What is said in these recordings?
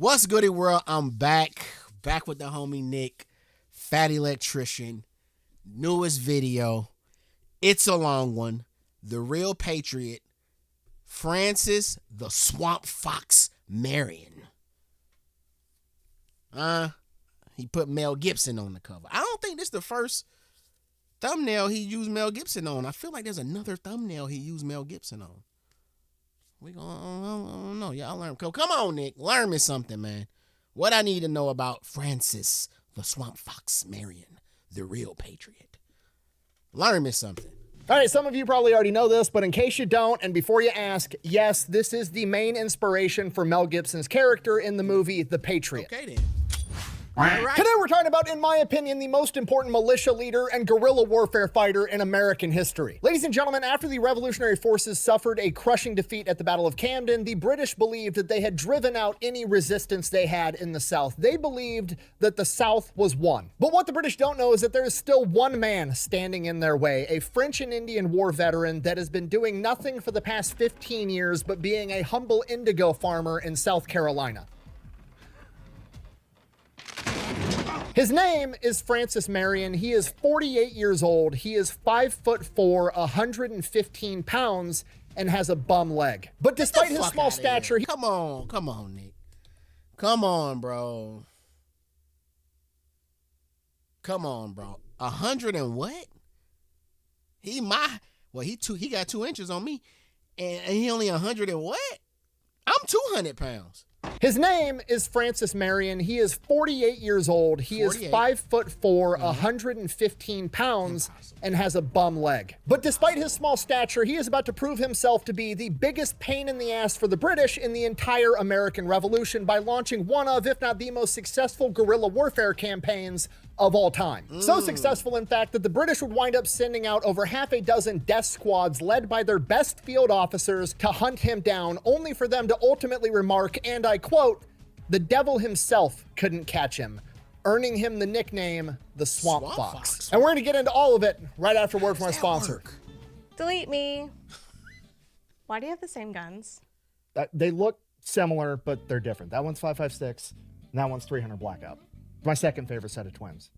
What's goody world? I'm back with the homie Nick, Fat Electrician, newest video. It's a long one. The real Patriot, Francis the Swamp Fox Marion. He put Mel Gibson on the cover. I don't think this is the first thumbnail he used Mel Gibson on. I feel like there's another thumbnail he used Mel Gibson on. We gonna, I don't know. Y'all learn. Come on, Nick. Learn me something, man. What I need to know about Francis the Swamp Fox Marion, the real Patriot. Learn me something. All right, some of you probably already know this, but in case you don't, and before you ask, yes, this is the main inspiration for Mel Gibson's character in the movie The Patriot. Okay, then. All right. Today we're talking about, in my opinion, the most important militia leader and guerrilla warfare fighter in American history. Ladies and gentlemen, after the Revolutionary forces suffered a crushing defeat at the Battle of Camden, the British believed that they had driven out any resistance they had in the South. They believed that the South was won. But what the British don't know is that there is still one man standing in their way, a French and Indian War veteran that has been doing nothing for the past 15 years but being a humble indigo farmer in South Carolina. His name is Francis Marion. He is 48 years old. He is 5'4", 115 pounds, and has a bum leg. But despite his small stature, come on, Nick. Come on, bro. 100 and what? He got 2 inches on me, and he only 100 and what? I'm 200 pounds. His name is Francis Marion. He is 48 years old. He is 5'4", 115 pounds, and has a bum leg. But despite his small stature, he is about to prove himself to be the biggest pain in the ass for the British in the entire American Revolution by launching one of, if not the most successful guerrilla warfare campaigns of all time. So successful, in fact, that the British would wind up sending out over half a dozen death squads led by their best field officers to hunt him down, only for them to ultimately remark, and I quote, "The devil himself couldn't catch him," earning him the nickname the Swamp Fox. And we're going to get into all of it right after word from our sponsor. Delete me. Why do you have the same guns? They look similar, but they're different. That one's 5.56, and that one's 300 Blackout. My second favorite set of twins.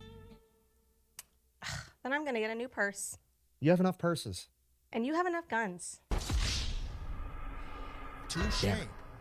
Then I'm gonna get a new purse. You have enough purses. And you have enough guns. Touche.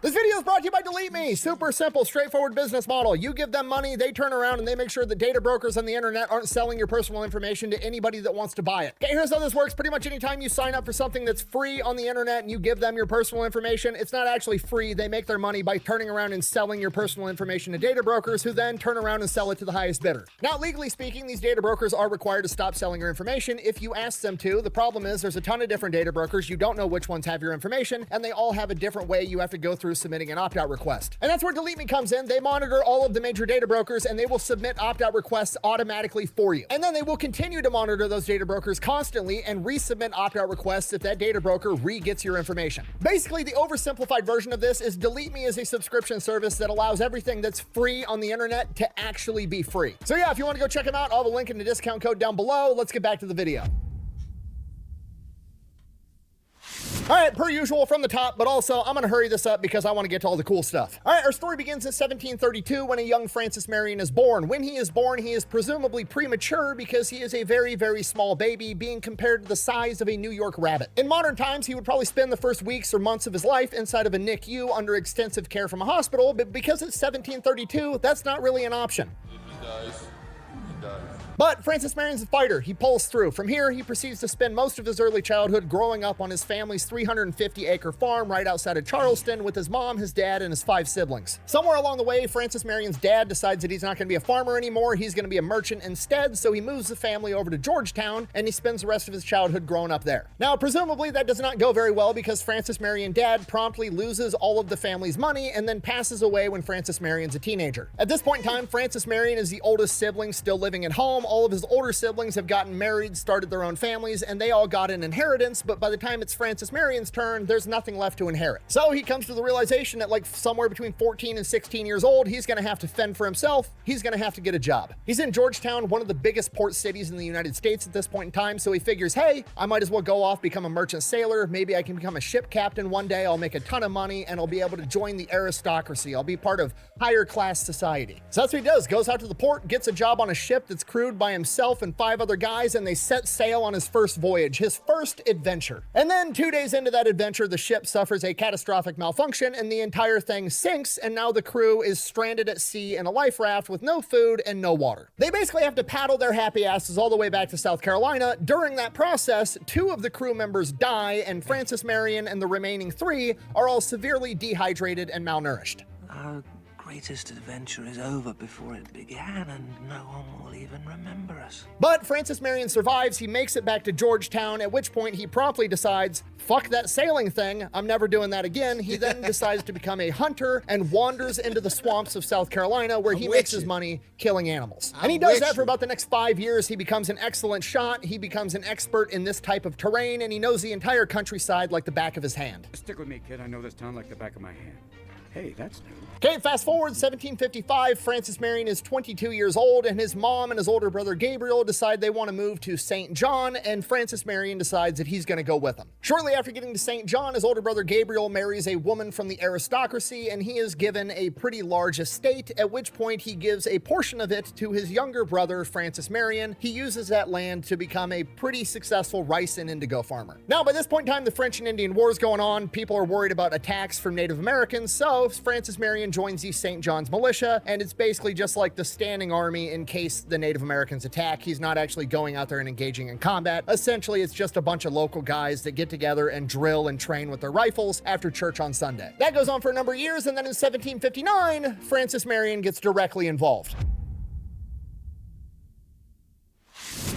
This video is brought to you by Delete Me. Super simple, straightforward business model. You give them money, they turn around and they make sure that data brokers on the internet aren't selling your personal information to anybody that wants to buy it. Okay, here's how this works. Pretty much anytime you sign up for something that's free on the internet and you give them your personal information, it's not actually free. They make their money by turning around and selling your personal information to data brokers who then turn around and sell it to the highest bidder. Now, legally speaking, these data brokers are required to stop selling your information if you ask them to. The problem is there's a ton of different data brokers. You don't know which ones have your information, and they all have a different way you have to go through submitting an opt-out request. And that's where Delete Me comes in. They monitor all of the major data brokers and they will submit opt-out requests automatically for you. And then they will continue to monitor those data brokers constantly and resubmit opt-out requests if that data broker re-gets your information. Basically, the oversimplified version of this is Delete Me is a subscription service that allows everything that's free on the internet to actually be free. So yeah, if you want to go check them out, I'll have a link in the discount code down below. Let's get back to the video. All right, per usual from the top, but also I'm going to hurry this up because I want to get to all the cool stuff. All right, our story begins in 1732 when a young Francis Marion is born. When he is born, he is presumably premature because he is a very, very small baby being compared to the size of a New York rabbit. In modern times, he would probably spend the first weeks or months of his life inside of a NICU under extensive care from a hospital, but because it's 1732, that's not really an option. If he dies, he dies. But Francis Marion's a fighter. He pulls through. From here, he proceeds to spend most of his early childhood growing up on his family's 350-acre farm right outside of Charleston with his mom, his dad, and his 5 siblings. Somewhere along the way, Francis Marion's dad decides that he's not going to be a farmer anymore. He's going to be a merchant instead, so he moves the family over to Georgetown, and he spends the rest of his childhood growing up there. Now, presumably, that does not go very well because Francis Marion's dad promptly loses all of the family's money and then passes away when Francis Marion's a teenager. At this point in time, Francis Marion is the oldest sibling still living at home. home, all of his older siblings have gotten married, started their own families, and they all got an inheritance, but by the time it's Francis Marion's turn, there's nothing left to inherit. So he comes to the realization that like somewhere between 14 and 16 years old, he's gonna have to fend for himself. He's gonna have to get a job. He's in Georgetown, one of the biggest port cities in the United States at this point in time, so he figures, hey, I might as well go off, become a merchant sailor. Maybe I can become a ship captain one day. I'll make a ton of money and I'll be able to join the aristocracy. I'll be part of higher class society. So that's what he does. Goes out to the port, gets a job on a ship that's crewed by himself and 5 other guys, and they set sail on his first voyage, his first adventure. And then 2 days into that adventure, the ship suffers a catastrophic malfunction and the entire thing sinks, and now the crew is stranded at sea in a life raft with no food and no water. They basically have to paddle their happy asses all the way back to South Carolina. During that process, 2 of the crew members die, and Francis Marion and the remaining 3 are all severely dehydrated and malnourished. Our greatest adventure is over before it began, and no one will even remember us. But Francis Marion survives. He makes it back to Georgetown, at which point he promptly decides, fuck that sailing thing, I'm never doing that again. He then decides to become a hunter and wanders into the swamps of South Carolina, where he makes his money killing animals. And he does that for about the next 5 years. He becomes an excellent shot. He becomes an expert in this type of terrain, and he knows the entire countryside like the back of his hand. Stick with me, kid. I know this town like the back of my hand. Hey, that's new. Okay, fast forward, 1755, Francis Marion is 22 years old, and his mom and his older brother Gabriel decide they want to move to St. John, and Francis Marion decides that he's going to go with them. Shortly after getting to St. John, his older brother Gabriel marries a woman from the aristocracy, and he is given a pretty large estate, at which point he gives a portion of it to his younger brother, Francis Marion. He uses that land to become a pretty successful rice and indigo farmer. Now, by this point in time, the French and Indian War is going on. People are worried about attacks from Native Americans, so Francis Marion joins the St. John's militia, and it's basically just like the standing army in case the Native Americans attack. He's not actually going out there and engaging in combat. Essentially, it's just a bunch of local guys that get together and drill and train with their rifles after church on Sunday. That goes on for a number of years, and then in 1759, Francis Marion gets directly involved.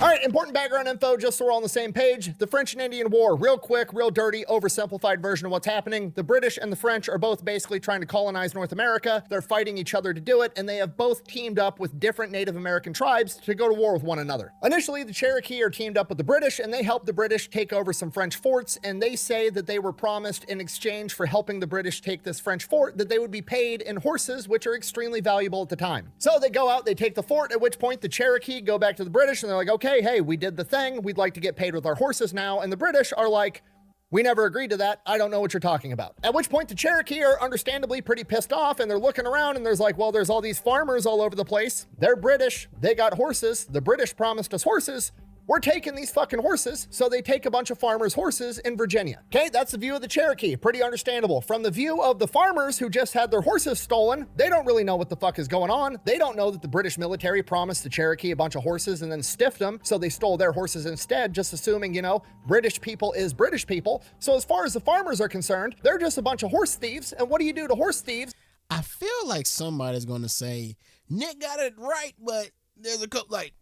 All right, important background info just so we're all on the same page. The French and Indian War, real quick, real dirty, oversimplified version of what's happening. The British and the French are both basically trying to colonize North America. They're fighting each other to do it, and they have both teamed up with different Native American tribes to go to war with one another. Initially, the Cherokee are teamed up with the British, and they help the British take over some French forts, and they say that they were promised in exchange for helping the British take this French fort that they would be paid in horses, which are extremely valuable at the time. So they go out, they take the fort, at which point the Cherokee go back to the British, and they're like, okay, hey, we did the thing. We'd like to get paid with our horses now. And the British are like, we never agreed to that. I don't know what you're talking about. At which point the Cherokee are understandably pretty pissed off, and they're looking around and there's like, well, there's all these farmers all over the place. They're British. They got horses. The British promised us horses. We're taking these fucking horses. So they take a bunch of farmers' horses in Virginia. Okay, that's the view of the Cherokee. Pretty understandable. From the view of the farmers who just had their horses stolen, they don't really know what the fuck is going on. They don't know that the British military promised the Cherokee a bunch of horses and then stiffed them, so they stole their horses instead, just assuming, you know, British people is British people. So as far as the farmers are concerned, they're just a bunch of horse thieves. And what do you do to horse thieves? I feel like somebody's going to say, Nick got it right, but there's a couple, like,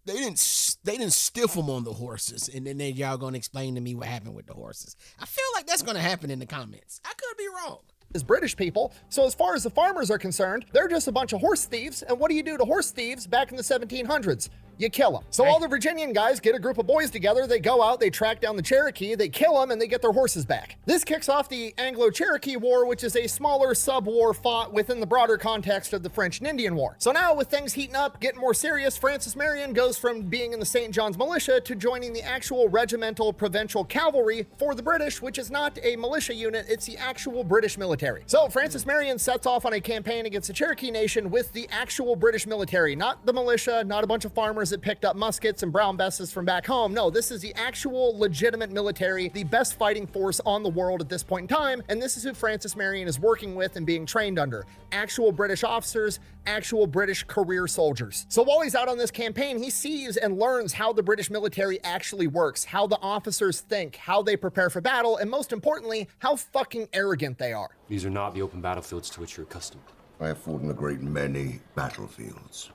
they didn't stiff them on the horses, and then y'all gonna explain to me what happened with the horses. I feel like that's gonna happen in the comments. I could be wrong. Is British people. So as far as the farmers are concerned, they're just a bunch of horse thieves. And what do you do to horse thieves back in the 1700s? You kill them. So all the Virginian guys get a group of boys together, they go out, they track down the Cherokee, they kill them, and they get their horses back. This kicks off the Anglo-Cherokee War, which is a smaller sub-war fought within the broader context of the French and Indian War. So now with things heating up, getting more serious, Francis Marion goes from being in the St. John's militia to joining the actual regimental provincial cavalry for the British, which is not a militia unit, it's the actual British military. So Francis Marion sets off on a campaign against the Cherokee Nation with the actual British military, not the militia, not a bunch of farmers that picked up muskets and brown besses from back home. No, this is the actual legitimate military, the best fighting force on the world at this point in time, and this is who Francis Marion is working with and being trained under. Actual British officers, actual British career soldiers. So while he's out on this campaign, he sees and learns how the British military actually works, how the officers think, how they prepare for battle, and most importantly, how fucking arrogant they are. These are not the open battlefields to which you're accustomed. I have fought in a great many battlefields.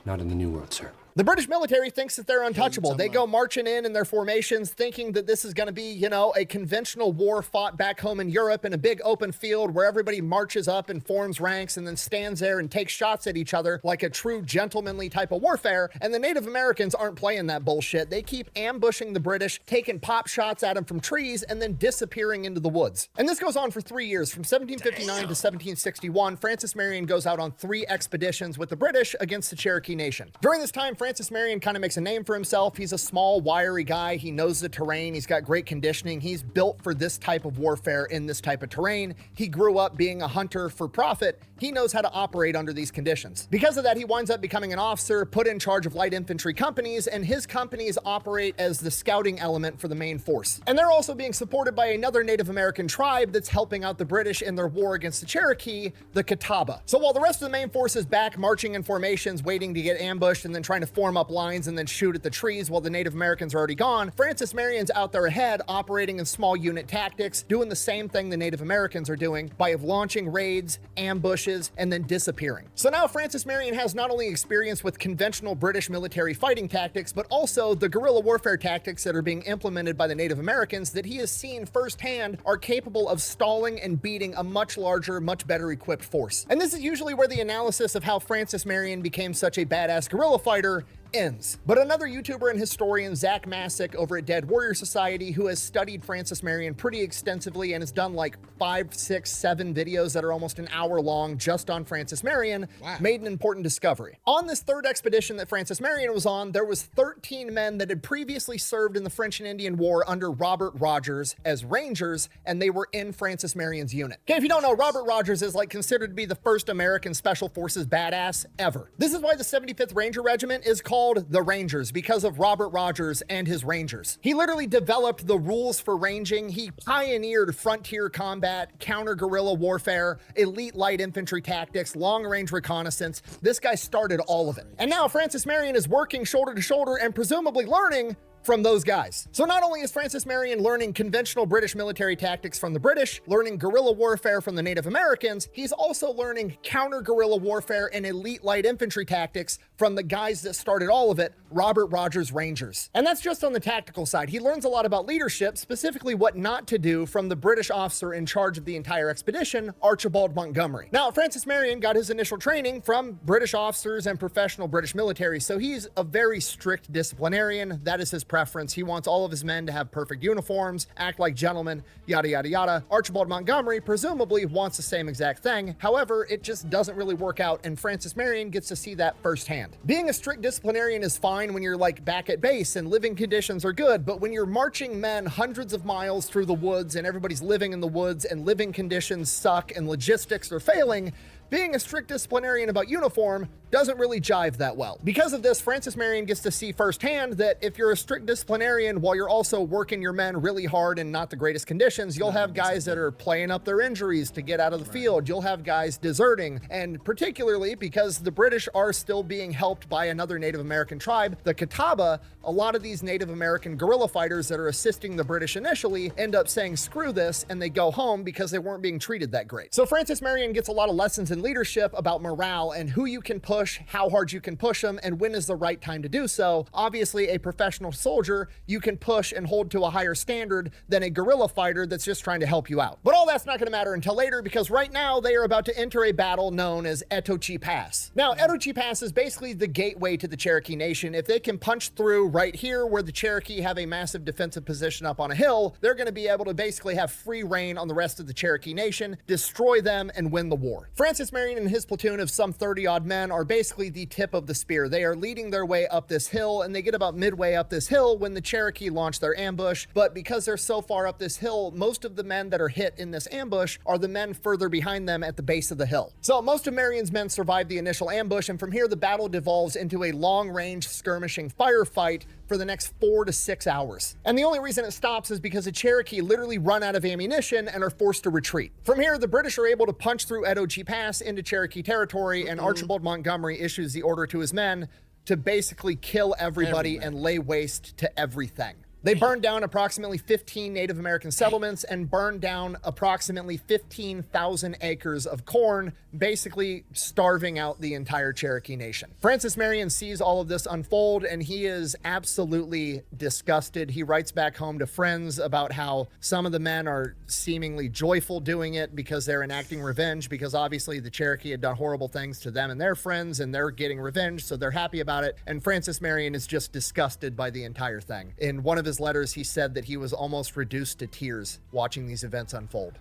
Not in the New World, sir. The British military thinks that they're untouchable. They go marching in their formations thinking that this is going to be, you know, a conventional war fought back home in Europe in a big open field where everybody marches up and forms ranks and then stands there and takes shots at each other like a true gentlemanly type of warfare. And the Native Americans aren't playing that bullshit. They keep ambushing the British, taking pop shots at them from trees, and then disappearing into the woods. And this goes on for 3 years. From 1759 to 1761, Francis Marion goes out on 3 expeditions with the British against the Cherokee Nation. During this time, Francis Marion kind of makes a name for himself. He's a small, wiry guy. He knows the terrain. He's got great conditioning. He's built for this type of warfare in this type of terrain. He grew up being a hunter for profit. He knows how to operate under these conditions. Because of that, he winds up becoming an officer, put in charge of light infantry companies, and his companies operate as the scouting element for the main force. And they're also being supported by another Native American tribe that's helping out the British in their war against the Cherokee, the Catawba. So while the rest of the main force is back marching in formations, waiting to get ambushed and then trying to form up lines and then shoot at the trees while the Native Americans are already gone, Francis Marion's out there ahead, operating in small unit tactics, doing the same thing the Native Americans are doing by launching raids, ambushes, and then disappearing. So now Francis Marion has not only experience with conventional British military fighting tactics, but also the guerrilla warfare tactics that are being implemented by the Native Americans that he has seen firsthand are capable of stalling and beating a much larger, much better equipped force. And this is usually where the analysis of how Francis Marion became such a badass guerrilla fighter ends. But another YouTuber and historian, Zach Masick over at Dead Warrior Society, who has studied Francis Marion pretty extensively and has done like 5, 6, 7 videos that are almost an hour long just on Francis Marion, made an important discovery. On this 3rd expedition that Francis Marion was on, there was 13 men that had previously served in the French and Indian War under Robert Rogers as Rangers, and they were in Francis Marion's unit. Okay, if you don't know, Robert Rogers is like considered to be the first American Special Forces badass ever. This is why the 75th Ranger Regiment is called the Rangers, because of Robert Rogers and his Rangers. He literally developed the rules for ranging. He pioneered frontier combat, counter-guerrilla warfare, elite light infantry tactics, long-range reconnaissance. This guy started all of it. And now Francis Marion is working shoulder to shoulder and presumably learning from those guys. So not only is Francis Marion learning conventional British military tactics from the British, learning guerrilla warfare from the Native Americans, he's also learning counter-guerrilla warfare and elite light infantry tactics from the guys that started all of it, Robert Rogers Rangers. And that's just on the tactical side. He learns a lot about leadership, specifically what not to do, from the British officer in charge of the entire expedition, Archibald Montgomery. Now, Francis Marion got his initial training from British officers and professional British military, so he's a very strict disciplinarian. That is his preference. He wants all of his men to have perfect uniforms, act like gentlemen, yada, yada, yada. Archibald Montgomery presumably wants the same exact thing. However, it just doesn't really work out, and Francis Marion gets to see that firsthand. Being a strict disciplinarian is fine when you're like back at base and living conditions are good, but when you're marching men hundreds of miles through the woods and everybody's living in the woods and living conditions suck and logistics are failing, being a strict disciplinarian about uniform doesn't really jive that well. Because of this, Francis Marion gets to see firsthand that if you're a strict disciplinarian while you're also working your men really hard in not the greatest conditions, you'll have guys that are playing up their injuries to get out of the field. You'll have guys deserting. And particularly because the British are still being helped by another Native American tribe, the Catawba, a lot of these Native American guerrilla fighters that are assisting the British initially end up saying screw this and they go home because they weren't being treated that great. So Francis Marion gets a lot of lessons in leadership about morale and who you can push, how hard you can push them, and when is the right time to do so. Obviously, a professional soldier, you can push and hold to a higher standard than a guerrilla fighter that's just trying to help you out. But all that's not going to matter until later, because right now they are about to enter a battle known as Etochi Pass. Now, Etochi Pass is basically the gateway to the Cherokee Nation. If they can punch through right here where the Cherokee have a massive defensive position up on a hill, they're going to be able to basically have free reign on the rest of the Cherokee Nation, destroy them, and win the war. Francis Marion and his platoon of some 30-odd men are basically the tip of the spear. They are leading their way up this hill, and they get about midway up this hill when the Cherokee launch their ambush. But because they're so far up this hill, most of the men that are hit in this ambush are the men further behind them at the base of the hill. So most of Marion's men survive the initial ambush, and from here the battle devolves into a long-range skirmishing firefight for the next 4 to 6 hours. And the only reason it stops is because the Cherokee literally run out of ammunition and are forced to retreat. From here, the British are able to punch through Etochi Pass into Cherokee territory, and Archibald Montgomery issues the order to his men to basically kill everybody and lay waste to everything. They burned down approximately 15 Native American settlements and burned down approximately 15,000 acres of corn, basically starving out the entire Cherokee Nation. Francis Marion sees all of this unfold and he is absolutely disgusted. He writes back home to friends about how some of the men are seemingly joyful doing it because they're enacting revenge, because obviously the Cherokee had done horrible things to them and their friends and they're getting revenge, so they're happy about it. And Francis Marion is just disgusted by the entire thing. In one of his letters, he said that he was almost reduced to tears watching these events unfold.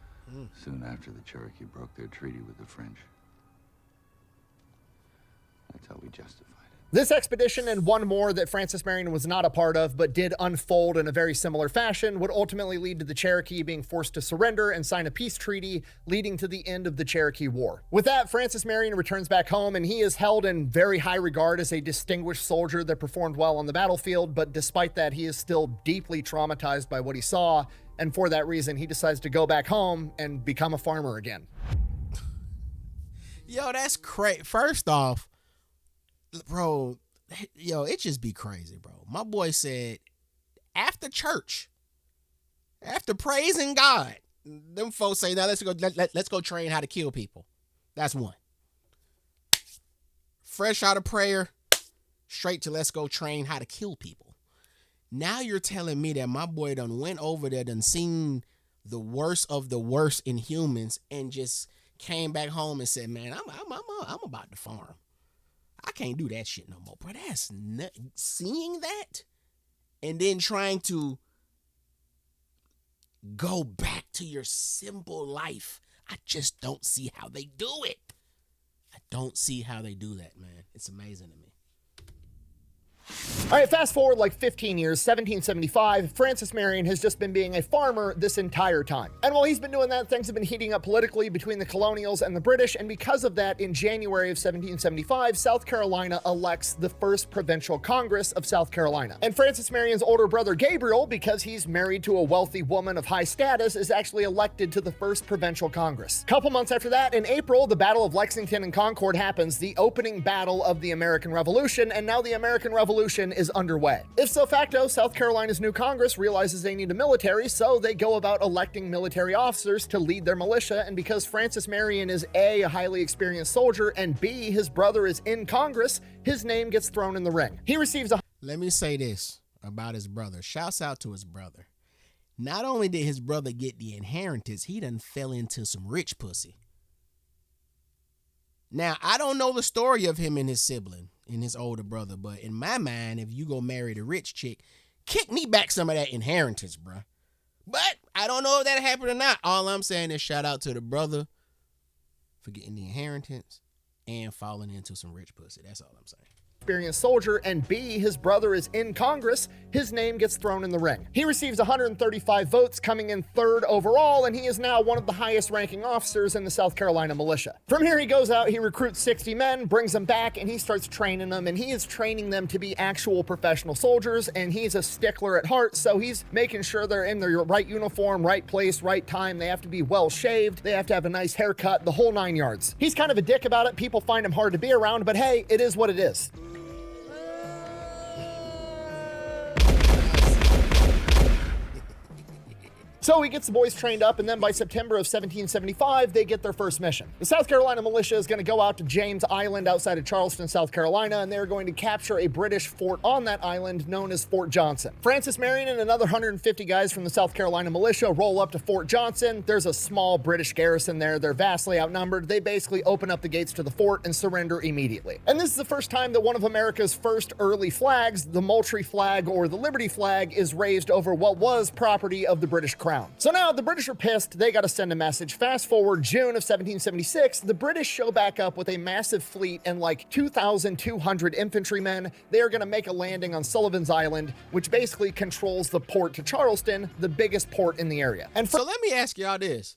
Soon after, the Cherokee broke their treaty with the French. That's how we justified it. This expedition and one more that Francis Marion was not a part of but did unfold in a very similar fashion would ultimately lead to the Cherokee being forced to surrender and sign a peace treaty, leading to the end of the Cherokee War. With that, Francis Marion returns back home and he is held in very high regard as a distinguished soldier that performed well on the battlefield, but despite that, he is still deeply traumatized by what he saw, and for that reason, he decides to go back home and become a farmer again. Yo, that's crazy. First off, bro, yo, it just be crazy, bro. My boy said after church, after praising God, them folks say, now let's go train how to kill people. That's one. Fresh out of prayer, straight to let's go train how to kill people. Now you're telling me that my boy done went over there, done seen the worst of the worst in humans, and just came back home and said, man, I'm about to farm. I can't do that shit no more, bro. That's seeing that and then trying to go back to your simple life. I just don't see how they do it. I don't see how they do that, man. It's amazing to me. All right, fast forward like 15 years, 1775, Francis Marion has just been being a farmer this entire time. And while he's been doing that, things have been heating up politically between the colonials and the British, and because of that, in January of 1775, South Carolina elects the first provincial Congress of South Carolina. And Francis Marion's older brother Gabriel, because he's married to a wealthy woman of high status, is actually elected to the first provincial Congress. A couple months after that, in April, the Battle of Lexington and Concord happens, the opening battle of the American Revolution, and now the American Revolution is underway. Ipso facto, South Carolina's new Congress realizes they need a military, so they go about electing military officers to lead their militia, and because Francis Marion is A, a highly experienced soldier, and B, his brother is in Congress, his name gets thrown in the ring. He receives a... Let me say this about his brother. Shouts out to his brother. Not only did his brother get the inheritance, he done fell into some rich pussy. Now, I don't know the story of him and his sibling and his older brother, but in my mind, if you go marry the rich chick, kick me back some of that inheritance, bruh. But I don't know if that happened or not. All I'm saying is shout out to the brother for getting the inheritance and falling into some rich pussy. That's all I'm saying. Experienced soldier, and B, his brother is in Congress, his name gets thrown in the ring. He receives 135 votes, coming in third overall, and he is now one of the highest ranking officers in the South Carolina militia. From here, he goes out, he recruits 60 men, brings them back, and he starts training them, and he is training them to be actual professional soldiers, and he's a stickler at heart, so he's making sure they're in their right uniform, right place, right time. They have to be well shaved, they have to have a nice haircut, the whole 9 yards. He's kind of a dick about it, people find him hard to be around, but hey, it is what it is. So he gets the boys trained up, and then by September of 1775, they get their first mission. The South Carolina militia is going to go out to James Island outside of Charleston, South Carolina, and they're going to capture a British fort on that island known as Fort Johnson. Francis Marion and another 150 guys from the South Carolina militia roll up to Fort Johnson. There's a small British garrison there. They're vastly outnumbered. They basically open up the gates to the fort and surrender immediately. And this is the first time that one of America's first early flags, the Moultrie flag or the Liberty flag, is raised over what was property of the British Crown. So now the British are pissed, they got to send a message. Fast forward June of 1776, the British show back up with a massive fleet and like 2,200 infantrymen. They are going to make a landing on Sullivan's Island, which basically controls the port to Charleston, the biggest port in the area. And so let me ask y'all this.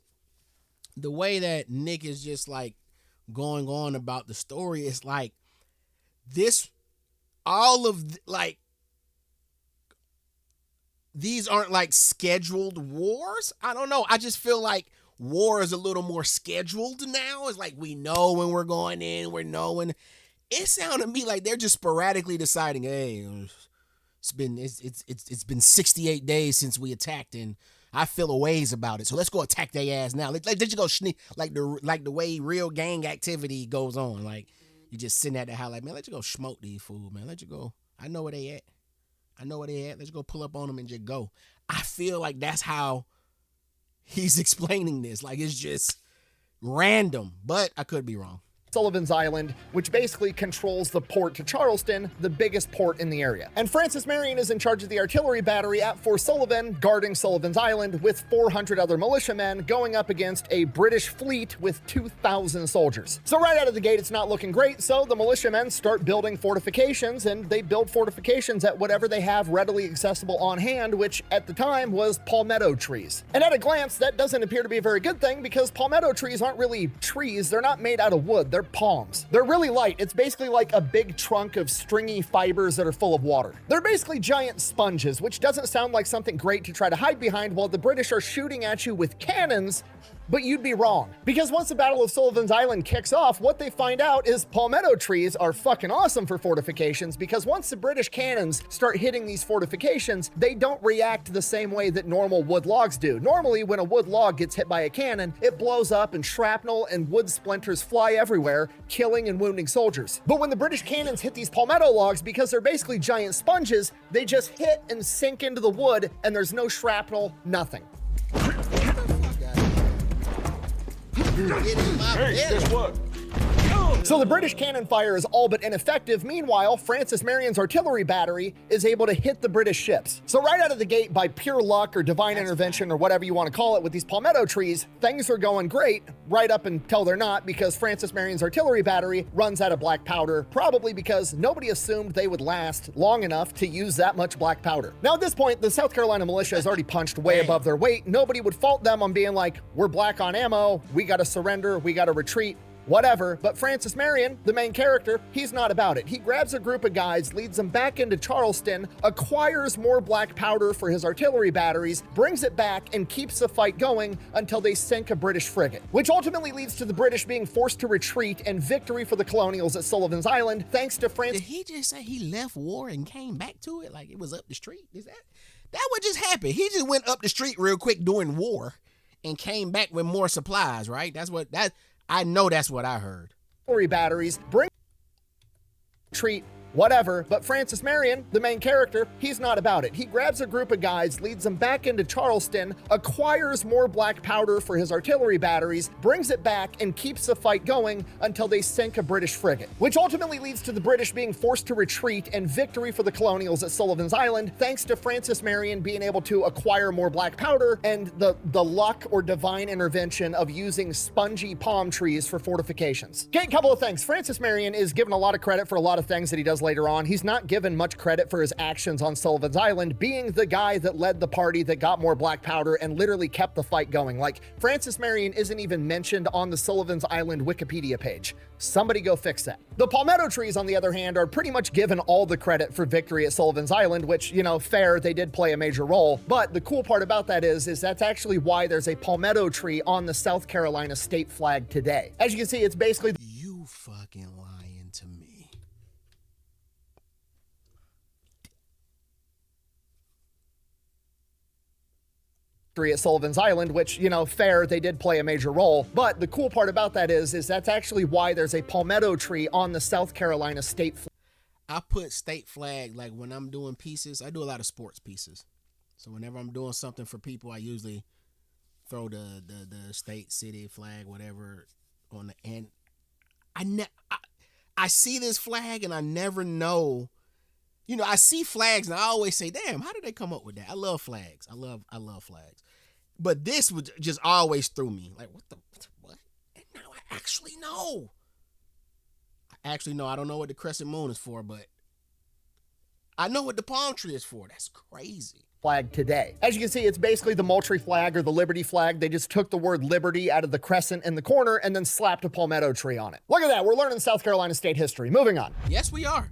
The way that Nick is just like going on about the story is like this, all of like, these aren't like scheduled wars. I don't know. I just feel like war is a little more scheduled now. It's like we know when we're going in, we're knowing. It sounded to me like they're just sporadically deciding, hey, It's been 68 days since we attacked, and I feel a ways about it. So let's go attack their ass now. Let's just go sneak like the way real gang activity goes on. Like you just sitting at the house like, man, let's just go smoke these fools, man. Let's just go. I know where they at. Let's go pull up on them and just go. I feel like that's how he's explaining this. Like it's just random, but I could be wrong. Sullivan's Island, which basically controls the port to Charleston, the biggest port in the area. And Francis Marion is in charge of the artillery battery at Fort Sullivan, guarding Sullivan's Island with 400 other militiamen going up against a British fleet with 2,000 soldiers. So right out of the gate, it's not looking great, so the militiamen start building fortifications, and they build fortifications at whatever they have readily accessible on hand, which at the time was palmetto trees. And at a glance, that doesn't appear to be a very good thing because palmetto trees aren't really trees. They're not made out of wood. They're palms. They're really light. It's basically like a big trunk of stringy fibers that are full of water. They're basically giant sponges, which doesn't sound like something great to try to hide behind while the British are shooting at you with cannons. But you'd be wrong. Because once the Battle of Sullivan's Island kicks off, what they find out is palmetto trees are fucking awesome for fortifications, because once the British cannons start hitting these fortifications, they don't react the same way that normal wood logs do. Normally, when a wood log gets hit by a cannon, it blows up and shrapnel and wood splinters fly everywhere, killing and wounding soldiers. But when the British cannons hit these palmetto logs, because they're basically giant sponges, they just hit and sink into the wood, and there's no shrapnel, nothing. Hey, guess what? So the British cannon fire is all but ineffective. Meanwhile, Francis Marion's artillery battery is able to hit the British ships. So right out of the gate, by pure luck or divine intervention or whatever you want to call it with these palmetto trees, things are going great right up until they're not, because Francis Marion's artillery battery runs out of black powder, probably because nobody assumed they would last long enough to use that much black powder. Now at this point, the South Carolina militia has already punched way above their weight. Nobody would fault them on being like, we're black on ammo, we gotta surrender, we gotta retreat. Whatever, but Francis Marion, the main character, he's not about it. He grabs a group of guys, leads them back into Charleston, acquires more black powder for his artillery batteries, brings it back, and keeps the fight going until they sink a British frigate, which ultimately leads to the British being forced to retreat and victory for the colonials at Sullivan's Island, thanks to Francis. Did he just say he left war and came back to it like it was up the street? Is that what just happened? He just went up the street real quick during war and came back with more supplies, right? I know that's what I heard. Batteries, bring treat, whatever, but Francis Marion, the main character, he's not about it. He grabs a group of guys, leads them back into Charleston, acquires more black powder for his artillery batteries, brings it back, and keeps the fight going until they sink a British frigate, which ultimately leads to the British being forced to retreat and victory for the colonials at Sullivan's Island, thanks to Francis Marion being able to acquire more black powder and the luck or divine intervention of using spongy palm trees for fortifications. Okay, a couple of things. Francis Marion is given a lot of credit for a lot of things that he does later on. He's not given much credit for his actions on Sullivan's Island, being the guy that led the party that got more black powder and literally kept the fight going. Like, Francis Marion isn't even mentioned on the Sullivan's Island Wikipedia page. Somebody go fix that. The palmetto trees, on the other hand, are pretty much given all the credit for victory at Sullivan's Island, which, you know, fair, they did play a major role. But the cool part about that is that's actually why there's a palmetto tree on the South Carolina state flag today. As you can see, it's basically You fucking lying to me. at Sullivan's Island, which, you know, fair, they did play a major role. But the cool part about that is that's actually why there's a palmetto tree on the South Carolina state flag. I put state flag, like when I'm doing pieces, I do a lot of sports pieces. So whenever I'm doing something for people, I usually throw the state, city flag, whatever on the end. I see this flag and I never know. You know, I see flags and I always say, damn, how did they come up with that? I love flags. I love flags. But this would just always threw me. Like, what? And now I actually know. I don't know what the crescent moon is for, but I know what the palm tree is for. That's crazy. Flag today. As you can see, it's basically the Moultrie flag or the Liberty flag. They just took the word liberty out of the crescent in the corner and then slapped a palmetto tree on it. Look at that. We're learning South Carolina state history. Moving on. Yes, we are.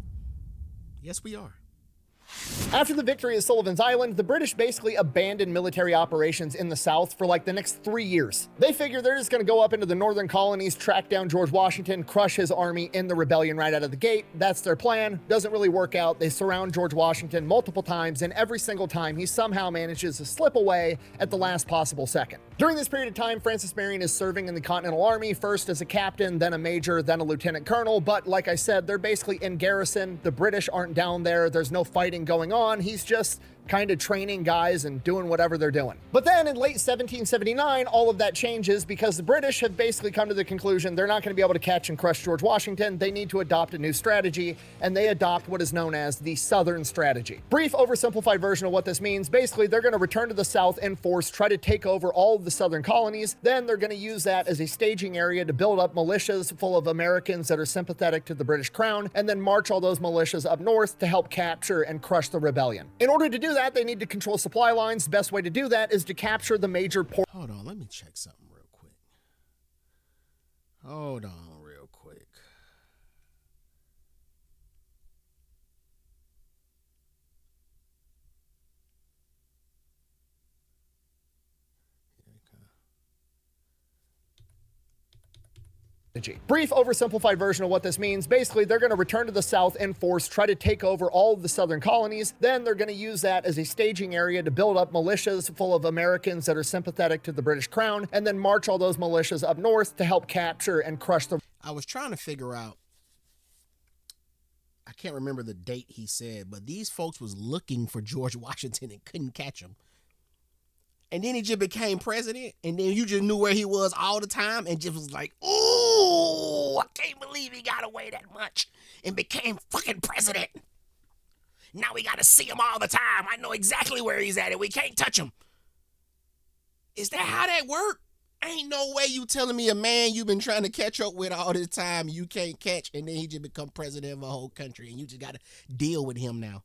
After the victory at Sullivan's Island, the British basically abandoned military operations in the South for like the next 3 years. They figure they're just going to go up into the northern colonies, track down George Washington, crush his army in the rebellion right out of the gate. That's their plan. Doesn't really work out. They surround George Washington multiple times, and every single time he somehow manages to slip away at the last possible second. During this period of time, Francis Marion is serving in the Continental Army, first as a captain, then a major, then a lieutenant colonel. But like I said, they're basically in garrison. The British aren't down there. There's no fighting going on. He's just kind of training guys and doing whatever they're doing. But then in late 1779, all of that changes because the British have basically come to the conclusion they're not going to be able to catch and crush George Washington. They need to adopt a new strategy, and they adopt what is known as the Southern Strategy. Brief, oversimplified version of what this means. Basically, they're going to return to the South in force, try to take over all of the Southern colonies. Then they're going to use that as a staging area to build up militias full of Americans that are sympathetic to the British Crown, and then march all those militias up north to help capture and crush the rebellion. In order to do that, they need to control supply lines. The best way to do that is to capture the major port. Hold on, let me check something real quick. Hold on real quick. Brief, oversimplified version of what this means. Basically, they're going to return to the South in force, try to take over all of the Southern colonies. Then they're going to use that as a staging area to build up militias full of Americans that are sympathetic to the British Crown, and then march all those militias up north to help capture and crush the... I was trying to figure out, I can't remember the date he said, but these folks was looking for George Washington and couldn't catch him. And then he just became president, and then you just knew where he was all the time and just was like, ooh, I can't believe he got away that much and became fucking president. Now we got to see him all the time. I know exactly where he's at and we can't touch him. Is that how that work? Ain't no way you telling me a man you've been trying to catch up with all this time you can't catch, and then he just become president of a whole country and you just got to deal with him now.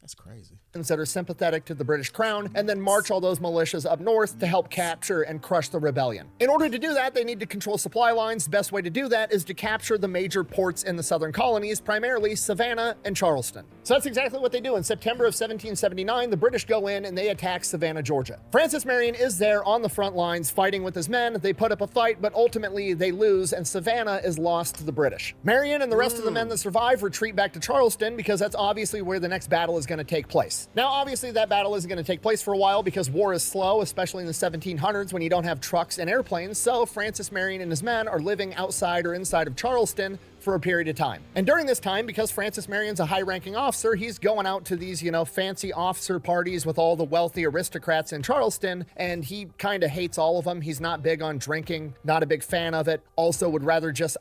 That's crazy. That are sympathetic to the British Crown, and then march all those militias up north to help capture and crush the rebellion. In order to do that, they need to control supply lines. The best way to do that is to capture the major ports in the Southern colonies, primarily Savannah and Charleston. So that's exactly what they do. In September of 1779, the British go in and they attack Savannah, Georgia. Francis Marion is there on the front lines fighting with his men. They put up a fight, but ultimately they lose, and Savannah is lost to the British. Marion and the rest of the men that survive retreat back to Charleston because that's obviously where the next battle is going to take place. Now, obviously, that battle isn't going to take place for a while because war is slow, especially in the 1700s when you don't have trucks and airplanes. So Francis Marion and his men are living outside or inside of Charleston for a period of time. And during this time, because Francis Marion's a high-ranking officer, he's going out to these, fancy officer parties with all the wealthy aristocrats in Charleston, and he kind of hates all of them. He's not big on drinking, not a big fan of it. Also would rather just,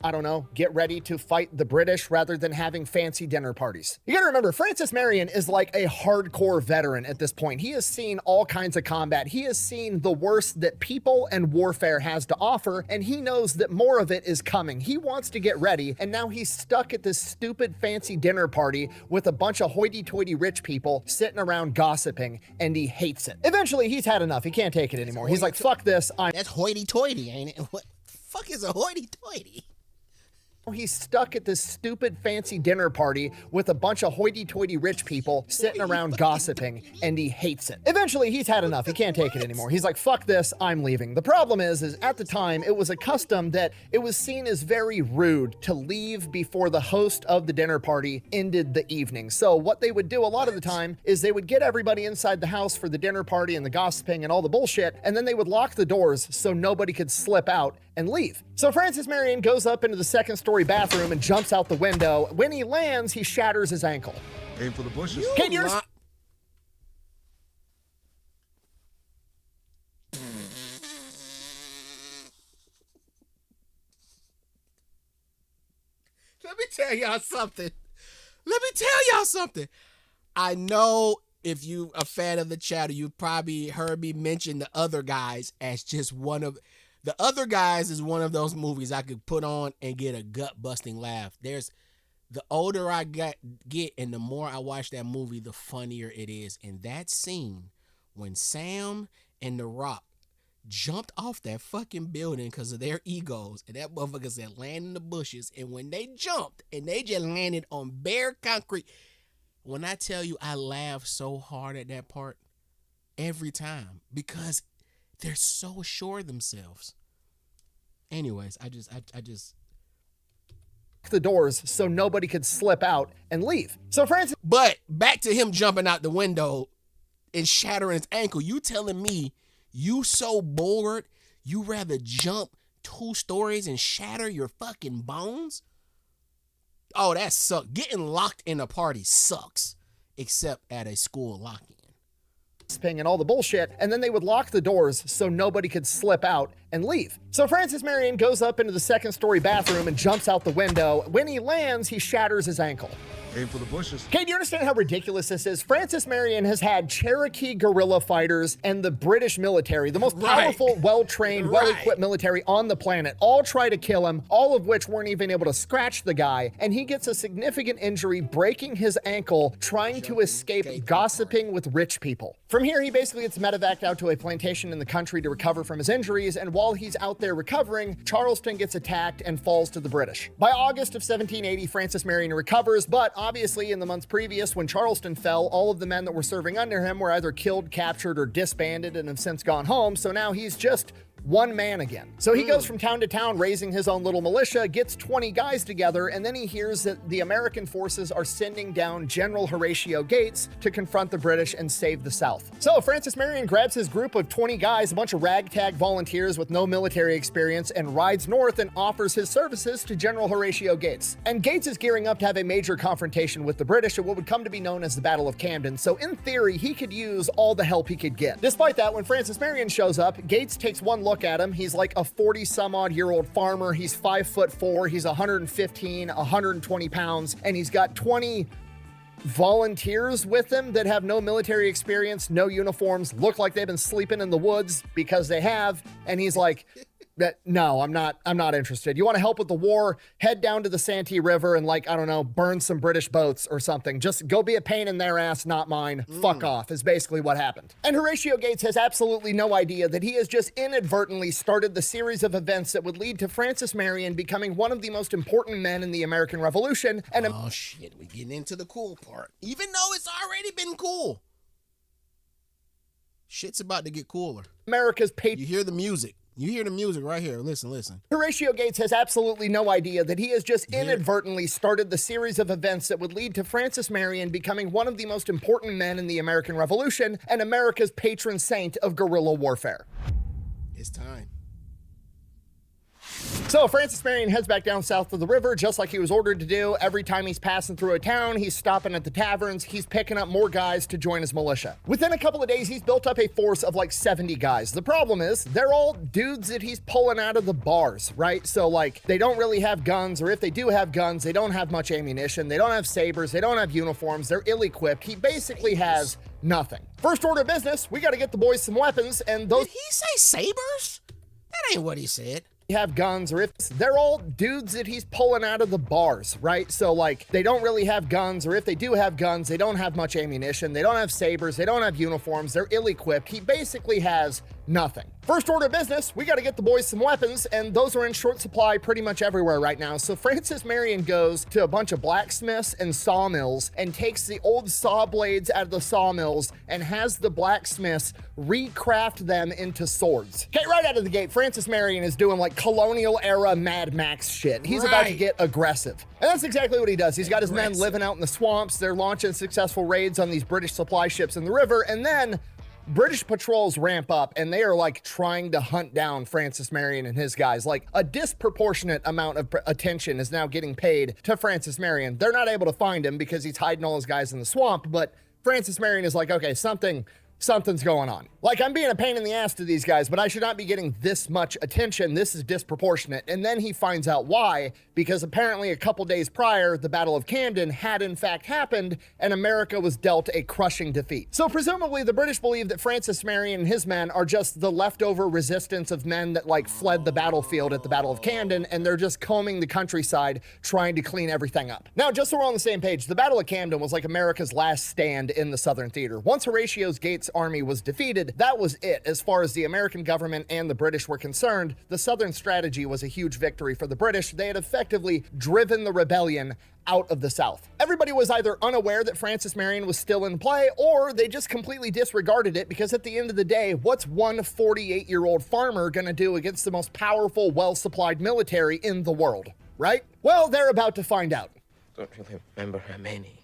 get ready to fight the British rather than having fancy dinner parties. You gotta remember, Francis Marion is like a hardcore veteran at this point. He has seen all kinds of combat. He has seen the worst that people and warfare has to offer, and he knows that more of it is coming. He wants to get ready, and now he's stuck at this stupid fancy dinner party with a bunch of hoity-toity rich people sitting around gossiping, and he hates it. Eventually, he's had enough. He can't take it anymore. He's like, fuck this. That's hoity-toity, ain't it? What the fuck is a hoity-toity? He's stuck at this stupid fancy dinner party with a bunch of hoity-toity rich people sitting around gossiping, and he hates it. Eventually, he's had enough. He can't take it anymore. He's like, fuck this, I'm leaving. The problem is at the time, it was a custom that it was seen as very rude to leave before the host of the dinner party ended the evening. So what they would do a lot of the time is they would get everybody inside the house for the dinner party and the gossiping and all the bullshit, and then they would lock the doors so nobody could slip out and leave. So Francis Marion goes up into the second-story bathroom and jumps out the window. When he lands, he shatters his ankle. Aim for the bushes. Let me tell y'all something. I know if you a fan of the channel, you probably heard me mention The Other Guys as just one of... The Other Guys is one of those movies I could put on and get a gut-busting laugh. The older I get and the more I watch that movie, the funnier it is. And that scene when Sam and The Rock jumped off that fucking building because of their egos, and that motherfucker said land in the bushes, and when they jumped and they just landed on bare concrete, When I tell you I laugh so hard at that part every time because they're so sure of themselves. Anyways, I just the doors so nobody could slip out and leave. So Francis But back to him jumping out the window and shattering his ankle. You telling me you so bored you rather jump 2 stories and shatter your fucking bones? Oh, that sucks. Getting locked in a party sucks, except at a school lock-in. and all the bullshit, and then they would lock the doors so nobody could slip out and leave. So Francis Marion goes up into the 2nd-story bathroom and jumps out the window. When he lands, he shatters his ankle. Aim for the bushes. Okay, do you understand how ridiculous this is? Francis Marion has had Cherokee guerrilla fighters and the British military, the most powerful, well-trained, well-equipped military on the planet, all try to kill him, all of which weren't even able to scratch the guy, and he gets a significant injury breaking his ankle trying to escape gossiping with rich people. From here, he basically gets medevaced out to a plantation in the country to recover from his injuries, and while he's out there recovering, Charleston gets attacked and falls to the British. By August of 1780, Francis Marion recovers, but obviously, in the months previous, when Charleston fell, all of the men that were serving under him were either killed, captured, or disbanded and have since gone home, so now he's just one man again. So he goes from town to town raising his own little militia, gets 20 guys together, and then he hears that the American forces are sending down General Horatio Gates to confront the British and save the South. So Francis Marion grabs his group of 20 guys, a bunch of ragtag volunteers with no military experience, and rides north and offers his services to General Horatio Gates. And Gates is gearing up to have a major confrontation with the British at what would come to be known as the Battle of Camden, so in theory, he could use all the help he could get. Despite that, when Francis Marion shows up, Gates takes one look at him. He's like a 40-some-odd-year-old farmer. He's 5'4". He's 115, 120 pounds, and he's got 20 volunteers with him that have no military experience, no uniforms, look like they've been sleeping in the woods because they have. And he's like, no, I'm not interested. You want to help with the war? Head down to the Santee River and, like, I don't know, burn some British boats or something. Just go be a pain in their ass, not mine. Fuck off is basically what happened. And Horatio Gates has absolutely no idea that he has just inadvertently started the series of events that would lead to Francis Marion becoming one of the most important men in the American Revolution. And oh shit, we getting into the cool part. Even though it's already been cool. Shit's about to get cooler. America's You hear the music. You hear the music right here. Listen. Horatio Gates has absolutely no idea that he has just inadvertently started the series of events that would lead to Francis Marion becoming one of the most important men in the American Revolution and America's patron saint of guerrilla warfare. It's time. So Francis Marion heads back down south of the river, just like he was ordered to do. Every time he's passing through a town, he's stopping at the taverns, he's picking up more guys to join his militia. Within a couple of days, he's built up a force of like 70 guys. The problem is, they're all dudes that he's pulling out of the bars, right? So like, they don't really have guns, or if they do have guns, they don't have much ammunition, they don't have sabers, they don't have uniforms, they're ill-equipped. He basically has nothing. First order of business, we gotta get the boys some weapons, and those— Did he say sabers? That ain't what he said. Have guns, or if they're all dudes that he's pulling out of the bars, right? So like, they don't really have guns, or if they do have guns, they don't have much ammunition, they don't have sabers, they don't have uniforms, they're ill-equipped. He basically has nothing. First order of business, we got to get the boys some weapons, and those are in short supply pretty much everywhere right now. So Francis Marion goes to a bunch of blacksmiths and sawmills and takes the old saw blades out of the sawmills and has the blacksmiths recraft them into swords. Okay, right out of the gate, Francis Marion is doing like colonial era Mad Max shit. He's about to get aggressive. And that's exactly what he does. He's got his men living out in the swamps. They're launching successful raids on these British supply ships in the river, and then British patrols ramp up and they are like trying to hunt down Francis Marion and his guys. Like a disproportionate amount of attention is now getting paid to Francis Marion. They're not able to find him because he's hiding all his guys in the swamp, but Francis Marion is like, okay, something's going on. Like, I'm being a pain in the ass to these guys, but I should not be getting this much attention. This is disproportionate. And then he finds out why, because apparently a couple days prior, the Battle of Camden had in fact happened, and America was dealt a crushing defeat. So presumably the British believe that Francis Marion and his men are just the leftover resistance of men that like fled the battlefield at the Battle of Camden, and they're just combing the countryside trying to clean everything up. Now, just so we're on the same page, the Battle of Camden was like America's last stand in the Southern Theater. Once Horatio Gates' army was defeated, that was it. As far as the American government and the British were concerned, the Southern strategy was a huge victory for the British. They had effectively driven the rebellion out of the South. Everybody was either unaware that Francis Marion was still in play, or they just completely disregarded it, because at the end of the day, what's one 48-year-old farmer gonna do against the most powerful, well-supplied military in the world, right? Well, they're about to find out. Don't really remember how many.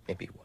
Maybe one.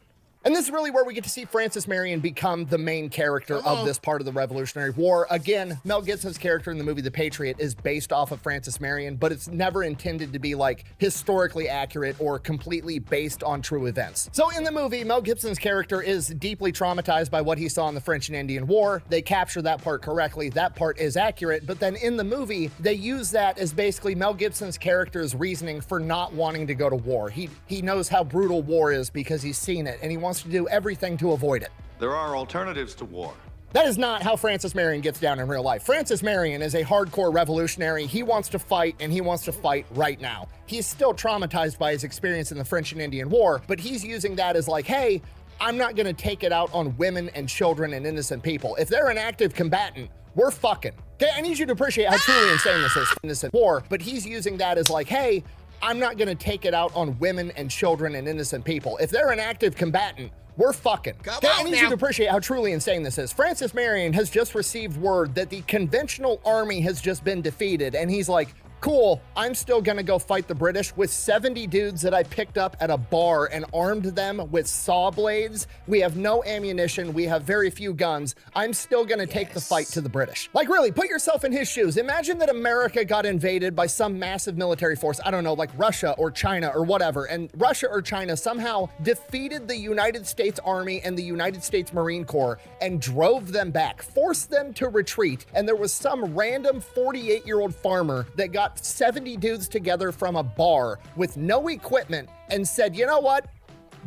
And this is really where we get to see Francis Marion become the main character of this part of the Revolutionary War. Again, Mel Gibson's character in the movie The Patriot is based off of Francis Marion, but it's never intended to be like historically accurate or completely based on true events. So in the movie, Mel Gibson's character is deeply traumatized by what he saw in the French and Indian War. They capture that part correctly. That part is accurate. But then in the movie, they use that as basically Mel Gibson's character's reasoning for not wanting to go to war. He knows how brutal war is because he's seen it, and he wants to do everything to avoid it. There are alternatives to war. That is not how Francis Marion gets down in real life. Francis Marion is a hardcore revolutionary. He wants to fight, and he wants to fight right now. He's still traumatized by his experience in the French and Indian War, but he's using that as like, hey, I'm not gonna take it out on women and children and innocent people. If they're an active combatant, we're fucking. Okay, I need you to appreciate how truly insane this is. Innocent war, but he's using that as like, hey, I'm not gonna take it out on women and children and innocent people. If they're an active combatant, we're fucking. I need you to appreciate how truly insane this is. Francis Marion has just received word that the conventional army has just been defeated, and he's like, cool, I'm still gonna go fight the British with 70 dudes that I picked up at a bar and armed them with saw blades. We have no ammunition, we have very few guns. I'm still gonna take the fight to the British. Like really, put yourself in his shoes. Imagine that America got invaded by some massive military force, I don't know, like Russia or China or whatever, and Russia or China somehow defeated the United States Army and the United States Marine Corps and drove them back, forced them to retreat, and there was some random 48-year-old farmer that got 70 dudes together from a bar with no equipment and said, you know what?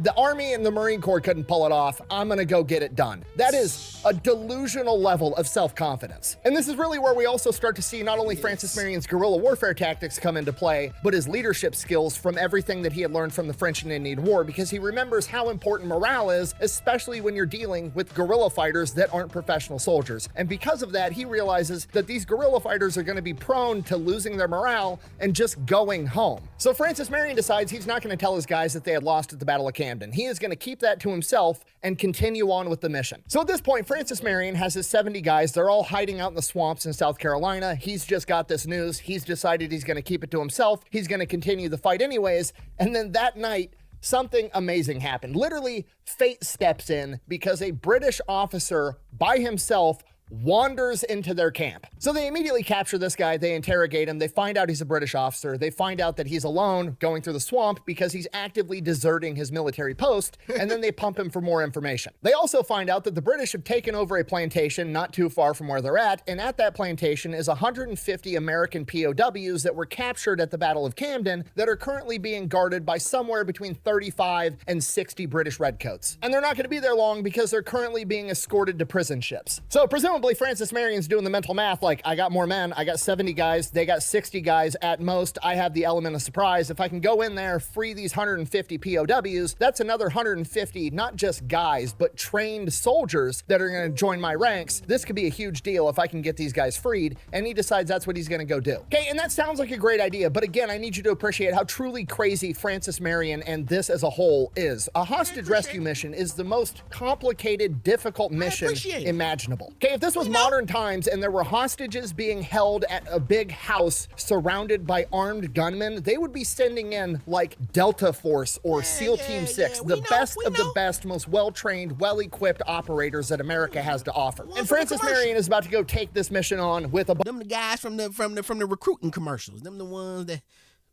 The Army and the Marine Corps couldn't pull it off. I'm gonna go get it done. That is a delusional level of self-confidence. And this is really where we also start to see not only Francis Marion's guerrilla warfare tactics come into play, but his leadership skills from everything that he had learned from the French and Indian War, because he remembers how important morale is, especially when you're dealing with guerrilla fighters that aren't professional soldiers. And because of that, he realizes that these guerrilla fighters are gonna be prone to losing their morale and just going home. So Francis Marion decides he's not gonna tell his guys that they had lost at the Battle of Camden. He is going to keep that to himself and continue on with the mission. So at this point, Francis Marion has his 70 guys. They're all hiding out in the swamps in South Carolina. He's just got this news. He's decided he's going to keep it to himself. He's going to continue the fight anyways. And then that night, something amazing happened. Literally, fate steps in because a British officer by himself wanders into their camp. So they immediately capture this guy, they interrogate him, they find out he's a British officer, they find out that he's alone going through the swamp because he's actively deserting his military post, and then they pump him for more information. They also find out that the British have taken over a plantation not too far from where they're at, and at that plantation is 150 American POWs that were captured at the Battle of Camden that are currently being guarded by somewhere between 35 and 60 British redcoats. And they're not going to be there long because they're currently being escorted to prison ships. So presumably Francis Marion's doing the mental math like, I got more men, I got 70 guys, they got 60 guys at most, I have the element of surprise. If I can go in there, free these 150 POWs, that's another 150, not just guys, but trained soldiers that are gonna join my ranks. This could be a huge deal if I can get these guys freed, and he decides that's what he's gonna go do. Okay, and that sounds like a great idea, but again, I need you to appreciate how truly crazy Francis Marion and this as a whole is. A hostage rescue mission is the most complicated, difficult mission imaginable. Okay, if this was modern times and there were hostages being held at a big house surrounded by armed gunmen, they would be sending in like Delta Force or SEAL Team 6, the best of the best, most well-trained, well-equipped operators that America has to offer. And Francis Marion is about to go take this mission on with a them the guys from the recruiting commercials. Them the ones that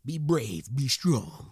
be brave, be strong.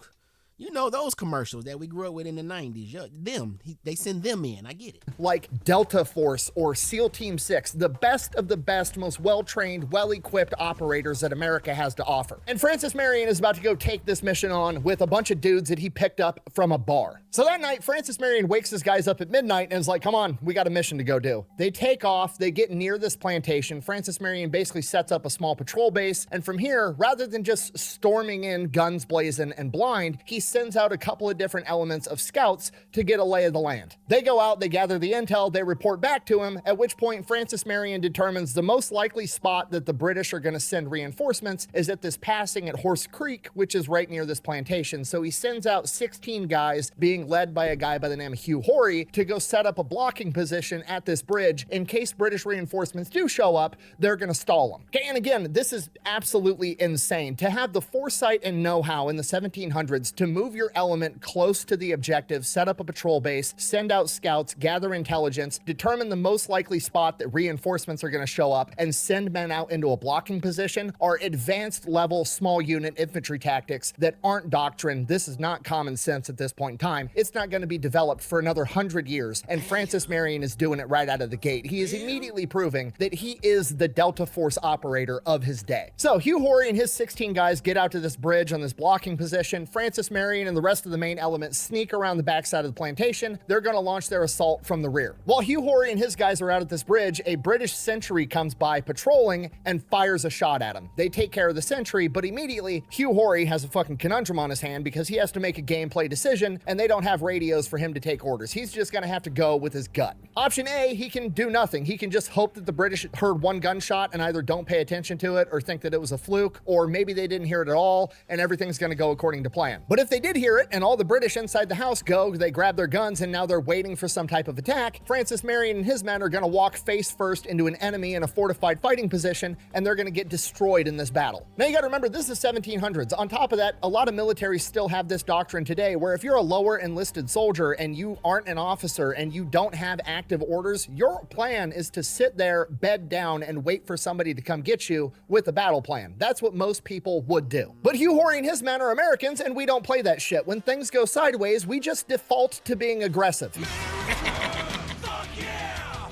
You know those commercials that we grew up with in the 90s. They send them in. I get it. Like Delta Force or SEAL Team 6, the best of the best, most well-trained, well-equipped operators that America has to offer. And Francis Marion is about to go take this mission on with a bunch of dudes that he picked up from a bar. So that night, Francis Marion wakes his guys up at midnight and is like, come on, we got a mission to go do. They take off, they get near this plantation. Francis Marion basically sets up a small patrol base. And from here, rather than just storming in guns blazing and blind, he sends out a couple of different elements of scouts to get a lay of the land. They go out, they gather the intel, they report back to him, at which point Francis Marion determines the most likely spot that the British are going to send reinforcements is at this passing at Horse Creek, which is right near this plantation. So he sends out 16 guys being led by a guy by the name of Hugh Horry to go set up a blocking position at this bridge. In case British reinforcements do show up, they're going to stall them. Okay, and again, this is absolutely insane. To have the foresight and know-how in the 1700s to move your element close to the objective, set up a patrol base, send out scouts, gather intelligence, determine the most likely spot that reinforcements are going to show up, and send men out into a blocking position are advanced level small unit infantry tactics that aren't doctrine. This is not common sense at this point in time. It's not going to be developed for another 100 years, and Francis Marion is doing it right out of the gate. He is immediately proving that he is the Delta Force operator of his day. So Hugh Horry and his 16 guys get out to this bridge on this blocking position. Francis Marion and the rest of the main element sneak around the backside of the plantation. They're going to launch their assault from the rear. While Hugh Horry and his guys are out at this bridge, a British sentry comes by patrolling and fires a shot at him. They take care of the sentry, but immediately Hugh Horry has a fucking conundrum on his hand because he has to make a gameplay decision and they don't have radios for him to take orders. He's just going to have to go with his gut. Option A, he can do nothing. He can just hope that the British heard one gunshot and either don't pay attention to it or think that it was a fluke, or maybe they didn't hear it at all and everything's going to go according to plan. But if they did hear it and all the British inside the house go, they grab their guns and now they're waiting for some type of attack, Francis Marion and his men are going to walk face first into an enemy in a fortified fighting position and they're going to get destroyed in this battle. Now you got to remember, this is 1700s. On top of that, a lot of militaries still have this doctrine today where if you're a lower enlisted soldier and you aren't an officer and you don't have active orders, your plan is to sit there, bed down, and wait for somebody to come get you with a battle plan. That's what most people would do. But Hugh Horry and his men are Americans and we don't play that shit. When things go sideways, we just default to being aggressive.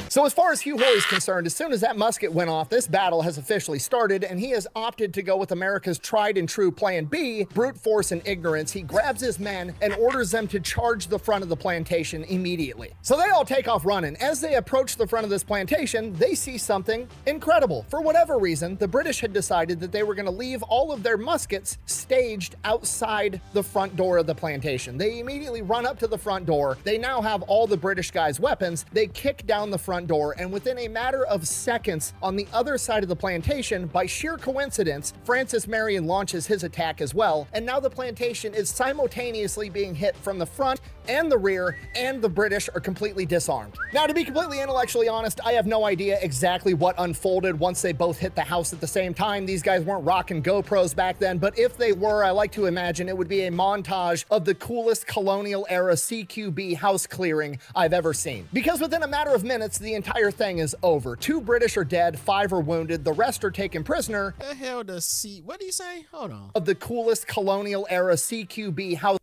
So as far as Hugh Horry is concerned, as soon as that musket went off, this battle has officially started, and he has opted to go with America's tried and true plan B, brute force and ignorance. He grabs his men and orders them to charge the front of the plantation immediately. So they all take off running. As they approach the front of this plantation, they see something incredible. For whatever reason, the British had decided that they were going to leave all of their muskets staged outside the front door of the plantation. They immediately run up to the front door. They now have all the British guys' weapons. They kick down the front door, and within a matter of seconds on the other side of the plantation, by sheer coincidence, Francis Marion launches his attack as well, and now the plantation is simultaneously being hit from the front and the rear, and the British are completely disarmed. Now, to be completely intellectually honest, I have no idea exactly what unfolded once they both hit the house at the same time. These guys weren't rocking GoPros back then, but if they were, I like to imagine it would be a montage of the coolest colonial era CQB house clearing I've ever seen. Because within a matter of minutes, the entire thing is over. 2 British are dead, 5 are wounded, the rest are taken prisoner. The hell does C... What do you say? Hold on. Of the coolest colonial era CQB house...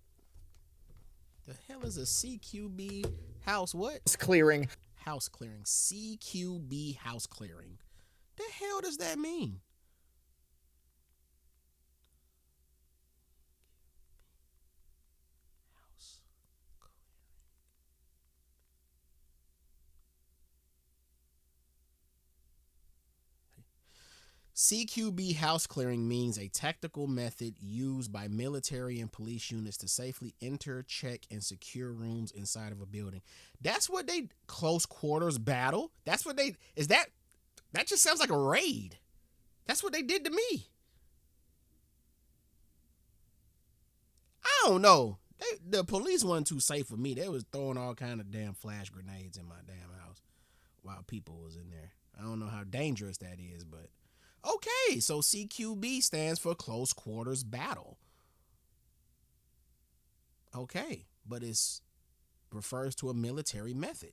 The hell is a CQB house what? Clearing. House clearing. CQB house clearing. The hell does that mean? CQB house clearing means a tactical method used by military and police units to safely enter, check, and secure rooms inside of a building. That's what they... Close quarters battle? That's what they... Is that... That just sounds like a raid. That's what they did to me. I don't know. The police wasn't too safe for me. They was throwing all kind of damn flash grenades in my damn house while people was in there. I don't know how dangerous that is, but... Okay, so CQB stands for close quarters battle. Okay, but it refers to a military method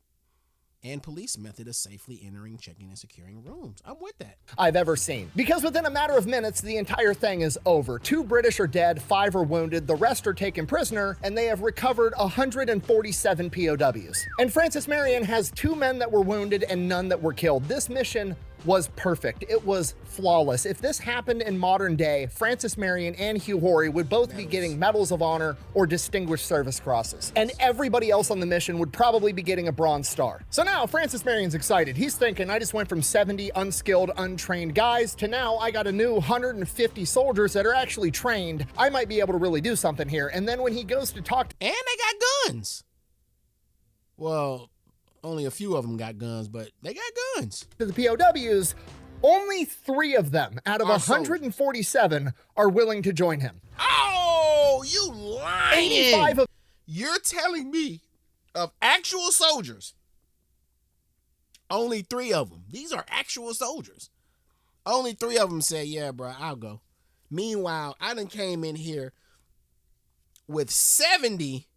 and police method of safely entering, checking, and securing rooms. I'm with that. I've ever seen. Because within a matter of minutes, the entire thing is over. 2 British are dead, 5 are wounded, the rest are taken prisoner, and they have recovered 147 POWs. And Francis Marion has 2 men that were wounded and none that were killed. This mission was perfect. It was flawless. If this happened in modern day, Francis Marion and Hugh Horry would both be getting Medals of Honor or Distinguished Service Crosses. And everybody else on the mission would probably be getting a Bronze Star. So now Francis Marion's excited. He's thinking, I just went from 70 unskilled, untrained guys to now I got a new 150 soldiers that are actually trained. I might be able to really do something here. And then when he goes to talk And they got guns. Well, only a few of them got guns, but they got guns. to the POWs, only 3 of them out of 147 are willing to join him. Oh, you lying. 85 of You're telling me of actual soldiers, only 3 of them. These are actual soldiers. Only 3 of them said, yeah, bro, I'll go. Meanwhile, I done came in here with 70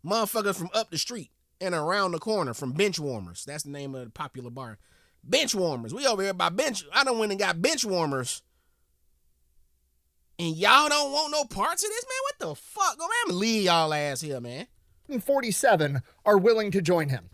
motherfuckers from up the street and around the corner from Bench Warmers. That's the name of the popular bar. Bench Warmers. We over here by bench. I done went and got Bench Warmers. And y'all don't want no parts of this, man? What the fuck? Go, man, I'm gonna leave y'all ass here, man. 147 are willing to join him.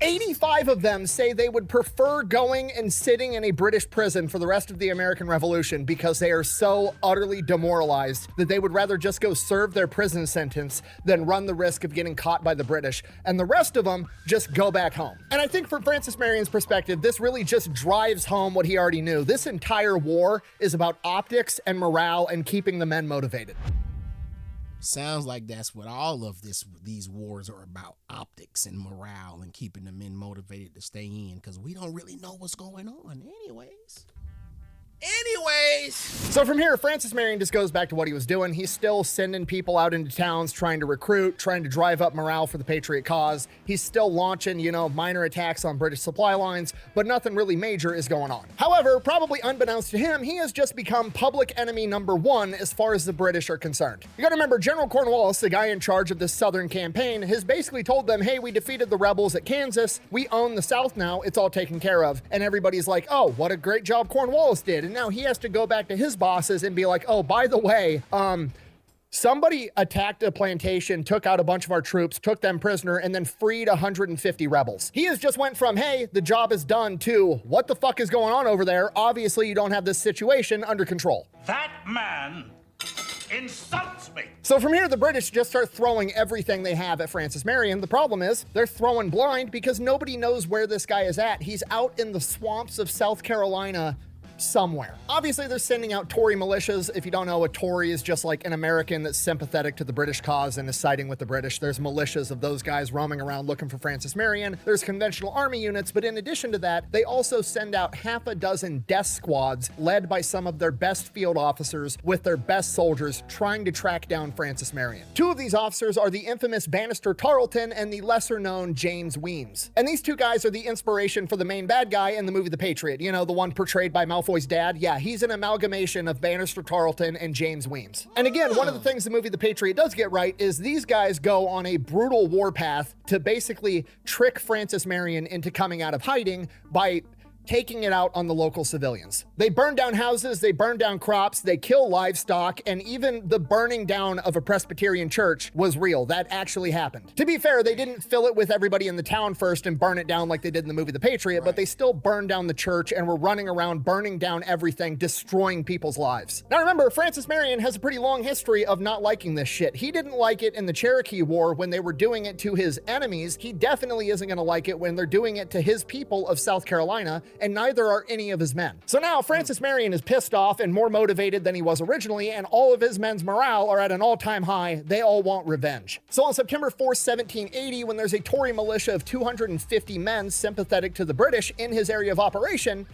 85 of them say they would prefer going and sitting in a British prison for the rest of the American Revolution because they are so utterly demoralized that they would rather just go serve their prison sentence than run the risk of getting caught by the British. And the rest of them just go back home. And I think from Francis Marion's perspective, this really just drives home what he already knew. This entire war is about optics and morale and keeping the men motivated. Sounds like that's what all of these wars are about. Optics and morale and keeping the men motivated to stay in, because we don't really know what's going on anyways. So from here, Francis Marion just goes back to what he was doing. He's still sending people out into towns, trying to recruit, trying to drive up morale for the Patriot cause. He's still launching, minor attacks on British supply lines, but nothing really major is going on. However, probably unbeknownst to him, he has just become public enemy number 1 as far as the British are concerned. You gotta remember, General Cornwallis, the guy in charge of this southern campaign, has basically told them, hey, we defeated the rebels at Kansas. We own the South now. It's all taken care of. And everybody's like, oh, what a great job Cornwallis did. And now he has to go back to his bosses and be like, oh, by the way, somebody attacked a plantation, took out a bunch of our troops, took them prisoner, and then freed 150 rebels. He has just went from, hey, the job is done, to what the fuck is going on over there? Obviously, you don't have this situation under control. That man insults me. So from here, the British just start throwing everything they have at Francis Marion. The problem is they're throwing blind because nobody knows where this guy is at. He's out in the swamps of South Carolina somewhere. Obviously, they're sending out Tory militias. If you don't know, a Tory is just like an American that's sympathetic to the British cause and is siding with the British. There's militias of those guys roaming around looking for Francis Marion. There's conventional army units, but in addition to that, they also send out half a dozen death squads led by some of their best field officers with their best soldiers trying to track down Francis Marion. 2 of these officers are the infamous Bannister Tarleton and the lesser-known James Weems. And these 2 guys are the inspiration for the main bad guy in the movie The Patriot. You know, the one portrayed by Malfoy's dad? Yeah, he's an amalgamation of Bannister Tarleton and James Weems. And again, one of the things the movie The Patriot does get right is these guys go on a brutal warpath to basically trick Francis Marion into coming out of hiding by taking it out on the local civilians. They burn down houses, they burn down crops, they kill livestock, and even the burning down of a Presbyterian church was real. That actually happened. To be fair, they didn't fill it with everybody in the town first and burn it down like they did in the movie The Patriot, but they still burned down the church and were running around burning down everything, destroying people's lives. Now remember, Francis Marion has a pretty long history of not liking this shit. He didn't like it in the Cherokee War when they were doing it to his enemies. He definitely isn't gonna like it when they're doing it to his people of South Carolina, and neither are any of his men. So now Francis Marion is pissed off and more motivated than he was originally, and all of his men's morale are at an all-time high. They all want revenge. So on September 4th, 1780, when there's a Tory militia of 250 men sympathetic to the British in his area of operation,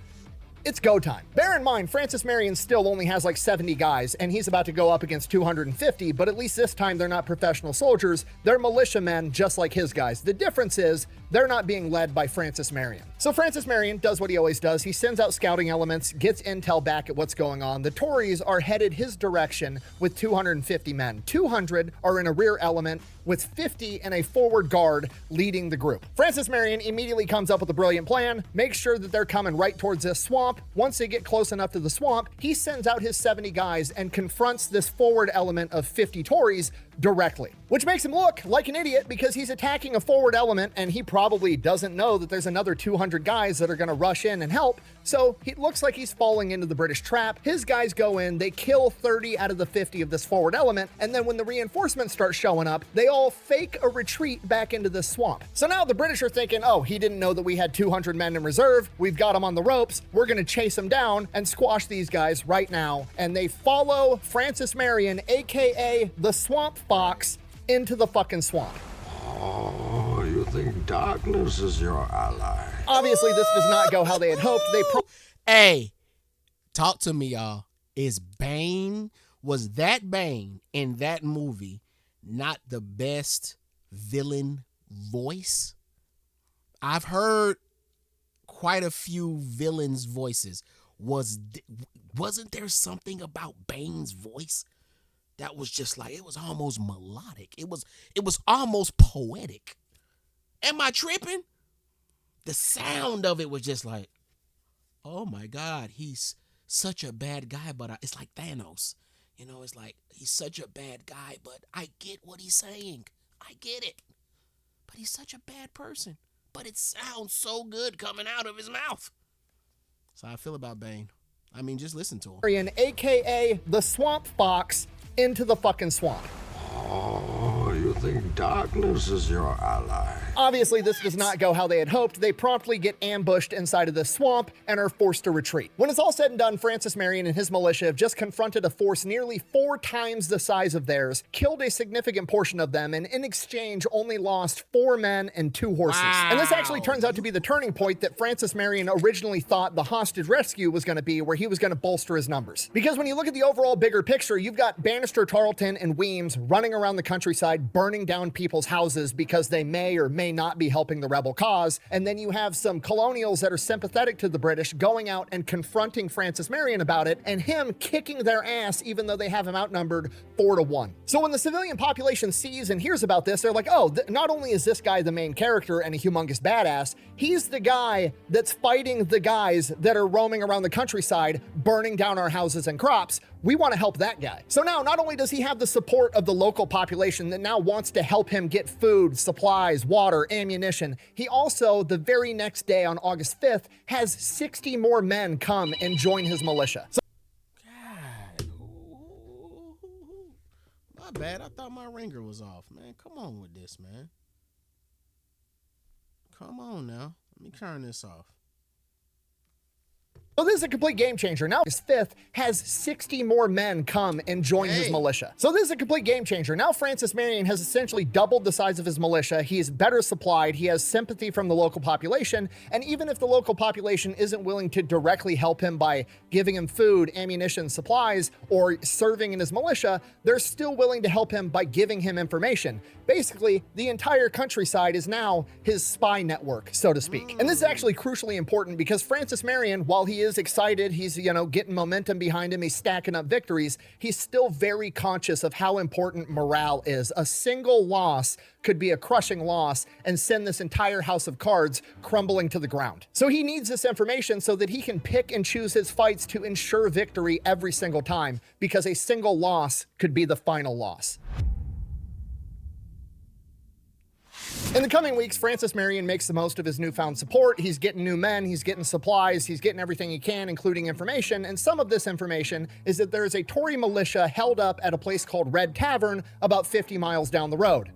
it's go time. Bear in mind, Francis Marion still only has like 70 guys, and he's about to go up against 250, but at least this time they're not professional soldiers. They're militiamen just like his guys. The difference is they're not being led by Francis Marion. So Francis Marion does what he always does. He sends out scouting elements, gets intel back at what's going on. The Tories are headed his direction with 250 men. 200 are in a rear element, with 50 in a forward guard leading the group. Francis Marion immediately comes up with a brilliant plan, makes sure that they're coming right towards this swamp, swamp. Once they get close enough to the swamp, he sends out his 70 guys and confronts this forward element of 50 Tories directly, which makes him look like an idiot because he's attacking a forward element and he probably doesn't know that there's another 200 guys that are going to rush in and help. So it looks like he's falling into the British trap. His guys go in, they kill 30 out of the 50 of this forward element, and then when the reinforcements start showing up, they all fake a retreat back into the swamp. So now the British are thinking, oh, he didn't know that we had 200 men in reserve. We've got him on the ropes. We're going to chase him down and squash these guys right now. And they follow Francis Marion, aka the Swamp Fox, into the fucking swamp. Oh, you think darkness is your ally? Obviously, this does not go how they had hoped. Hey, talk to me, y'all. Was that Bane in that movie not the best villain voice? I've heard quite a few villains' voices. Wasn't there something about Bane's voice that was just like, it was almost melodic? It was almost poetic. Am I tripping? The sound of it was just like, oh my God, he's such a bad guy, but it's like Thanos. You know, it's like, he's such a bad guy, but I get what he's saying. I get it. But he's such a bad person. But it sounds so good coming out of his mouth. That's how I feel about Bane. I mean, just listen to him. Marion, aka the Swamp Fox, into the fucking swamp. Oh, you think darkness is your ally? Obviously, this does not go how they had hoped. They promptly get ambushed inside of the swamp and are forced to retreat. When it's all said and done, Francis Marion and his militia have just confronted a force nearly 4 times the size of theirs, killed a significant portion of them, and in exchange only lost 4 men and 2 horses. Wow. And this actually turns out to be the turning point that Francis Marion originally thought the hostage rescue was going to be, where he was going to bolster his numbers. Because when you look at the overall bigger picture, you've got Bannister, Tarleton, and Weems running around the countryside, burning down people's houses because they may or may not be helping the rebel cause. And then you have some colonials that are sympathetic to the British going out and confronting Francis Marion about it, and him kicking their ass even though they have him outnumbered 4-1. So when the civilian population sees and hears about this, they're like, oh, not only is this guy the main character and a humongous badass, he's the guy that's fighting the guys that are roaming around the countryside, burning down our houses and crops. We want to help that guy. So now, not only does he have the support of the local population that now wants to help him get food, supplies, water, ammunition, he also, the very next day on August 5th, has 60 more men come and join his militia. God. Ooh. My bad. I thought my ringer was off, man. Come on with this, man. Come on now. Let me turn this off. So this is a complete game changer. Now, August 5th has 60 more men come and join his militia. So this is a complete game changer. Now Francis Marion has essentially doubled the size of his militia. He is better supplied. He has sympathy from the local population. And even if the local population isn't willing to directly help him by giving him food, ammunition, supplies, or serving in his militia, they're still willing to help him by giving him information. Basically, the entire countryside is now his spy network, so to speak. And this is actually crucially important because Francis Marion, while he is excited, he's, getting momentum behind him, he's stacking up victories, he's still very conscious of how important morale is. A single loss could be a crushing loss and send this entire house of cards crumbling to the ground. So he needs this information so that he can pick and choose his fights to ensure victory every single time, because a single loss could be the final loss. In the coming weeks, Francis Marion makes the most of his newfound support. He's getting new men, he's getting supplies, he's getting everything he can, including information. And some of this information is that there is a Tory militia held up at a place called Red Tavern about 50 miles down the road.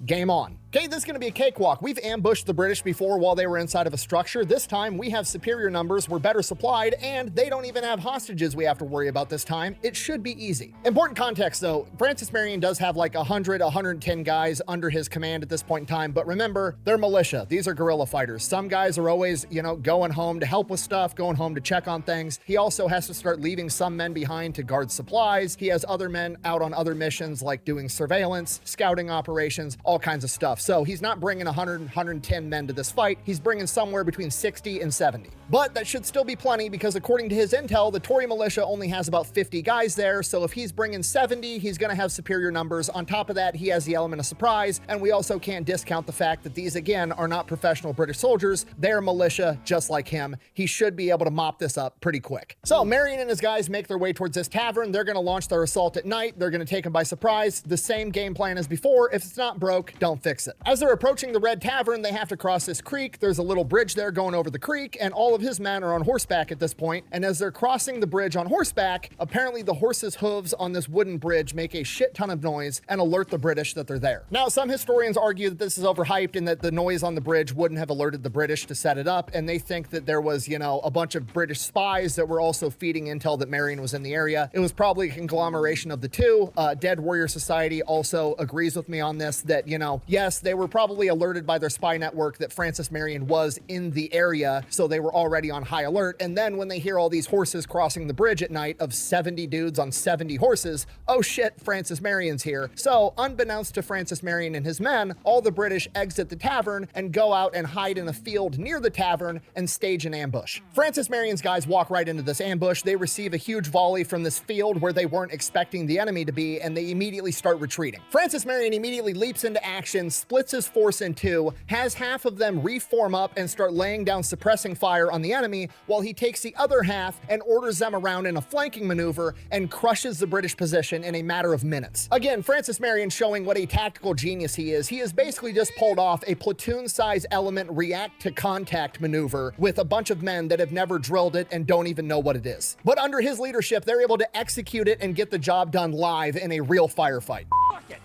Game on. Okay, this is going to be a cakewalk. We've ambushed the British before while they were inside of a structure. This time, we have superior numbers, we're better supplied, and they don't even have hostages we have to worry about this time. It should be easy. Important context, though. Francis Marion does have like 100, 110 guys under his command at this point in time, but remember, they're militia. These are guerrilla fighters. Some guys are always, going home to help with stuff, going home to check on things. He also has to start leaving some men behind to guard supplies. He has other men out on other missions like doing surveillance, scouting operations, all kinds of stuff. So he's not bringing 100, 110 men to this fight. He's bringing somewhere between 60 and 70. But that should still be plenty because according to his intel, the Tory militia only has about 50 guys there. So if he's bringing 70, he's going to have superior numbers. On top of that, he has the element of surprise. And we also can't discount the fact that these, again, are not professional British soldiers. They're militia just like him. He should be able to mop this up pretty quick. So Marion and his guys make their way towards this tavern. They're going to launch their assault at night. They're going to take him by surprise. The same game plan as before. If it's not broke, don't fix it. As they're approaching the Red Tavern, they have to cross this creek. There's a little bridge there going over the creek, and all of his men are on horseback at this point. And as they're crossing the bridge on horseback, apparently the horse's hooves on this wooden bridge make a shit ton of noise and alert the British that they're there. Now, some historians argue that this is overhyped and that the noise on the bridge wouldn't have alerted the British to set it up, and they think that there was, you know, a bunch of British spies that were also feeding intel that Marion was in the area. It was probably a conglomeration of the two. Dead Warrior Society also agrees with me on this, that, you know, yes, they were probably alerted by their spy network that Francis Marion was in the area, so they were already on high alert. And then when they hear all these horses crossing the bridge at night of 70 dudes on 70 horses, oh shit, Francis Marion's here. So unbeknownst to Francis Marion and his men, all the British exit the tavern and go out and hide in a field near the tavern and stage an ambush. Francis Marion's guys walk right into this ambush. They receive a huge volley from this field where they weren't expecting the enemy to be, and they immediately start retreating. Francis Marion immediately leaps into action, splits his force in two, has half of them reform up and start laying down suppressing fire on the enemy, while he takes the other half and orders them around in a flanking maneuver and crushes the British position in a matter of minutes. Again, Francis Marion showing what a tactical genius he is. He has basically just pulled off a platoon-size element react to contact maneuver with a bunch of men that have never drilled it and don't even know what it is. But under his leadership, they're able to execute it and get the job done live in a real firefight.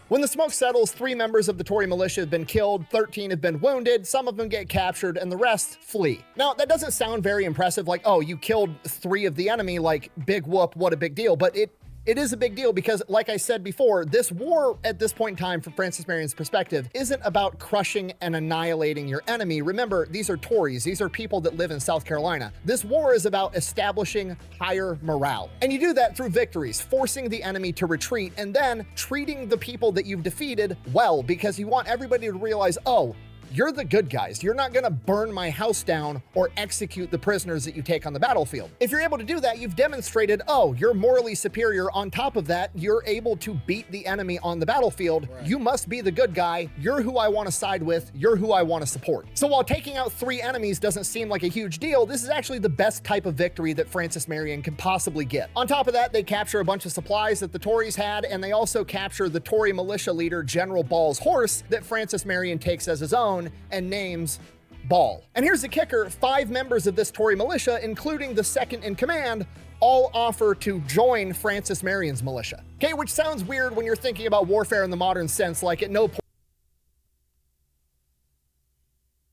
When the smoke settles, 3 members of the Tory militia have been killed, 13 have been wounded, some of them get captured, and the rest flee. Now, that doesn't sound very impressive, like, oh, you killed 3 of the enemy, like, big whoop, what a big deal, but it is a big deal because, like I said before, this war at this point in time, from Francis Marion's perspective, isn't about crushing and annihilating your enemy. Remember, these are Tories. These are people that live in South Carolina. This war is about establishing higher morale. And you do that through victories, forcing the enemy to retreat, and then treating the people that you've defeated well, because you want everybody to realize, oh, you're the good guys. You're not gonna burn my house down or execute the prisoners that you take on the battlefield. If you're able to do that, you've demonstrated, oh, you're morally superior. On top of that, you're able to beat the enemy on the battlefield. Right. You must be the good guy. You're who I want to side with. You're who I want to support. So while taking out 3 enemies doesn't seem like a huge deal, this is actually the best type of victory that Francis Marion can possibly get. On top of that, they capture a bunch of supplies that the Tories had, and they also capture the Tory militia leader, General Ball's horse, that Francis Marion takes as his own and names Ball. And here's the kicker: 5 members of this Tory militia, including the second in command, all offer to join Francis Marion's militia. Okay, which sounds weird when you're thinking about warfare in the modern sense, like at no point.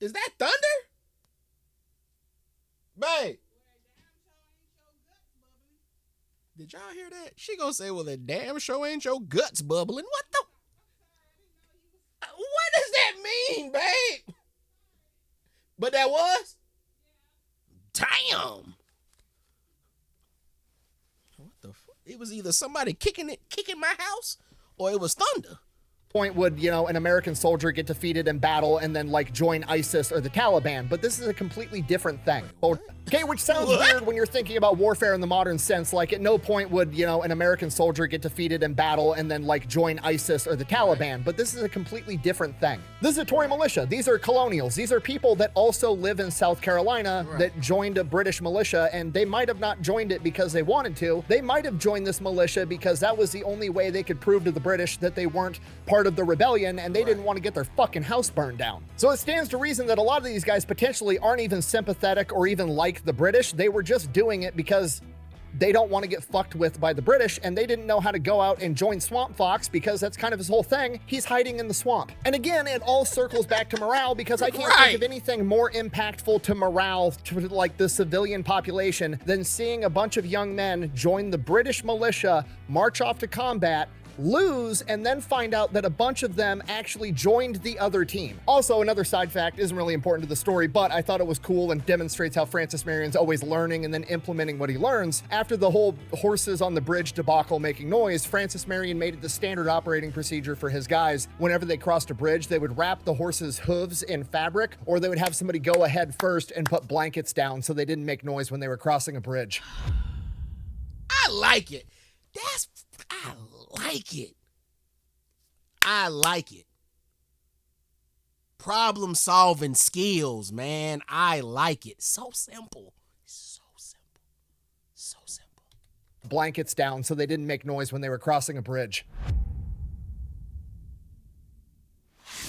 Is that thunder? Babe. Did y'all hear that? She gonna say, well, the damn show ain't your guts bubbling. What the? What does that mean, babe? But that was? Damn. What the fuck? It was either somebody kicking my house, or it was thunder. Point would, you know, an American soldier get defeated in battle and then like join ISIS or the Taliban, but this is a completely different thing. Okay, which sounds weird when you're thinking about warfare in the modern sense, like at no point would, you know, an American soldier get defeated in battle and then like join ISIS or the Taliban, but this is a completely different thing. This is a Tory militia. These are colonials. These are people that also live in South Carolina that joined a British militia, and they might have not joined it because they wanted to. They might have joined this militia because that was the only way they could prove to the British that they weren't part of the rebellion and they didn't want to get their fucking house burned down. So it stands to reason that a lot of these guys potentially aren't even sympathetic or even like the British. They were just doing it because they don't want to get fucked with by the British, and they didn't know how to go out and join Swamp Fox because that's kind of his whole thing. He's hiding in the swamp. And again, it all circles back to morale, because I can't think of anything more impactful to morale, to like the civilian population, than seeing a bunch of young men join the British militia, march off to combat, lose, and then find out that a bunch of them actually joined the other team. Also, another side fact isn't really important to the story, but I thought it was cool and demonstrates how Francis Marion's always learning and then implementing what he learns. After the whole horses on the bridge debacle making noise, Francis Marion made it the standard operating procedure for his guys. Whenever they crossed a bridge, they would wrap the horses' hooves in fabric, or they would have somebody go ahead first and put blankets down so they didn't make noise when they were crossing a bridge. I like it. I like it. I like it. Problem solving skills, man. I like it. So simple. So simple. So simple. Blankets down so they didn't make noise when they were crossing a bridge.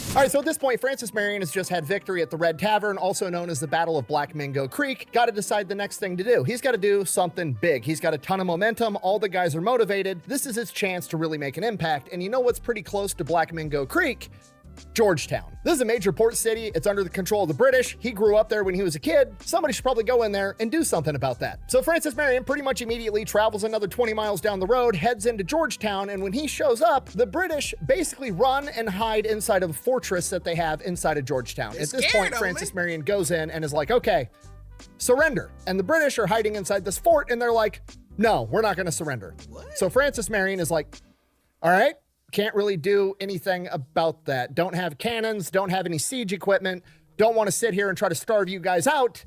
All right, so at this point, Francis Marion has just had victory at the Red Tavern, also known as the Battle of Black Mingo Creek. Got to decide the next thing to do. He's got to do something big. He's got a ton of momentum. All the guys are motivated. This is his chance to really make an impact. And you know what's pretty close to Black Mingo Creek? Georgetown. This is a major port city. It's under the control of the British. He grew up there when he was a kid. Somebody should probably go in there and do something about that. So Francis Marion pretty much immediately travels another 20 miles down the road, heads into Georgetown, and when he shows up, the British basically run and hide inside of a fortress that they have inside of Georgetown. At this point, Francis Marion goes in and is like, okay, surrender. And the British are hiding inside this fort, and they're like, no, we're not going to surrender. What? So Francis Marion is like, all right, can't really do anything about that. Don't have cannons, don't have any siege equipment, don't want to sit here and try to starve you guys out.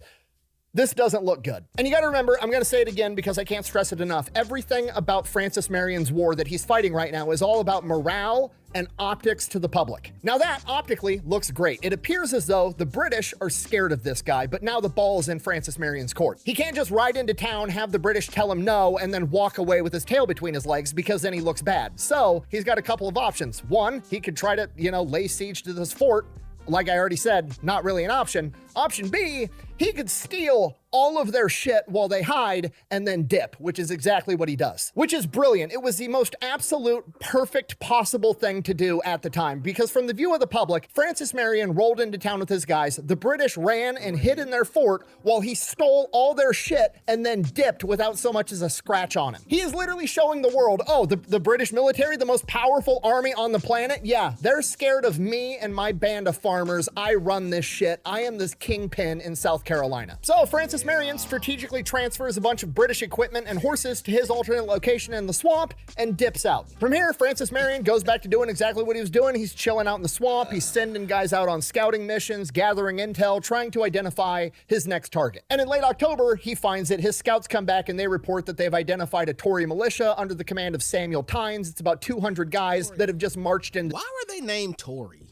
This doesn't look good. And you got to remember, I'm going to say it again because I can't stress it enough. Everything about Francis Marion's war that he's fighting right now is all about morale and optics to the public. Now that optically looks great. It appears as though the British are scared of this guy, but now the ball is in Francis Marion's court. He can't just ride into town, have the British tell him no, and then walk away with his tail between his legs because then he looks bad. So he's got a couple of options. One, he could try to, lay siege to this fort. Like I already said, not really an option. Option B, he could steal all of their shit while they hide and then dip, which is exactly what he does, which is brilliant. It was the most absolute perfect possible thing to do at the time, because from the view of the public, Francis Marion rolled into town with his guys. The British ran and hid in their fort while he stole all their shit and then dipped without so much as a scratch on him. He is literally showing the world, oh, the British military, the most powerful army on the planet. Yeah, they're scared of me and my band of farmers. I run this shit. I am this kingpin in South Carolina. So Francis Marion strategically transfers a bunch of British equipment and horses to his alternate location in the swamp and dips out. From here, Francis Marion goes back to doing exactly what he was doing. He's chilling out in the swamp. He's sending guys out on scouting missions, gathering intel, trying to identify his next target. And in late October, he finds it. His scouts come back and they report that they've identified a Tory militia under the command of Samuel Tynes. It's about 200 guys that have just marched in. Why were they named Tory?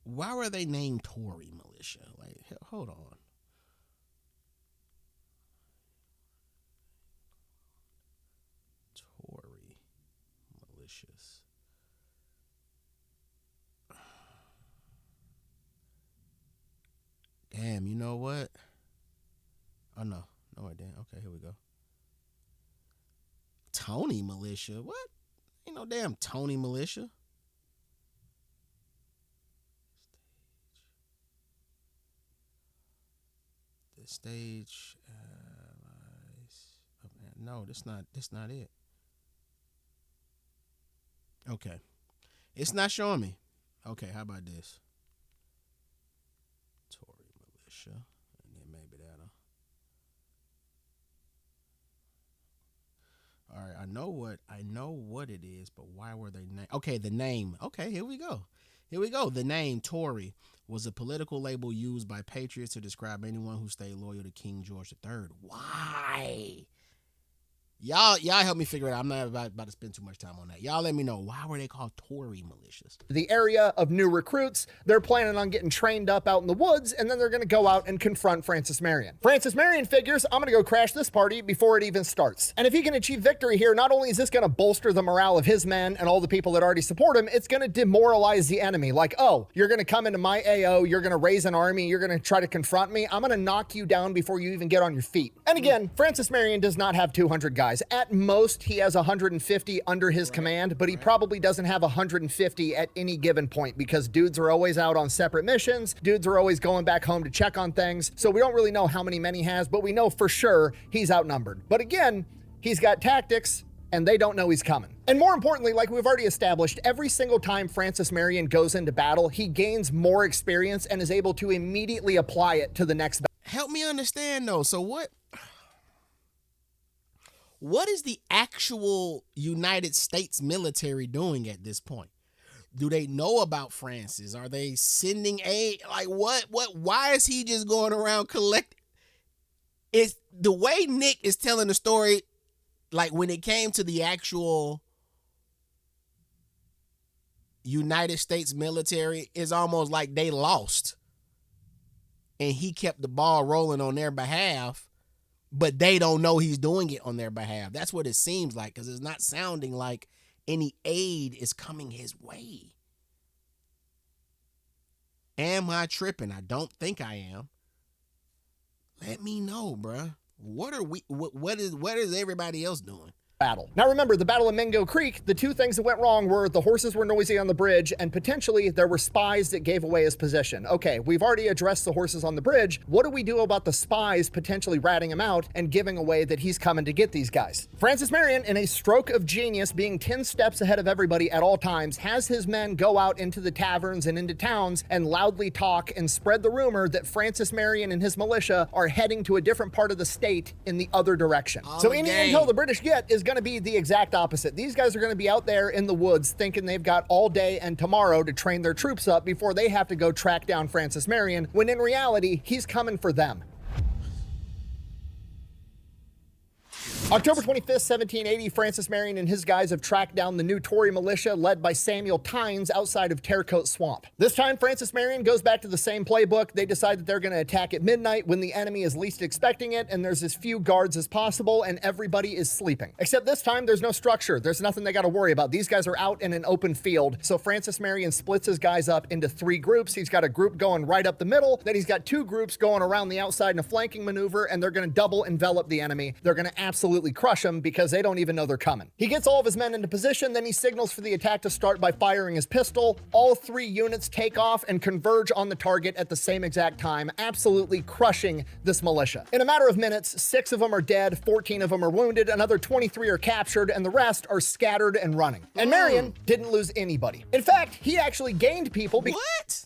Why were they named Tory militia? Like, hold on. Tory militias. Damn, you know what? Oh, no. No, I didn't. Okay, here we go. Tony militia? What? Ain't no damn Tony militia. Stage no, that's not it. Okay, it's not showing me. Okay, how about this? Tory militia, and then maybe that'll. All right, I know what it is, but why were they named? Okay, the name. Okay, here we go. The name Tory was a political label used by patriots to describe anyone who stayed loyal to King George III. Why? Y'all help me figure it out. I'm not about to spend too much time on that. Y'all let me know, why were they called Tory militias? The area of new recruits. They're planning on getting trained up out in the woods, and then they're going to go out and confront Francis Marion. Francis Marion figures, I'm going to go crash this party before it even starts. And if he can achieve victory here, not only is this going to bolster the morale of his men and all the people that already support him, it's going to demoralize the enemy. Like, oh, you're going to come into my AO, you're going to raise an army, you're going to try to confront me. I'm going to knock you down before you even get on your feet. And again, Francis Marion does not have 200 guys. At most, he has 150 under his command, but he probably doesn't have 150 at any given point because dudes are always out on separate missions. Dudes are always going back home to check on things. So we don't really know how many men he has, but we know for sure he's outnumbered. But again, he's got tactics, and they don't know he's coming. And more importantly, like we've already established, every single time Francis Marion goes into battle, he gains more experience and is able to immediately apply it to the next battle. Help me understand though. So what is the actual United States military doing at this point? Do they know about Francis? Are they sending aid? Like why is he just going around collecting? It's the way Nick is telling the story, like when it came to the actual United States military, is almost like they lost. And he kept the ball rolling on their behalf, but they don't know he's doing it on their behalf. That's what it seems like, because it's not sounding like any aid is coming his way. Am I tripping? I don't think I am. Let me know, bruh. What is everybody else doing? Battle. Now remember, the Battle of Mingo Creek, the two things that went wrong were the horses were noisy on the bridge, and potentially there were spies that gave away his position. Okay, we've already addressed the horses on the bridge. What do we do about the spies potentially ratting him out and giving away that he's coming to get these guys? Francis Marion, in a stroke of genius, being 10 steps ahead of everybody at all times, has his men go out into the taverns and into towns and loudly talk and spread the rumor that Francis Marion and his militia are heading to a different part of the state in the other direction. So any intel the British get is going to be the exact opposite. These guys are going to be out there in the woods thinking they've got all day and tomorrow to train their troops up before they have to go track down Francis Marion, when in reality, he's coming for them. October 25th, 1780, Francis Marion and his guys have tracked down the new Tory militia led by Samuel Tynes outside of Tearcoat Swamp. This time, Francis Marion goes back to the same playbook. They decide that they're going to attack at midnight when the enemy is least expecting it, and there's as few guards as possible, and everybody is sleeping. Except this time, there's no structure. There's nothing they got to worry about. These guys are out in an open field, so Francis Marion splits his guys up into 3 groups. He's got a group going right up the middle, then he's got 2 groups going around the outside in a flanking maneuver, and they're going to double envelop the enemy. They're going to absolutely crush them because they don't even know they're coming. He gets all of his men into position, then he signals for the attack to start by firing his pistol. All 3 units take off and converge on the target at the same exact time, absolutely crushing this militia. In a matter of minutes, 6 of them are dead, 14 of them are wounded, another 23 are captured, and the rest are scattered and running. And Marion didn't lose anybody. In fact, he actually gained people. What?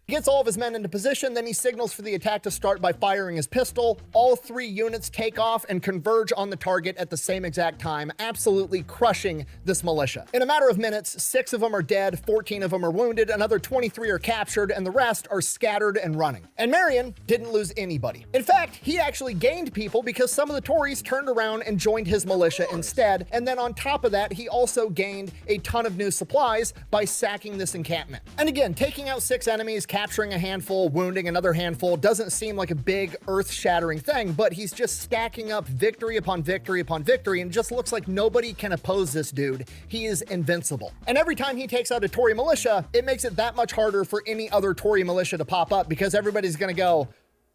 He gets all of his men into position, then he signals for the attack to start by firing his pistol. All 3 units take off and converge on the target at the same exact time, absolutely crushing this militia. In a matter of minutes, 6 of them are dead, 14 of them are wounded, another 23 are captured, and the rest are scattered and running. And Marion didn't lose anybody. In fact, he actually gained people because some of the Tories turned around and joined his militia instead, and then on top of that, he also gained a ton of new supplies by sacking this encampment. And again, taking out 6 enemies, capturing a handful, wounding another handful doesn't seem like a big earth-shattering thing, but he's just stacking up victory upon victory upon victory, and it just looks like nobody can oppose this dude. He is invincible. And every time he takes out a Tory militia, it makes it that much harder for any other Tory militia to pop up, because everybody's gonna go,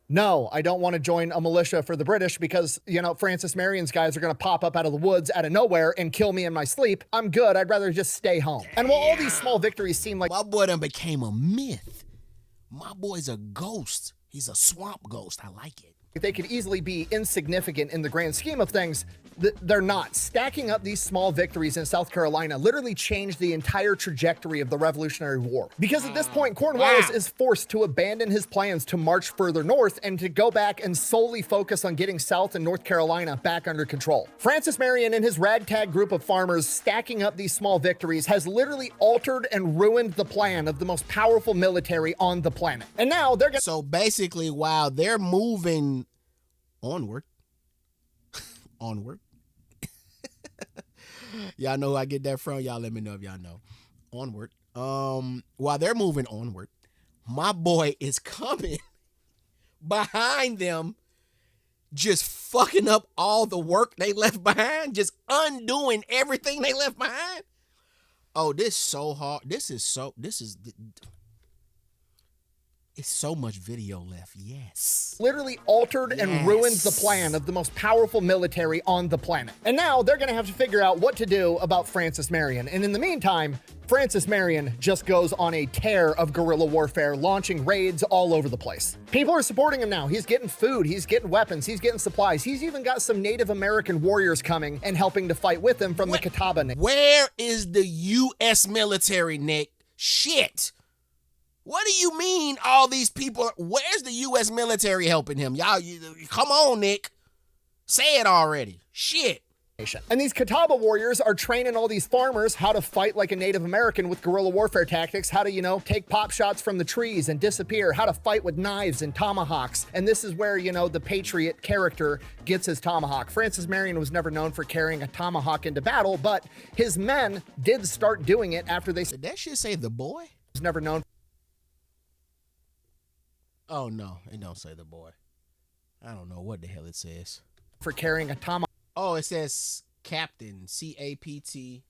no, I don't want to join a militia for the British because, you know, Francis Marion's guys are going to pop up out of the woods out of nowhere and kill me in my sleep. I'm good. I'd rather just stay home. And while all these small victories seem like... My boy done became a myth. My boy's a ghost. He's a swamp ghost. I like it. They could easily be insignificant in the grand scheme of things, they're not. Stacking up these small victories in South Carolina literally changed the entire trajectory of the Revolutionary War. Because at this point, Cornwallis is forced to abandon his plans to march further north and to go back and solely focus on getting South and North Carolina back under control. Francis Marion and his ragtag group of farmers stacking up these small victories has literally altered and ruined the plan of the most powerful military on the planet. And now they're gonna... So basically, while they're moving onward, y'all know who I get that from? Y'all let me know if y'all know. Onward. While they're moving onward, my boy is coming behind them, just fucking up all the work they left behind, just undoing everything they left behind. Oh, this is so hard. It's so much video left. Yes. Literally altered and ruined the plan of the most powerful military on the planet. And now they're gonna have to figure out what to do about Francis Marion. And in the meantime, Francis Marion just goes on a tear of guerrilla warfare, launching raids all over the place. People are supporting him now. He's getting food, he's getting weapons, he's getting supplies. He's even got some Native American warriors coming and helping to fight with him from the Catawba Nation. Where is the U.S. military, Nick? Shit. What do you mean all these people? Where's the U.S. military helping him? Y'all, come on, Nick. Say it already. Shit. And these Catawba warriors are training all these farmers how to fight like a Native American with guerrilla warfare tactics, how to, take pop shots from the trees and disappear, how to fight with knives and tomahawks. And this is where, the Patriot character gets his tomahawk. Francis Marion was never known for carrying a tomahawk into battle, but his men did start doing it after they... Did that shit say the boy? Was never known... Oh, no, it don't say the boy. I don't know what the hell it says. For carrying a tomahawk. Oh, it says Captain, C-A-P-T.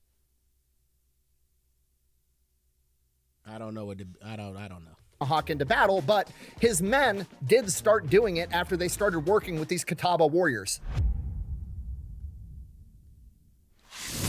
I don't know I don't know. Tomahawk into battle, but his men did start doing it after they started working with these Catawba warriors.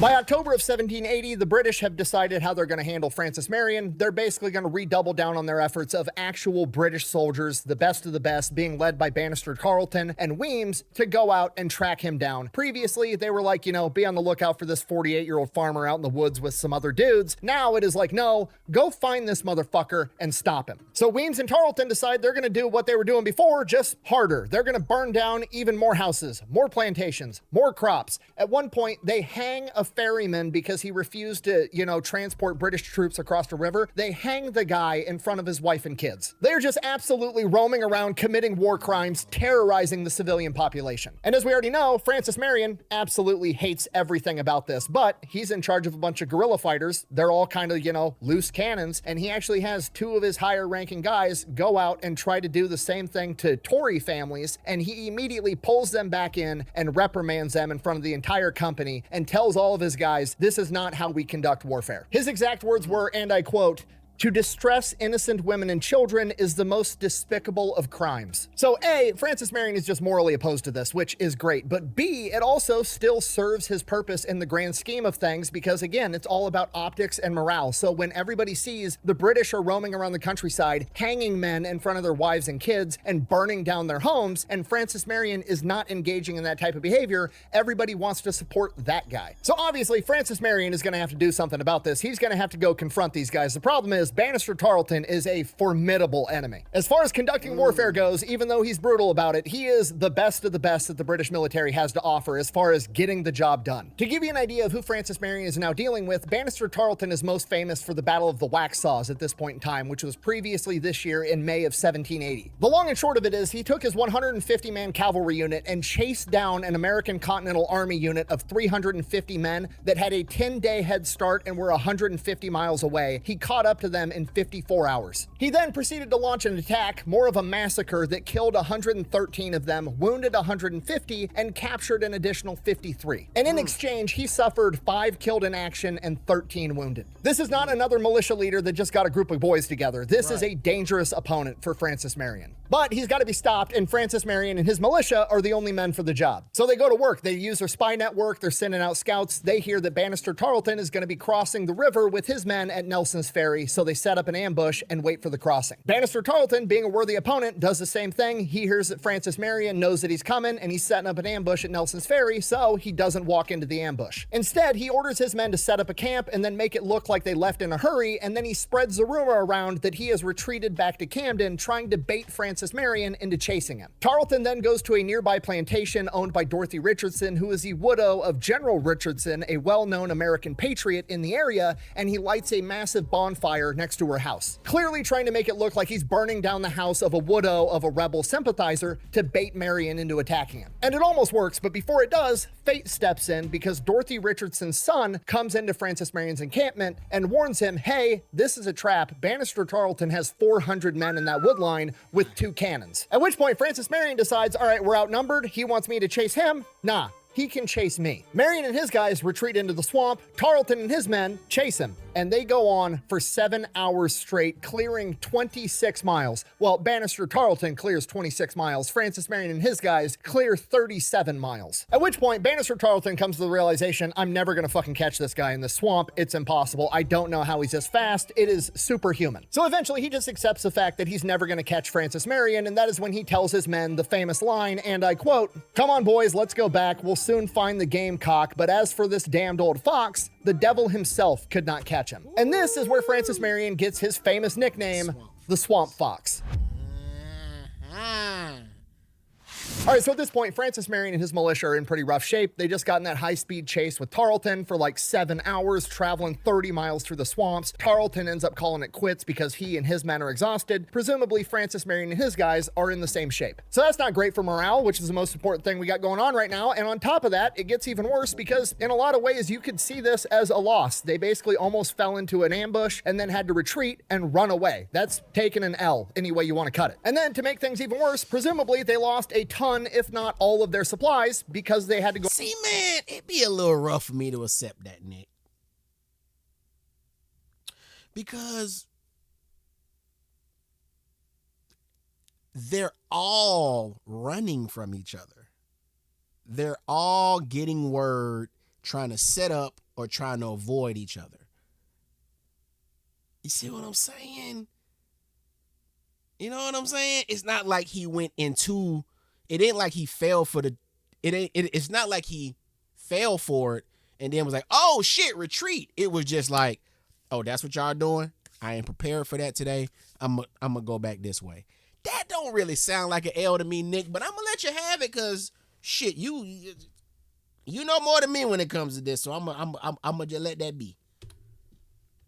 By October of 1780, the British have decided how they're going to handle Francis Marion. They're basically going to redouble down on their efforts of actual British soldiers, the best of the best, being led by Bannister Carleton and Weems, to go out and track him down. Previously, they were like, be on the lookout for this 48-year-old farmer out in the woods with some other dudes. Now it is like, no, go find this motherfucker and stop him. So Weems and Tarleton decide they're going to do what they were doing before, just harder. They're going to burn down even more houses, more plantations, more crops. At one point, they hang a ferryman because he refused to, transport British troops across the river. They hang the guy in front of his wife and kids. They're just absolutely roaming around, committing war crimes, terrorizing the civilian population. And as we already know, Francis Marion absolutely hates everything about this, but he's in charge of a bunch of guerrilla fighters. They're all kind of, loose cannons, and he actually has two of his higher ranking guys go out and try to do the same thing to Tory families, and he immediately pulls them back in and reprimands them in front of the entire company and tells all of his guys, this is not how we conduct warfare. His exact words were, and I quote, "To distress innocent women and children is the most despicable of crimes." So A, Francis Marion is just morally opposed to this, which is great. But B, it also still serves his purpose in the grand scheme of things because, again, it's all about optics and morale. So when everybody sees the British are roaming around the countryside, hanging men in front of their wives and kids and burning down their homes, and Francis Marion is not engaging in that type of behavior, everybody wants to support that guy. So obviously, Francis Marion is going to have to do something about this. He's going to have to go confront these guys. The problem is, Bannister Tarleton is a formidable enemy. As far as conducting warfare goes, even though he's brutal about it, he is the best of the best that the British military has to offer as far as getting the job done. To give you an idea of who Francis Marion is now dealing with, Bannister Tarleton is most famous for the Battle of the Waxhaws at this point in time, which was previously this year in May of 1780. The long and short of it is he took his 150-man cavalry unit and chased down an American Continental Army unit of 350 men that had a 10-day head start and were 150 miles away. He caught up to them in 54 hours. He then proceeded to launch an attack, more of a massacre that killed 113 of them, wounded 150, and captured an additional 53. And in exchange, he suffered 5 killed in action and 13 wounded. This is not another militia leader that just got a group of boys together. This is a dangerous opponent for Francis Marion. But he's got to be stopped, and Francis Marion and his militia are the only men for the job. So they go to work. They use their spy network. They're sending out scouts. They hear that Bannister Tarleton is going to be crossing the river with his men at Nelson's Ferry, so they set up an ambush and wait for the crossing. Bannister Tarleton, being a worthy opponent, does the same thing. He hears that Francis Marion knows that he's coming, and he's setting up an ambush at Nelson's Ferry, so he doesn't walk into the ambush. Instead, he orders his men to set up a camp and then make it look like they left in a hurry, and then he spreads the rumor around that he has retreated back to Camden, trying to bait Francis Marion into chasing him. Tarleton then goes to a nearby plantation owned by Dorothy Richardson, who is the widow of General Richardson, a well-known American patriot in the area, and he lights a massive bonfire next to her house, clearly trying to make it look like he's burning down the house of a widow of a rebel sympathizer to bait Marion into attacking him. And it almost works, but before it does, fate steps in because Dorothy Richardson's son comes into Francis Marion's encampment and warns him, hey, this is a trap. Bannister Tarleton has 400 men in that wood line with 2 cannons. At which point Francis Marion decides, all right, we're outnumbered. He wants me to chase him. Nah. He can chase me. Marion and his guys retreat into the swamp. Tarleton and his men chase him. and they go on for 7 hours straight, clearing 26 miles. Well, Bannister Tarleton clears 26 miles. Francis Marion and his guys clear 37 miles. At which point, Bannister Tarleton comes to the realization, I'm never gonna fucking catch this guy in the swamp. It's impossible. I don't know how he's this fast. It is superhuman. So eventually he just accepts the fact that he's never gonna catch Francis Marion, and that is when he tells his men the famous line, and I quote, "Come on boys, let's go back. We'll soon find the gamecock, but as for this damned old fox, the devil himself could not catch him." And this is where Francis Marion gets his famous nickname, the Swamp Fox. All right, so at this point, Francis Marion and his militia are in pretty rough shape. They just got in that high-speed chase with Tarleton for like 7 hours, traveling 30 miles through the swamps. Tarleton ends up calling it quits because he and his men are exhausted. Presumably, Francis Marion and his guys are in the same shape. So that's not great for morale, which is the most important thing we got going on right now. And on top of that, it gets even worse because in a lot of ways, you could see this as a loss. They basically almost fell into an ambush and then had to retreat and run away. That's taking an L any way you want to cut it. And then to make things even worse, presumably they lost a ton, if not all of their supplies, because they had to go. See, man, it'd be a little rough for me to accept that, Nick. Because they're all running from each other. They're all getting word, trying to set up or trying to avoid each other. You see what I'm saying? You know what I'm saying? It's not like he went into, it ain't like he fell for the, it's not like he fell for it and then was like, oh shit, retreat. It was just like, oh, that's what y'all doing? I ain't prepared for that today. I'm gonna go back this way. That don't really sound like an L to me, Nick, but I'm gonna let you have it because shit, you know more than me when it comes to this, so I'm gonna just let that be.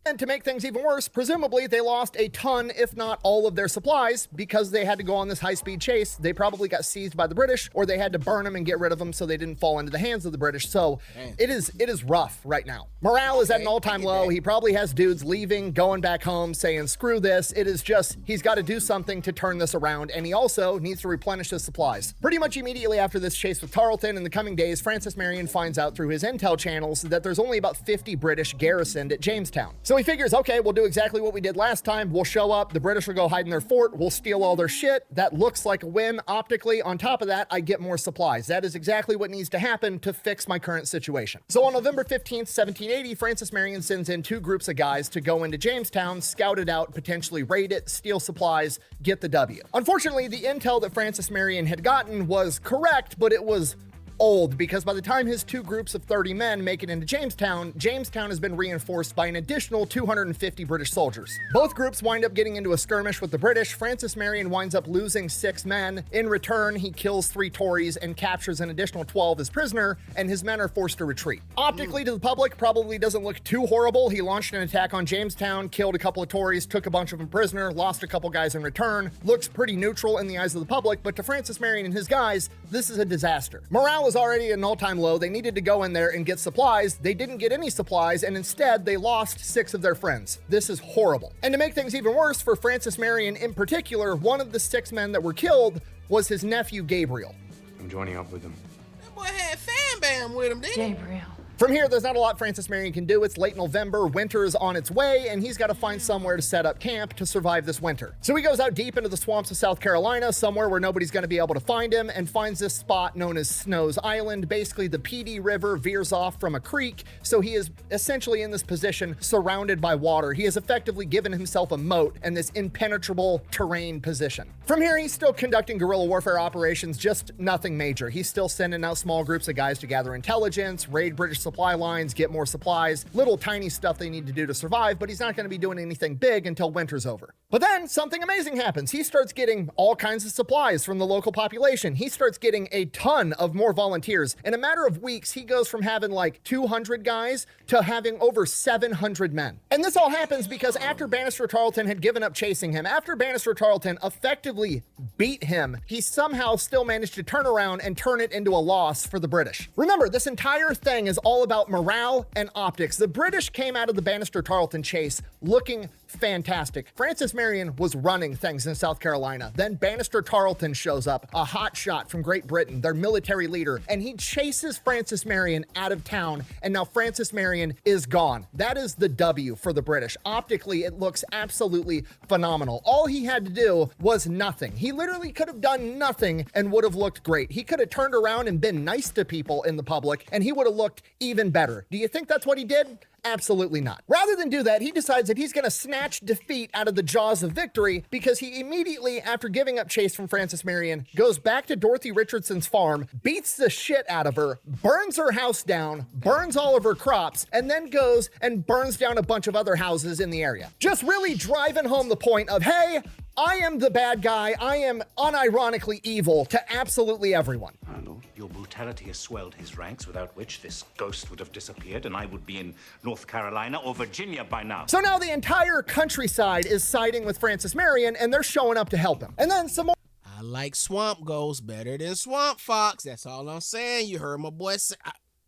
And to make things even worse, presumably they lost a ton, if not all of their supplies, because they had to go on this high-speed chase. They probably got seized by the British, or they had to burn them and get rid of them so they didn't fall into the hands of the British. So it is rough right now. Morale is at an all-time low. He probably has dudes leaving, going back home, saying, screw this. It is just, he's got to do something to turn this around, and he also needs to replenish his supplies. Pretty much immediately after this chase with Tarleton, in the coming days, Francis Marion finds out through his intel channels that there's only about 50 British garrisoned at Jamestown. So he figures, okay, we'll do exactly what we did last time. We'll show up, the British will go hide in their fort, we'll steal all their shit. That looks like a win optically. On top of that, I get more supplies. That is exactly what needs to happen to fix my current situation. So on November 15th, 1780, Francis Marion sends in 2 groups of guys to go into Jamestown, scout it out, potentially raid it, steal supplies, get the W. Unfortunately, the intel that Francis Marion had gotten was correct, but it was old, because by the time his 2 groups of 30 men make it into Jamestown, Jamestown has been reinforced by an additional 250 British soldiers. Both groups wind up getting into a skirmish with the British. Francis Marion winds up losing 6 men. In return, he kills 3 Tories and captures an additional 12 as prisoner, and his men are forced to retreat. Optically to the public, probably doesn't look too horrible. He launched an attack on Jamestown, killed a couple of Tories, took a bunch of them prisoner, lost a couple guys in return. Looks pretty neutral in the eyes of the public, but to Francis Marion and his guys, this is a disaster. Morale is already at an all-time low. They needed to go in there and get supplies. They didn't get any supplies, and instead they lost 6 of their friends. This is horrible. And to make things even worse for Francis Marion in particular, one of the 6 men that were killed was his nephew Gabriel. I'm joining up with him. That boy had Fan Bam with him, didn't he? Gabriel. From here, there's not a lot Francis Marion can do. It's late November, winter is on its way, and he's got to find somewhere to set up camp to survive this winter. So he goes out deep into the swamps of South Carolina, somewhere where nobody's going to be able to find him, and finds this spot known as Snow's Island. Basically, the PD River veers off from a creek, so he is essentially in this position surrounded by water. He has effectively given himself a moat and this impenetrable terrain position. From here, he's still conducting guerrilla warfare operations, just nothing major. He's still sending out small groups of guys to gather intelligence, raid British supply lines, get more supplies, little tiny stuff they need to do to survive, but he's not going to be doing anything big until winter's over. But then something amazing happens. He starts getting all kinds of supplies from the local population. He starts getting a ton of more volunteers. In a matter of weeks, he goes from having like 200 guys to having over 700 men. And this all happens because after Bannister Tarleton had given up chasing him, after Bannister Tarleton effectively beat him, he somehow still managed to turn around and turn it into a loss for the British. Remember, this entire thing is all all about morale and optics. The British came out of the Bannister-Tarleton chase looking fantastic. Francis Marion was running things in South Carolina. Then Bannister-Tarleton shows up, a hot shot from Great Britain, their military leader, and he chases Francis Marion out of town, and now Francis Marion is gone. That is the W for the British. Optically, it looks absolutely phenomenal. All he had to do was nothing. He literally could have done nothing and would have looked great. He could have turned around and been nice to people in the public, and he would have looked even better. Do you think that's what he did? Absolutely not. Rather than do that, he decides that he's going to snatch defeat out of the jaws of victory because he immediately, after giving up chase from Francis Marion, goes back to Dorothy Richardson's farm, beats the shit out of her, burns her house down, burns all of her crops, and then goes and burns down a bunch of other houses in the area. Just really driving home the point of, hey, I am the bad guy. I am unironically evil to absolutely everyone. Arnold, your brutality has swelled his ranks, without which this ghost would have disappeared and I would be in North Carolina or Virginia by now. So now the entire countryside is siding with Francis Marion and they're showing up to help him. And then some more. I like swamp ghosts better than swamp fox. That's all I'm saying. You heard my boy say.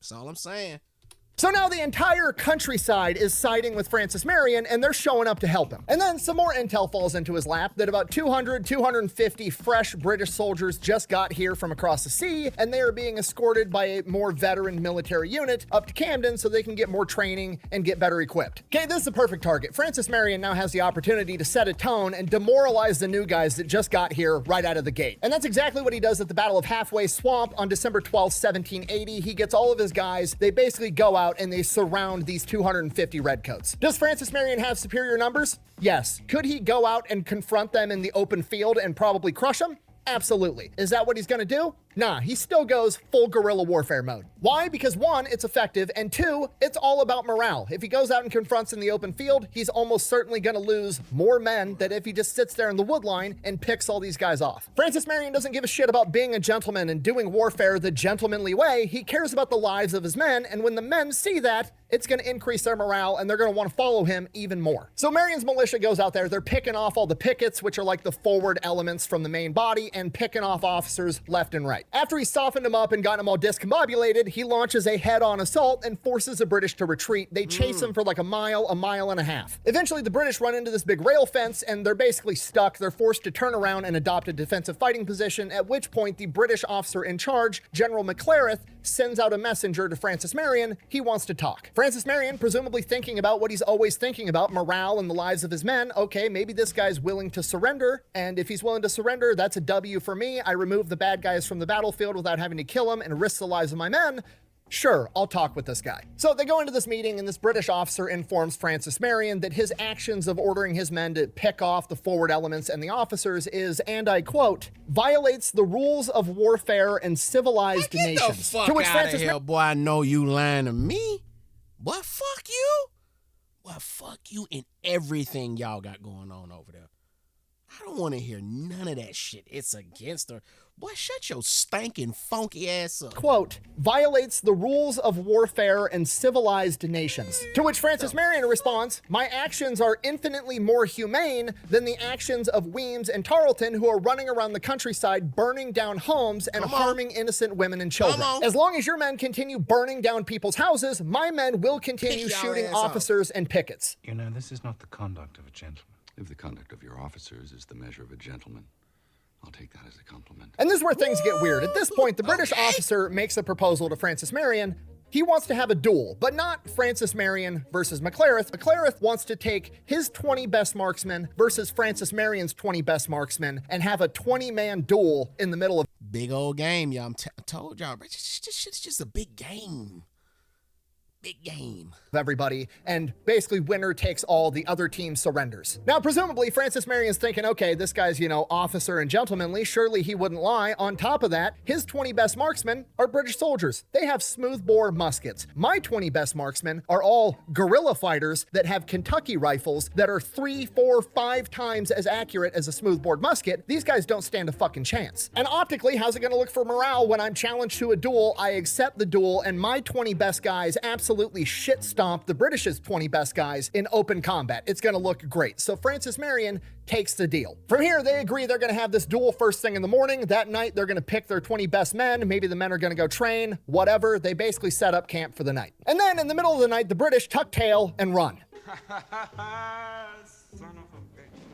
That's all I'm saying. So now the entire countryside is siding with Francis Marion and they're showing up to help him. And then some more intel falls into his lap that about 250 fresh British soldiers just got here from across the sea and they are being escorted by a more veteran military unit up to Camden so they can get more training and get better equipped. Okay, this is the perfect target. Francis Marion now has the opportunity to set a tone and demoralize the new guys that just got here right out of the gate. And that's exactly what he does at the Battle of Halfway Swamp on December 12th, 1780. He gets all of his guys. They basically go out and they surround these 250 redcoats. Does Francis Marion have superior numbers? Yes. Could he go out and confront them in the open field and probably crush them? Absolutely. Is that what he's gonna do? Nah, he still goes full guerrilla warfare mode. Why? Because one, it's effective, and two, it's all about morale. If he goes out and confronts in the open field, he's almost certainly gonna lose more men than if he just sits there in the wood line and picks all these guys off. Francis Marion doesn't give a shit about being a gentleman and doing warfare the gentlemanly way. He cares about the lives of his men, and when the men see that, it's gonna increase their morale and they're gonna wanna follow him even more. So Marion's militia goes out there, they're picking off all the pickets, which are like the forward elements from the main body, and picking off officers left and right. After he softened them up and got them all discombobulated, he launches a head-on assault and forces the British to retreat. They chase him for like a mile and a half. Eventually, the British run into this big rail fence and they're basically stuck. They're forced to turn around and adopt a defensive fighting position, at which point the British officer in charge, General McClareth, sends out a messenger to Francis Marion. He wants to talk. Francis Marion, presumably thinking about what he's always thinking about, morale and the lives of his men. Okay, maybe this guy's willing to surrender, and if he's willing to surrender, that's a W for me. I remove the bad guys from the battlefield without having to kill them and risk the lives of my men. Sure, I'll talk with this guy. So they go into this meeting and this British officer informs Francis Marion that his actions of ordering his men to pick off the forward elements and the officers is, and I quote, violates the rules of warfare and civilized nations. Get the fuck out of here, boy. I know you lying to me. What, fuck you? Well, fuck you and everything y'all got going on over there. I don't want to hear none of that shit. It's against her. Boy, shut your stinking funky ass up. Quote, violates the rules of warfare and civilized nations. To which Francis Marion responds, my actions are infinitely more humane than the actions of Weems and Tarleton, who are running around the countryside burning down homes and harming innocent women and children. As long as your men continue burning down people's houses, my men will continue shooting officers and pickets. You know, this is not the conduct of a gentleman. If the conduct of your officers is the measure of a gentleman, I'll take that as a compliment. And this is where things get weird. At this point, the British officer makes a proposal to Francis Marion. He wants to have a duel, but not Francis Marion versus McClareth. McClareth wants to take his 20 best marksmen versus Francis Marion's 20 best marksmen and have a 20-man duel in the middle of... Big old game, y'all. I told y'all, it's just a big game. Big game. Everybody, and basically winner takes all, the other team surrenders. Now, presumably, Francis Marion's thinking, okay, this guy's, officer and gentlemanly, surely he wouldn't lie. On top of that, his 20 best marksmen are British soldiers. They have smoothbore muskets. My 20 best marksmen are all guerrilla fighters that have Kentucky rifles that are 3, 4, 5 times as accurate as a smoothbore musket. These guys don't stand a fucking chance. And optically, how's it gonna look for morale when I'm challenged to a duel? I accept the duel, and my 20 best guys absolutely absolutely shit stomp the British's 20 best guys in open combat. It's going to look great. So Francis Marion takes the deal. From here, they agree they're going to have this duel first thing in the morning. That night, they're going to pick their 20 best men. Maybe the men are going to go train, whatever. They basically set up camp for the night. And then in the middle of the night, the British tuck tail and run.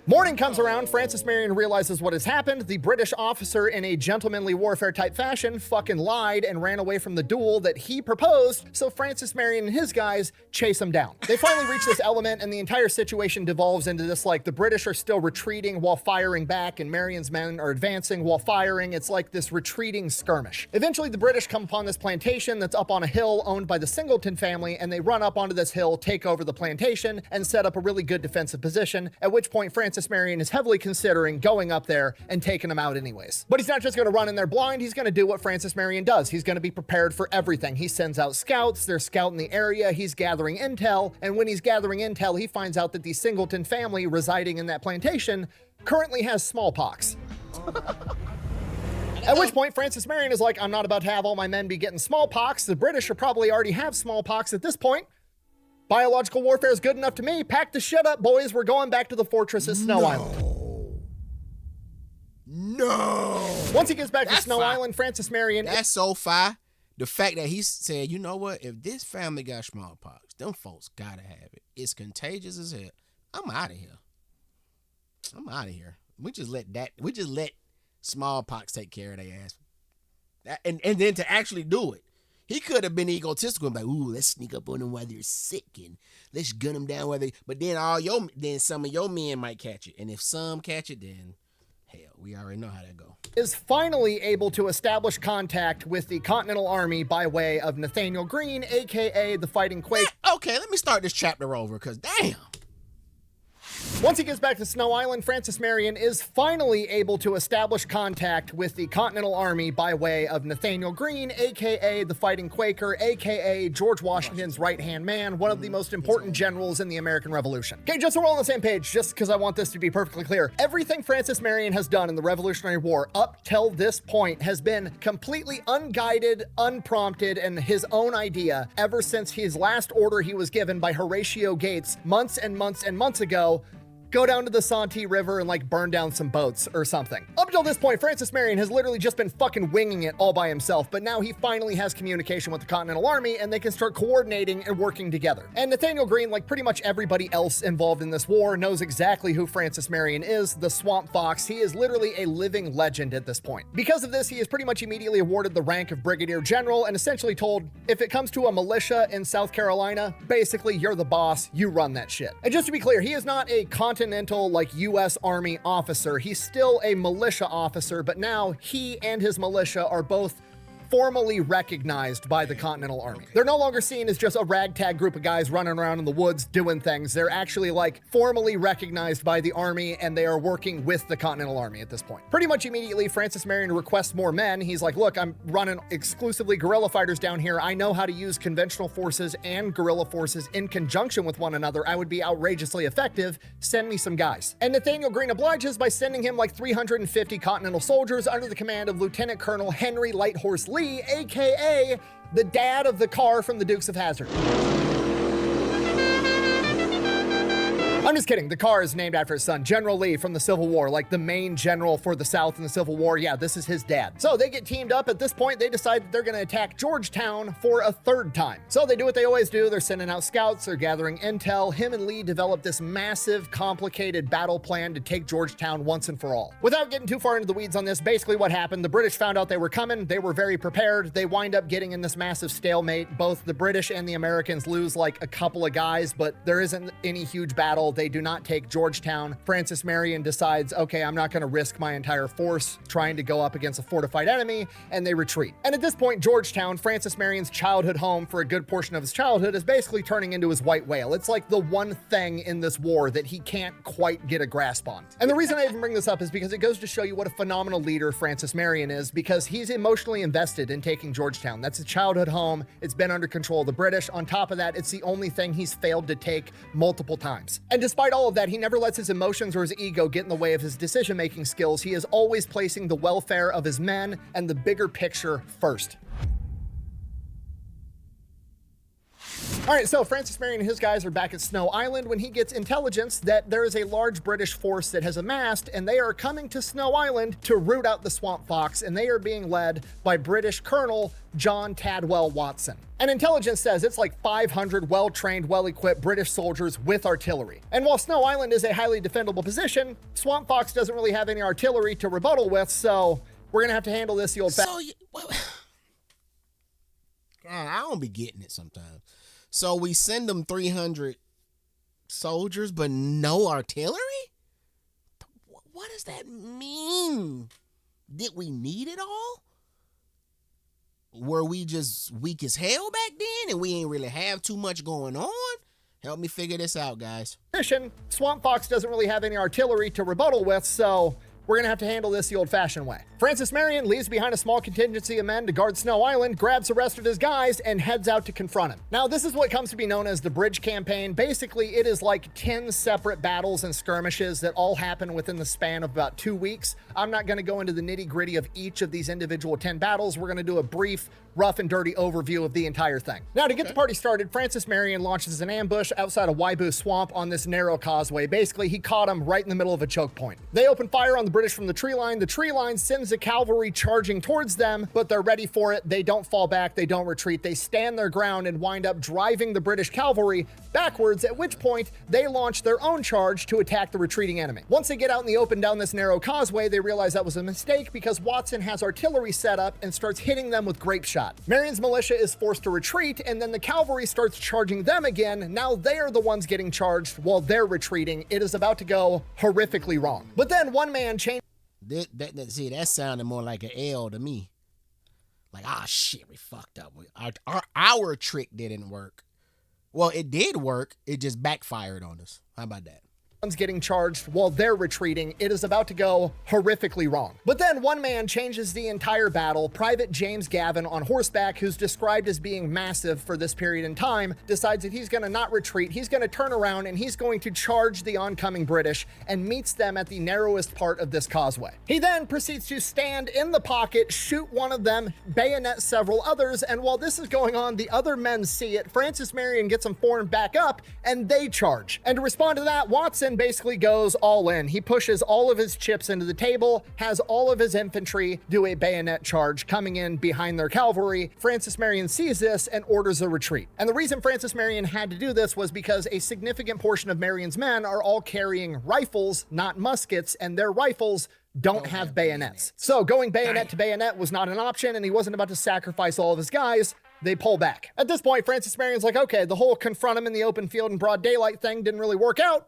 Morning comes around, Francis Marion realizes what has happened. The British officer, in a gentlemanly warfare type fashion, fucking lied and ran away from the duel that he proposed, so Francis Marion and his guys chase him down. They finally reach this element, and the entire situation devolves into this, like, the British are still retreating while firing back, and Marion's men are advancing while firing. It's like this retreating skirmish. Eventually, the British come upon this plantation that's up on a hill owned by the Singleton family, and they run up onto this hill, take over the plantation, and set up a really good defensive position, at which point Francis Marion is heavily considering going up there and taking them out anyways. But he's not just going to run in there blind, he's going to do what Francis Marion does. He's going to be prepared for everything. He sends out scouts, they're scouting the area, he's gathering intel, and when he's gathering intel, he finds out that the Singleton family residing in that plantation currently has smallpox. At which point, Francis Marion is like, I'm not about to have all my men be getting smallpox. The British should probably already have smallpox at this point. Biological warfare is good enough to me. Pack the shit up, boys. We're going back to the fortress at Snow Island. No. Once he gets back to Snow Island, Francis Marion... That's so fire. The fact that he said, you know what? If this family got smallpox, them folks gotta have it. It's contagious as hell. I'm out of here. I'm out of here. We just let smallpox take care of their ass. And then to actually do it. He could have been egotistical and like, ooh, let's sneak up on them while they're sick and let's gun them down while they. But then some of your men might catch it, and if some catch it, then hell, we already know how that go. Is finally able to establish contact with the Continental Army by way of Nathaniel Greene, aka the Fighting Quake. Okay, let me start this chapter over, cause damn. Once he gets back to Snow Island, Francis Marion is finally able to establish contact with the Continental Army by way of Nathaniel Greene, aka the Fighting Quaker, aka George Washington's right-hand man, one of the most important generals in the American Revolution. Okay, just so we're all on the same page, just because I want this to be perfectly clear, everything Francis Marion has done in the Revolutionary War up till this point has been completely unguided, unprompted, and his own idea ever since his last order he was given by Horatio Gates months and months and months ago. Go down to the Santee River and like burn down some boats or something. Up until this point, Francis Marion has literally just been fucking winging it all by himself, but now he finally has communication with the Continental Army and they can start coordinating and working together. And Nathaniel Greene, like pretty much everybody else involved in this war, knows exactly who Francis Marion is, the Swamp Fox. He is literally a living legend at this point. Because of this, he is pretty much immediately awarded the rank of Brigadier General and essentially told, if it comes to a militia in South Carolina, basically you're the boss, you run that shit. And just to be clear, he is not a continental like U.S. Army officer. He's still a militia officer, but now he and his militia are both formally recognized by the Continental Army. They're no longer seen as just a ragtag group of guys running around in the woods doing things. They're actually like formally recognized by the Army and they are working with the Continental Army at this point. Pretty much immediately, Francis Marion requests more men. He's like, look, I'm running exclusively guerrilla fighters down here. I know how to use conventional forces and guerrilla forces in conjunction with one another. I would be outrageously effective. Send me some guys. And Nathaniel Greene obliges by sending him like 350 Continental soldiers under the command of Lieutenant Colonel Henry Lighthorse Lee, aka the dad of the car from the Dukes of Hazzard. I'm just kidding. The car is named after his son, General Lee from the Civil War, like the main general for the South in the Civil War. Yeah, this is his dad. So they get teamed up. At this point, they decide that they're going to attack Georgetown for a third time. So they do what they always do. They're sending out scouts. They're gathering intel. Him and Lee develop this massive, complicated battle plan to take Georgetown once and for all. Without getting too far into the weeds on this, basically what happened, the British found out they were coming. They were very prepared. They wind up getting in this massive stalemate. Both the British and the Americans lose like a couple of guys, but there isn't any huge battle. They do not take Georgetown. Francis Marion decides, okay, I'm not going to risk my entire force trying to go up against a fortified enemy, and they retreat. And at this point, Georgetown, Francis Marion's childhood home for a good portion of his childhood, is basically turning into his white whale. It's like the one thing in this war that he can't quite get a grasp on. And the reason I even bring this up is because it goes to show you what a phenomenal leader Francis Marion is, because he's emotionally invested in taking Georgetown. That's his childhood home. It's been under control of the British. On top of that, it's the only thing he's failed to take multiple times. And despite all of that, he never lets his emotions or his ego get in the way of his decision-making skills. He is always placing the welfare of his men and the bigger picture first. All right, so Francis Marion and his guys are back at Snow Island when he gets intelligence that there is a large British force that has amassed, and they are coming to Snow Island to root out the Swamp Fox, and they are being led by British Colonel John Tadwell Watson. And intelligence says it's like 500 well-trained, well-equipped British soldiers with artillery. And while Snow Island is a highly defendable position, Swamp Fox doesn't really have any artillery to rebuttal with, so we're gonna have to handle this the old fashioned. God, I don't be getting it sometimes. So we send them 300 soldiers, but no artillery? What does that mean? Did we need it all? Were we just weak as hell back then and we ain't really have too much going on? Help me figure this out, guys. Swamp Fox doesn't really have any artillery to rebuttal with, so we're gonna have to handle this the old-fashioned way. Francis Marion leaves behind a small contingency of men to guard Snow Island, grabs the rest of his guys, and heads out to confront him. Now, this is what comes to be known as the Bridge Campaign. Basically, it is like 10 separate battles and skirmishes that all happen within the span of about 2 weeks. I'm not gonna go into the nitty-gritty of each of these individual 10 battles. We're gonna do a brief, rough and dirty overview of the entire thing. Now, to get the party started, Francis Marion launches an ambush outside of Waibu Swamp on this narrow causeway. Basically, he caught him right in the middle of a choke point. They open fire on the British from the tree line. The tree line sends the cavalry charging towards them, but they're ready for it. They don't fall back. They don't retreat. They stand their ground and wind up driving the British cavalry backwards, at which point they launch their own charge to attack the retreating enemy. Once they get out in the open down this narrow causeway, they realize that was a mistake because Watson has artillery set up and starts hitting them with grape shot. Marion's militia is forced to retreat, and then the cavalry starts charging them again. Now they are the ones getting charged while they're retreating. It is about to go horrifically wrong. But then one man changed. See, that sounded more like an L to me. Like, shit, we fucked up. Our trick didn't work. Well, it did work. It just backfired on us. How about that? Getting charged while they're retreating. It is about to go horrifically wrong. But then one man changes the entire battle. Private James Gavin on horseback, who's described as being massive for this period in time, decides that he's going to not retreat. He's going to turn around and he's going to charge the oncoming British and meets them at the narrowest part of this causeway. He then proceeds to stand in the pocket, shoot one of them, bayonet several others, and while this is going on, the other men see it. Francis Marion gets them formed back up and they charge. And to respond to that, Watson basically goes all in. He pushes all of his chips into the table, has all of his infantry do a bayonet charge coming in behind their cavalry. Francis Marion sees this and orders a retreat. And the reason Francis Marion had to do this was because a significant portion of Marion's men are all carrying rifles, not muskets, and their rifles don't have bayonets. So going bayonet to bayonet was not an option, and he wasn't about to sacrifice all of his guys. They pull back. At this point, Francis Marion's like, okay, the whole confront him in the open field in broad daylight thing didn't really work out.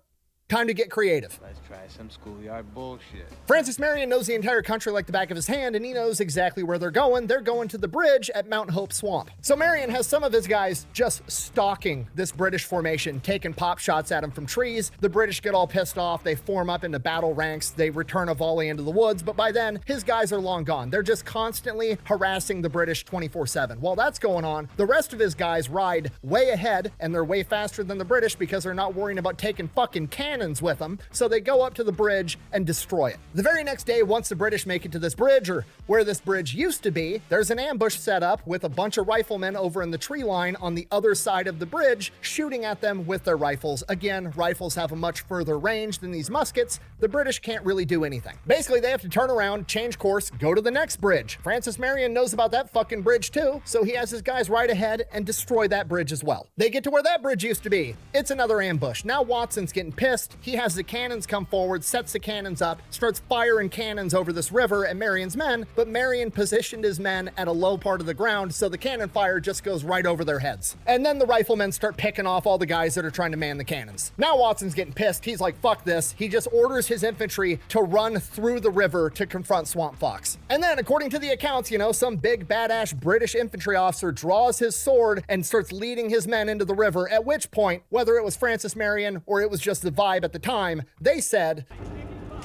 Time to get creative. Let's try some schoolyard bullshit. Francis Marion knows the entire country like the back of his hand, and he knows exactly where they're going. They're going to the bridge at Mount Hope Swamp. So Marion has some of his guys just stalking this British formation, taking pop shots at him from trees. The British get all pissed off. They form up into battle ranks. They return a volley into the woods, but by then, his guys are long gone. They're just constantly harassing the British 24/7. While that's going on, the rest of his guys ride way ahead, and they're way faster than the British because they're not worrying about taking fucking cannons with them, so they go up to the bridge and destroy it. The very next day, once the British make it to this bridge, or where this bridge used to be, there's an ambush set up with a bunch of riflemen over in the tree line on the other side of the bridge, shooting at them with their rifles. Again, rifles have a much further range than these muskets. The British can't really do anything. Basically, they have to turn around, change course, go to the next bridge. Francis Marion knows about that fucking bridge too, so he has his guys ride ahead and destroy that bridge as well. They get to where that bridge used to be. It's another ambush. Now Watson's getting pissed. He has the cannons come forward, sets the cannons up, starts firing cannons over this river at Marion's men, but Marion positioned his men at a low part of the ground, so the cannon fire just goes right over their heads. And then the riflemen start picking off all the guys that are trying to man the cannons. Now Watson's getting pissed. He's like, fuck this. He just orders his infantry to run through the river to confront Swamp Fox. And then, according to the accounts, some big badass British infantry officer draws his sword and starts leading his men into the river, at which point, whether it was Francis Marion or it was just the vibe at the time, they said,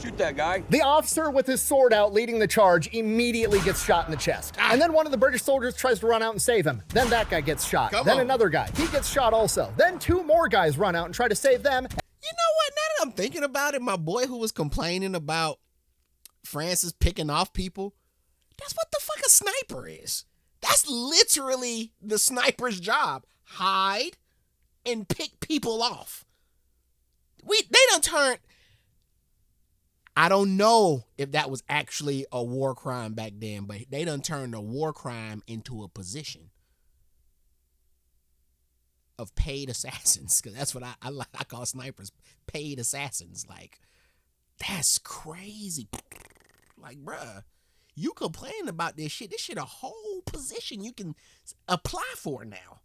Shoot that guy. The officer with his sword out leading the charge immediately gets shot in the chest. And then one of the British soldiers tries to run out and save him. Then that guy gets shot. Then another guy. He gets shot also. Then 2 more guys run out and try to save them. You know what? Now that I'm thinking about it, my boy who was complaining about Francis picking off people, that's what the fuck a sniper is. That's literally the sniper's job. Hide, and pick people off. They done turned. I don't know if that was actually a war crime back then, but they done turned a war crime into a position of paid assassins, because that's what I call snipers, paid assassins. Like, that's crazy. Like, bruh, you complain about this shit. This shit a whole position you can apply for now.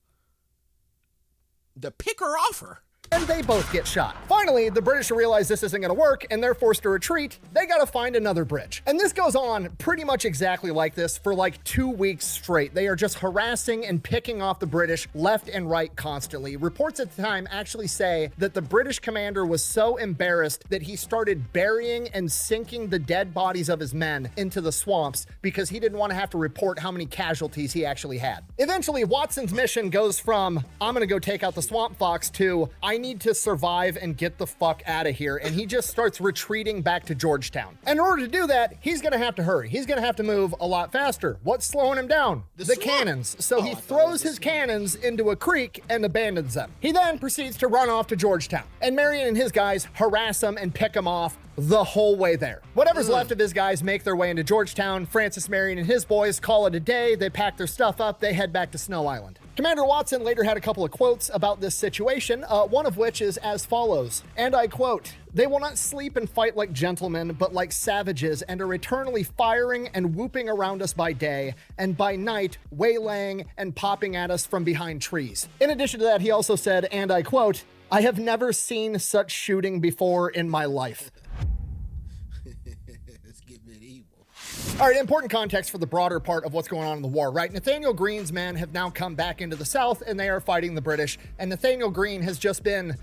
The picker offer. And they both get shot. Finally, the British realize this isn't gonna work and they're forced to retreat. They gotta find another bridge. And this goes on pretty much exactly like this for like 2 weeks straight. They are just harassing and picking off the British left and right constantly. Reports at the time actually say that the British commander was so embarrassed that he started burying and sinking the dead bodies of his men into the swamps because he didn't want to have to report how many casualties he actually had. Eventually, Watson's mission goes from, I'm gonna go take out the swamp fox, to, I need to survive and get the fuck out of here. And he just starts retreating back to Georgetown. And in order to do that, he's gonna have to hurry. He's gonna have to move a lot faster. What's slowing him down? The cannons. So he throws his cannons into a creek and abandons them. He then proceeds to run off to Georgetown. And Marion and his guys harass him and pick him off the whole way there. Whatever's left of his guys make their way into Georgetown. Francis Marion and his boys call it a day. They pack their stuff up. They head back to Snow Island. Commander Watson later had a couple of quotes about this situation, one of which is as follows, and I quote, "They will not sleep and fight like gentlemen, but like savages, and are eternally firing and whooping around us by day, and by night waylaying and popping at us from behind trees." In addition to that, he also said, and I quote, "I have never seen such shooting before in my life." All right, important context for the broader part of what's going on in the war, right? Nathaniel Greene's men have now come back into the South and they are fighting the British. And Nathaniel Greene has just been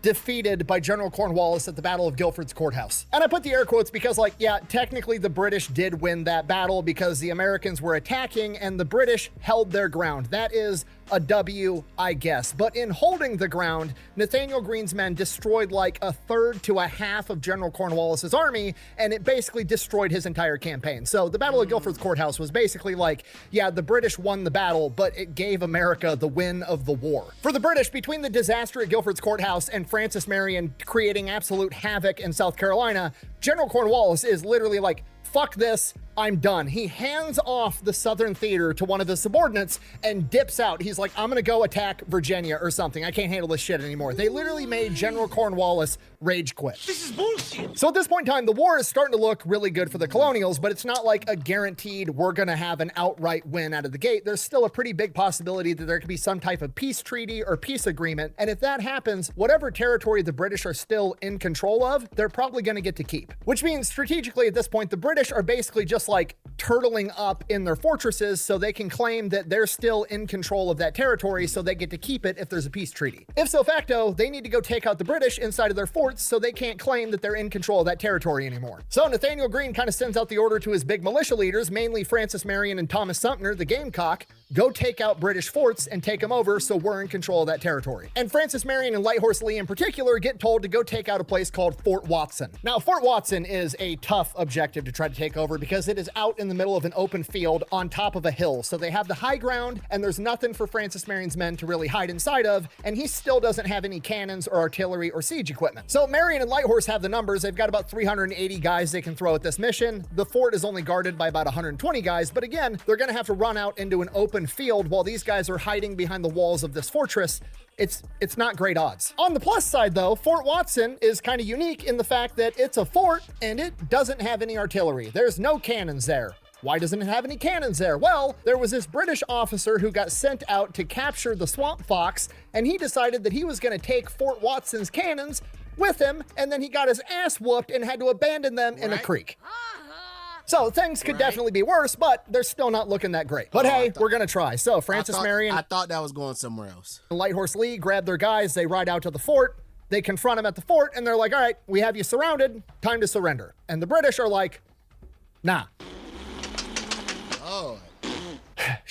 defeated by General Cornwallis at the Battle of Guilford's Courthouse. And I put the air quotes because, like, yeah, technically the British did win that battle because the Americans were attacking and the British held their ground. That is a W, I guess. But in holding the ground, Nathaniel Greene's men destroyed like a third to a half of General Cornwallis's army, and it basically destroyed his entire campaign. So the Battle of Guilford's Courthouse was basically like, yeah, the British won the battle, but it gave America the win of the war. For the British, between the disaster at Guilford's Courthouse and Francis Marion creating absolute havoc in South Carolina, General Cornwallis is literally like, fuck this, I'm done. He hands off the Southern Theater to one of his subordinates and dips out. He's like, I'm gonna go attack Virginia or something. I can't handle this shit anymore. They literally made General Cornwallis rage quit. This is bullshit. So at this point in time, the war is starting to look really good for the colonials, but it's not like a guaranteed we're gonna have an outright win out of the gate. There's still a pretty big possibility that there could be some type of peace treaty or peace agreement. And if that happens, whatever territory the British are still in control of, they're probably gonna get to keep. Which means strategically at this point, the British are basically just like turtling up in their fortresses so they can claim that they're still in control of that territory so they get to keep it if there's a peace treaty. If so facto, they need to go take out the British inside of their forts so they can't claim that they're in control of that territory anymore. So Nathaniel Greene kind of sends out the order to his big militia leaders, mainly Francis Marion and Thomas Sumter, the Gamecock, go take out British forts and take them over so we're in control of that territory. And Francis Marion and Light Horse Lee in particular get told to go take out a place called Fort Watson. Now, Fort Watson is a tough objective to try to take over because it is out in the middle of an open field on top of a hill. So they have the high ground and there's nothing for Francis Marion's men to really hide inside of, and he still doesn't have any cannons or artillery or siege equipment. So Marion and Light Horse have the numbers. They've got about 380 guys they can throw at this mission. The fort is only guarded by about 120 guys, but again, they're gonna have to run out into an open field while these guys are hiding behind the walls of this fortress. It's not great odds. On the plus side though, Fort Watson is kind of unique in the fact that it's a fort and it doesn't have any artillery. There's no cannons there. Why doesn't it have any cannons there? Well, there was this British officer who got sent out to capture the swamp fox, and he decided that he was gonna take Fort Watson's cannons with him, and then he got his ass whooped and had to abandon them in a creek. So things could definitely be worse, but they're still not looking that great. But hey, we're gonna try. So Francis Marion, I thought that was going somewhere else. Light Horse Lee grab their guys, they ride out to the fort, they confront him at the fort, and they're like, all right, we have you surrounded, time to surrender. And the British are like, nah. Oh.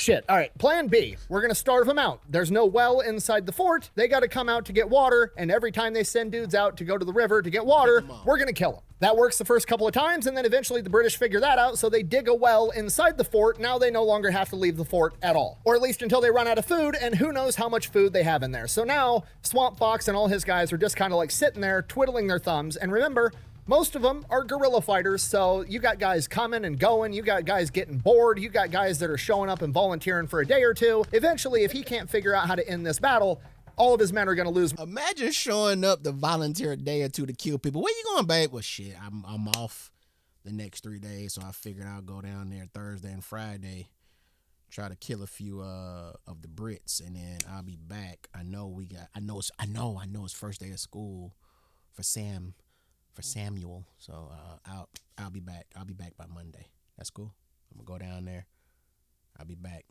Shit. All right, plan B. We're going to starve them out. There's no well inside the fort. They got to come out to get water, and every time they send dudes out to go to the river to get water, we're going to kill them. That works the first couple of times, and then eventually the British figure that out, so they dig a well inside the fort. Now they no longer have to leave the fort at all. Or at least until they run out of food, and who knows how much food they have in there. So now, Swamp Fox and all his guys are just kind of like sitting there, twiddling their thumbs, and remember, most of them are guerrilla fighters, so you got guys coming and going, you got guys getting bored, you got guys that are showing up and volunteering for a day or two. Eventually, if he can't figure out how to end this battle, all of his men are going to lose. Imagine showing up to volunteer a day or two to kill people. Where you going, babe? Well, shit, I'm off the next 3 days, so I figured I'll go down there Thursday and Friday, try to kill a few of the Brits, and then I'll be back. I know it's first day of school for Samuel, so I'll be back. I'll be back by Monday. That's cool. I'm gonna go down there. I'll be back.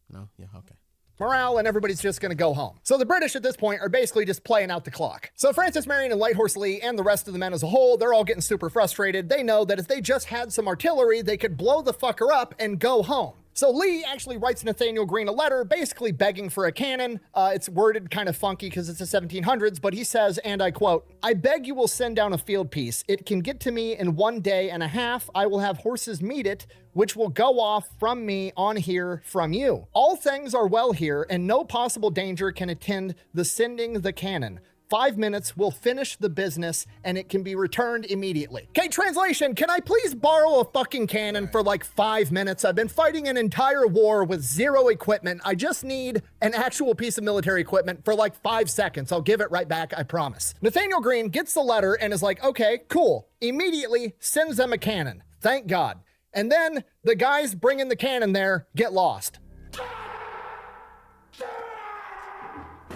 No? Yeah, okay. Morale, and everybody's just going to go home. So the British at this point are basically just playing out the clock. So Francis Marion and Lighthorse Lee and the rest of the men as a whole, they're all getting super frustrated. They know that if they just had some artillery, they could blow the fucker up and go home. So Lee actually writes Nathaniel Greene a letter basically begging for a cannon. It's worded kind of funky because it's the 1700s, but he says, and I quote, "I beg you will send down a field piece. It can get to me in 1 day and a half. I will have horses meet it, which will go off from me on here from you. All things are well here, and no possible danger can attend the sending the cannon. 5 minutes will finish the business, and it can be returned immediately." Okay, translation, can I please borrow a fucking cannon for like 5 minutes? I've been fighting an entire war with zero equipment. I just need an actual piece of military equipment for like 5 seconds. I'll give it right back, I promise. Nathaniel Greene gets the letter and is like, okay, cool. Immediately sends them a cannon. Thank God. And then the guys bringing the cannon there get lost.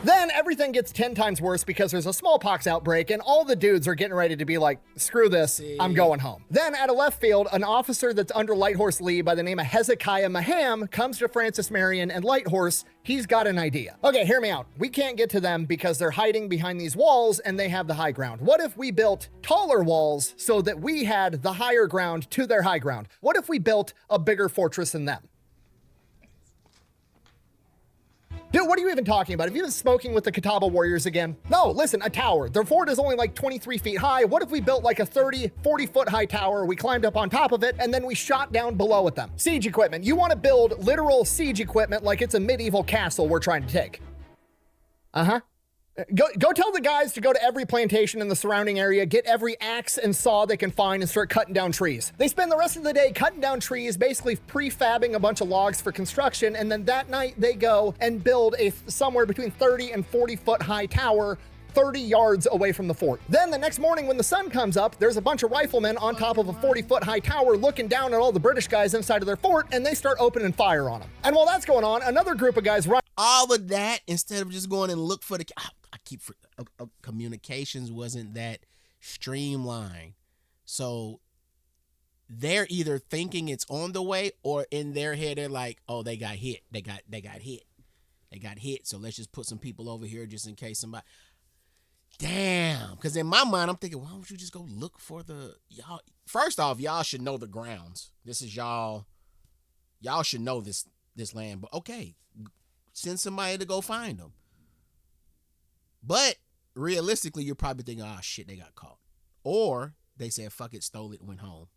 Then everything gets 10 times worse because there's a smallpox outbreak and all the dudes are getting ready to be like, screw this, I'm going home. Then out of left field, an officer that's under Lighthorse Lee by the name of Hezekiah Maham comes to Francis Marion and Lighthorse. He's got an idea. Okay, hear me out. We can't get to them because they're hiding behind these walls and they have the high ground. What if we built taller walls so that we had the higher ground to their high ground? What if we built a bigger fortress than them? Dude, what are you even talking about? Have you been smoking with the Catawba Warriors again? No, listen, a tower. Their fort is only like 23 feet high. What if we built like a 30, 40 foot high tower, we climbed up on top of it, and then we shot down below at them? Siege equipment. You want to build literal siege equipment like it's a medieval castle we're trying to take. Uh-huh. Go tell the guys to go to every plantation in the surrounding area, get every axe and saw they can find and start cutting down trees. They spend the rest of the day cutting down trees, basically prefabbing a bunch of logs for construction, and then that night they go and build a somewhere between 30 and 40 foot high tower 30 yards away from the fort. Then the next morning when the sun comes up, there's a bunch of riflemen on top of a 40 foot high tower looking down at all the British guys inside of their fort, and they start opening fire on them. And while that's going on, another group of guys run. All of that instead of just going and look for the... communications wasn't that streamlined. So they're either thinking it's on the way or in their head they're like, oh, they got hit. They got hit. So let's just put some people over here just in case somebody... Damn. Because in my mind, I'm thinking, why don't you just go look for the... Y'all? First off, y'all should know the grounds. This is y'all. Y'all should know this land. But okay, send somebody to go find them. But realistically, you're probably thinking, oh, shit, they got caught. Or they said, fuck it, stole it, went home.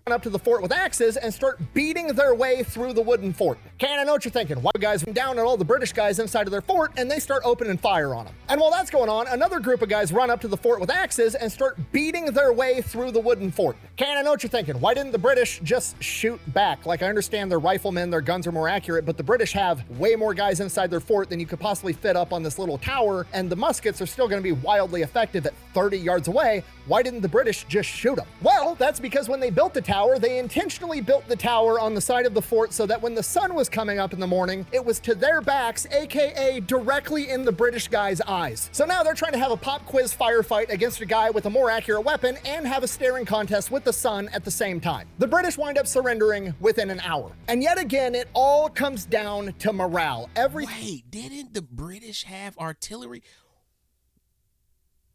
Up to the fort with axes and start beating their way through the wooden fort. Okay, I know what you're thinking. Why guys went down at all the British guys inside of their fort and they start opening fire on them. And while that's going on, another group of guys run up to the fort with axes and start beating their way through the wooden fort. Okay, I know what you're thinking. Why didn't the British just shoot back? Like, I understand they're riflemen, their guns are more accurate, but the British have way more guys inside their fort than you could possibly fit up on this little tower, and the muskets are still going to be wildly effective at 30 yards away. Why didn't the British just shoot them? Well, that's because when they built the tower, they intentionally built the tower on the side of the fort so that when the sun was coming up in the morning, it was to their backs, aka directly in the British guys' eyes. So now they're trying to have a pop quiz firefight against a guy with a more accurate weapon and have a staring contest with the sun at the same time. The British wind up surrendering within an hour. And yet again, it all comes down to morale. Wait, didn't the British have artillery?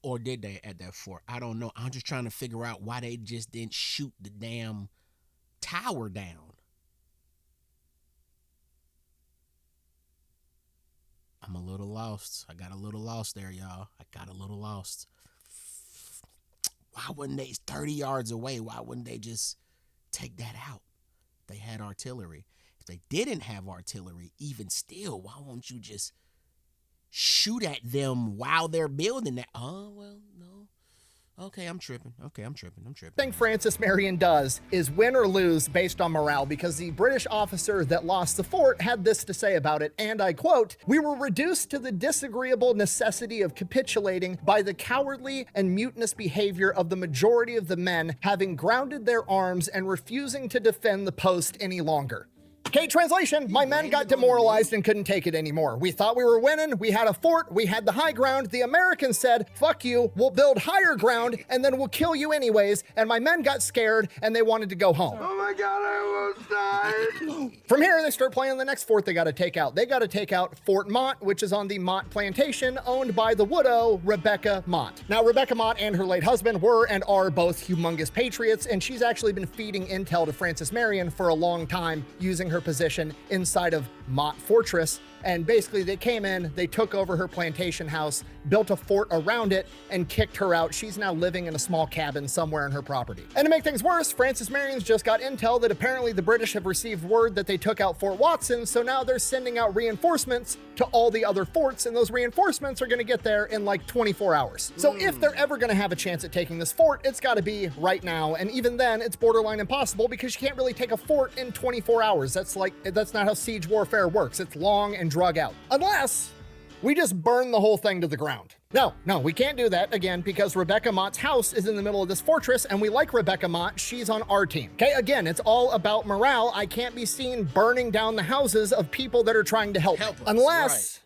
Or did they at that fort? I don't know. I'm just trying to figure out why they just didn't shoot the damn tower down. I'm a little lost. I got a little lost there, y'all. I got a little lost. Why wouldn't they, 30 yards away, why wouldn't they just take that out? They had artillery. If they didn't have artillery, even still, why won't you just shoot at them while they're building that? Oh, well, no. Okay, I'm tripping. Thing Francis Marion does is win or lose based on morale, because the British officer that lost the fort had this to say about it, and I quote, "We were reduced to the disagreeable necessity of capitulating by the cowardly and mutinous behavior of the majority of the men, having grounded their arms and refusing to defend the post any longer." Okay, translation, my men got demoralized and couldn't take it anymore. We thought we were winning, we had a fort, we had the high ground. The Americans said, fuck you, we'll build higher ground and then we'll kill you anyways. And my men got scared and they wanted to go home. Oh my God, I almost died. From here, they start planning the next fort they gotta take out. They gotta take out Fort Mott, which is on the Mott Plantation, owned by the widow, Rebecca Mott. Now, Rebecca Mott and her late husband were and are both humongous patriots, and she's actually been feeding intel to Francis Marion for a long time, using her position inside of Mott Fortress. And basically they came in, they took over her plantation house, built a fort around it, and kicked her out. She's now living in a small cabin somewhere on her property. And to make things worse, Francis Marion's just got intel that apparently the British have received word that they took out Fort Watson, so now they're sending out reinforcements to all the other forts, and those reinforcements are gonna get there in like 24 hours. So if they're ever gonna have a chance at taking this fort, it's gotta be right now, and even then, it's borderline impossible because you can't really take a fort in 24 hours. That's not how siege warfare works. It's long and drug out. Unless we just burn the whole thing to the ground. No, we can't do that, again, because Rebecca Mott's house is in the middle of this fortress, and we like Rebecca Mott. She's on our team. Okay, again, it's all about morale. I can't be seen burning down the houses of people that are trying to help us, unless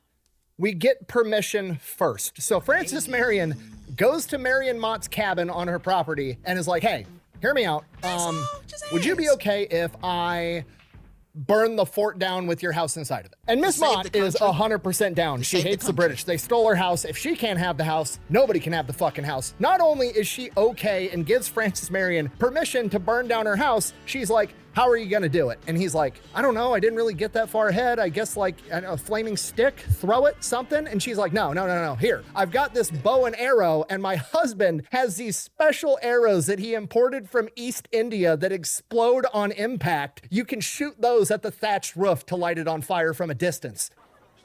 we get permission first. So Francis Marion goes to Marion Mott's cabin on her property and is like, hey, hear me out. Would you be okay if I burn the fort down with your house inside of it? And Miss Mott is 100% down. She hates the British. They stole her house. If she can't have the house, nobody can have the fucking house. Not only is she okay and gives Francis Marion permission to burn down her house, she's like, how are you gonna do it? And he's like, I don't know, I didn't really get that far ahead. I guess like a flaming stick, throw it, something. And she's like, no. Here, I've got this bow and arrow, and my husband has these special arrows that he imported from East India that explode on impact. You can shoot those at the thatched roof to light it on fire from a distance.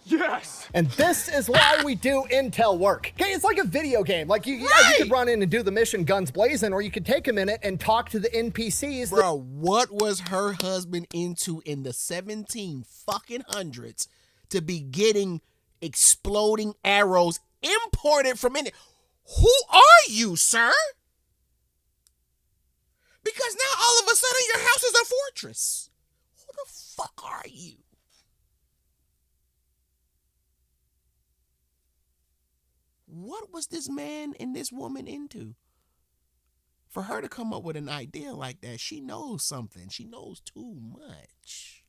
Yes! And this is why we do intel work. Okay, it's like a video game. Like you could run in and do the mission guns blazing, or you could take a minute and talk to the NPCs. Bro, what was her husband into in the 1700s to be getting exploding arrows imported from India? Who are you, sir? Because now all of a sudden your house is a fortress. Who the fuck are you? What was this man and this woman into? For her to come up with an idea like that, she knows something. She knows too much.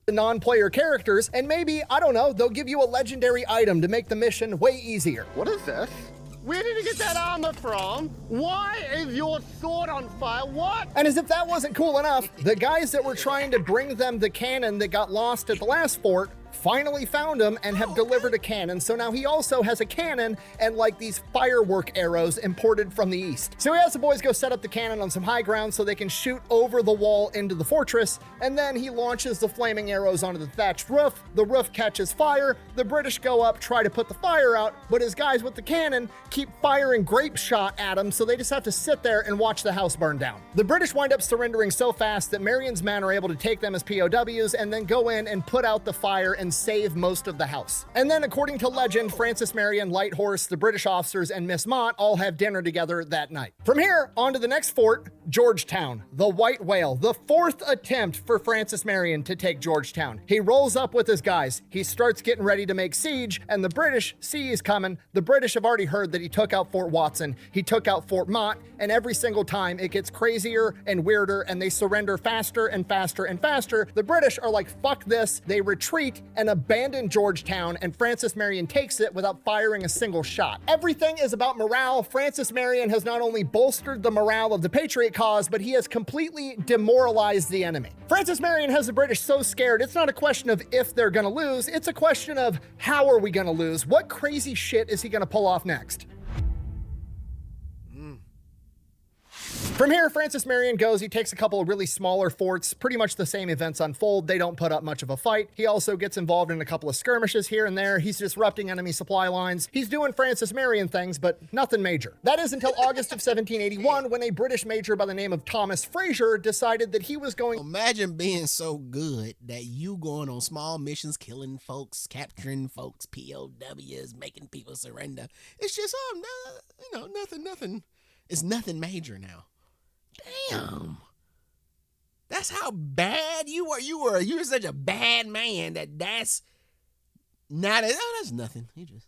The non-player characters, and maybe, I don't know, they'll give you a legendary item to make the mission way easier. What is this? Where did you get that armor from? Why is your sword on fire? What? And as if that wasn't cool enough, the guys that were trying to bring them the cannon that got lost at the last fort finally found him and have delivered a cannon. So now he also has a cannon and like these firework arrows imported from the east. So he has the boys go set up the cannon on some high ground so they can shoot over the wall into the fortress. And then he launches the flaming arrows onto the thatched roof. The roof catches fire. The British go up, try to put the fire out, but his guys with the cannon keep firing grape shot at him. So they just have to sit there and watch the house burn down. The British wind up surrendering so fast that Marion's men are able to take them as POWs and then go in and put out the fire and save most of the house. And then, according to legend, Francis Marion, Light Horse, the British officers, and Miss Mott all have dinner together that night. From here, on to the next fort, Georgetown, the White Whale, the fourth attempt for Francis Marion to take Georgetown. He rolls up with his guys. He starts getting ready to make siege, and the British see he's coming. The British have already heard that he took out Fort Watson. He took out Fort Mott, and every single time it gets crazier and weirder, and they surrender faster and faster and faster. The British are like, fuck this. They retreat. and abandon Georgetown, and Francis Marion takes it without firing a single shot. Everything is about morale. Francis Marion has not only bolstered the morale of the Patriot cause, but he has completely demoralized the enemy. Francis Marion has the British so scared, it's not a question of if they're gonna lose, it's a question of how are we gonna lose? What crazy shit is he gonna pull off next? From here, Francis Marion goes, he takes a couple of really smaller forts, pretty much the same events unfold, they don't put up much of a fight. He also gets involved in a couple of skirmishes here and there, he's disrupting enemy supply lines, he's doing Francis Marion things, but nothing major. That is until August of 1781, when a British major by the name of Thomas Fraser decided that he was going... Imagine being so good that you going on small missions, killing folks, capturing folks, POWs, making people surrender. It's just, nothing. It's nothing major now. Damn. That's how bad you were. You were such a bad man that's not, that's nothing. He just,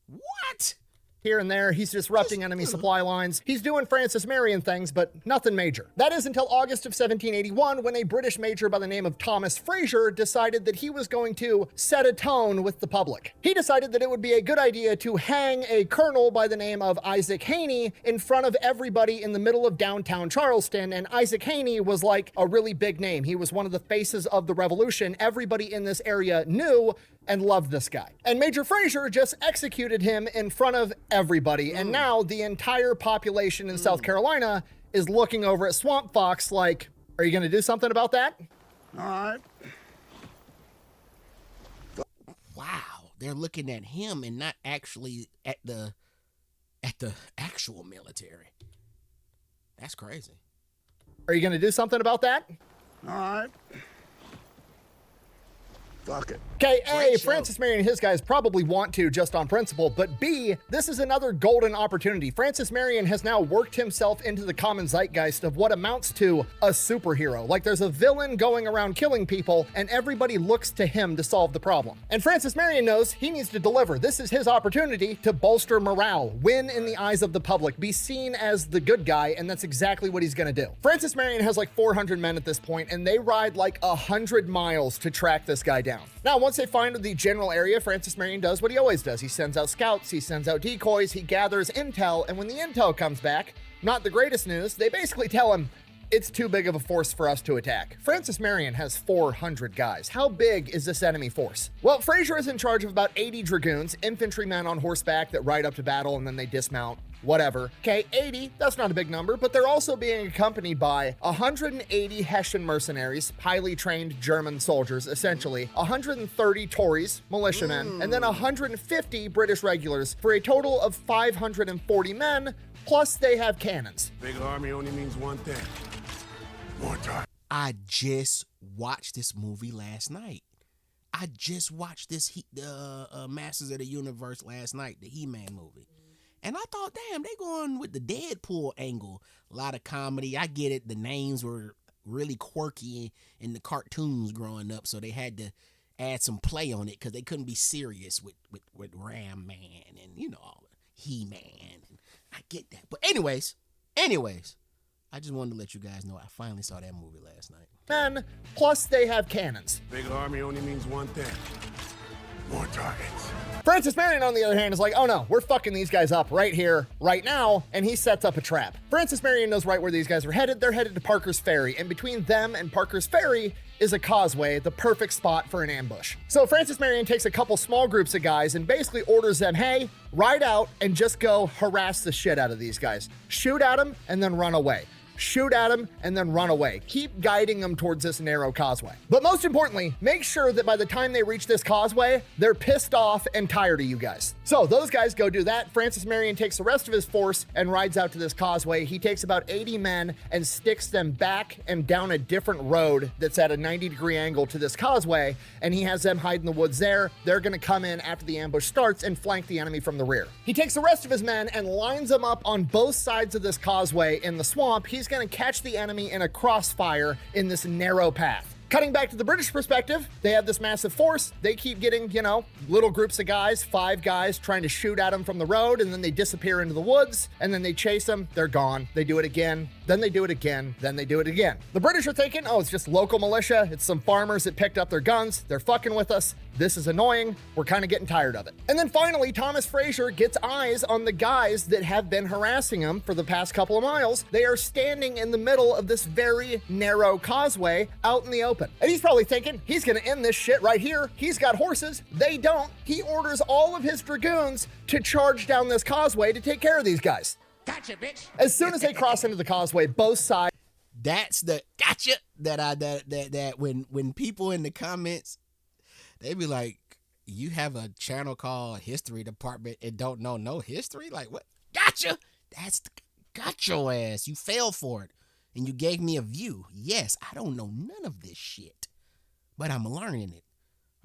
what? Here and there, he's disrupting enemy supply lines. He's doing Francis Marion things, but nothing major. That is until August of 1781, when a British major by the name of Thomas Fraser decided that he was going to set a tone with the public. He decided that it would be a good idea to hang a colonel by the name of Isaac Haney in front of everybody in the middle of downtown Charleston, and Isaac Haney was like a really big name. He was one of the faces of the revolution. Everybody in this area knew and loved this guy. And Major Fraser just executed him in front of everybody. And now the entire population in South Carolina is looking over at Swamp Fox like, are you gonna do something about that? All right. Wow, they're looking at him and not actually at the actual military. That's crazy. Are you gonna do something about that? All right. Fuck it. Okay, A, Francis Marion and his guys probably want to just on principle, but B, this is another golden opportunity. Francis Marion has now worked himself into the common zeitgeist of what amounts to a superhero. Like there's a villain going around killing people and everybody looks to him to solve the problem. And Francis Marion knows he needs to deliver. This is his opportunity to bolster morale, win in the eyes of the public, be seen as the good guy, and that's exactly what he's gonna do. Francis Marion has like 400 men at this point, and they ride like 100 miles to track this guy down. Now, once they find the general area, Francis Marion does what he always does. He sends out scouts, he sends out decoys, he gathers intel, and when the intel comes back, not the greatest news, they basically tell him, it's too big of a force for us to attack. Francis Marion has 400 guys. How big is this enemy force? Well, Fraser is in charge of about 80 dragoons, infantrymen on horseback that ride up to battle and then they dismount. Whatever. Okay, 80, that's not a big number, but they're also being accompanied by 180 Hessian mercenaries, highly trained German soldiers, essentially, 130 Tories, militiamen, and then 150 British regulars, for a total of 540 men, plus they have cannons. Big army only means one thing. More time. I just watched this movie last night. I just watched this Masters of the Universe last night, the He-Man movie. And I thought, damn, they going with the Deadpool angle. A lot of comedy. I get it. The names were really quirky in the cartoons growing up, so they had to add some play on it because they couldn't be serious with Ram Man and, all He-Man. I get that. But anyways, I just wanted to let you guys know I finally saw that movie last night. Men, plus they have cannons. Big army only means one thing. More targets. Francis Marion, on the other hand, is like, oh no, we're fucking these guys up right here, right now, and he sets up a trap. Francis Marion knows right where these guys are headed. They're headed to Parker's Ferry, and between them and Parker's Ferry is a causeway, the perfect spot for an ambush. So Francis Marion takes a couple small groups of guys and basically orders them, hey, ride out and just go harass the shit out of these guys. Shoot at them and then run away. Shoot at them, and then run away. Keep guiding them towards this narrow causeway. But most importantly, make sure that by the time they reach this causeway, they're pissed off and tired of you guys. So those guys go do that. Francis Marion takes the rest of his force and rides out to this causeway. He takes about 80 men and sticks them back and down a different road that's at a 90-degree angle to this causeway, and he has them hide in the woods there. They're gonna come in after the ambush starts and flank the enemy from the rear. He takes the rest of his men and lines them up on both sides of this causeway in the swamp. He's going to catch the enemy in a crossfire in this narrow path. Cutting back to the British perspective, they have this massive force. They keep getting, little groups of guys, 5 guys trying to shoot at them from the road, and then they disappear into the woods, and then they chase them. They're gone. They do it again. then they do it again, then they do it again. The British are thinking, oh, it's just local militia. It's some farmers that picked up their guns. They're fucking with us. This is annoying. We're kind of getting tired of it. And then finally, Thomas Frazier gets eyes on the guys that have been harassing him for the past couple of miles. They are standing in the middle of this very narrow causeway out in the open. And he's probably thinking, he's going to end this shit right here. He's got horses. They don't. He orders all of his dragoons to charge down this causeway to take care of these guys. Gotcha, bitch. As soon as they cross into the causeway, both sides. That's the gotcha that when people in the comments, they be like, you have a channel called History Department and don't know no history? Like, what? Gotcha! Got your ass. You fell for it. And you gave me a view. Yes, I don't know none of this shit. But I'm learning it.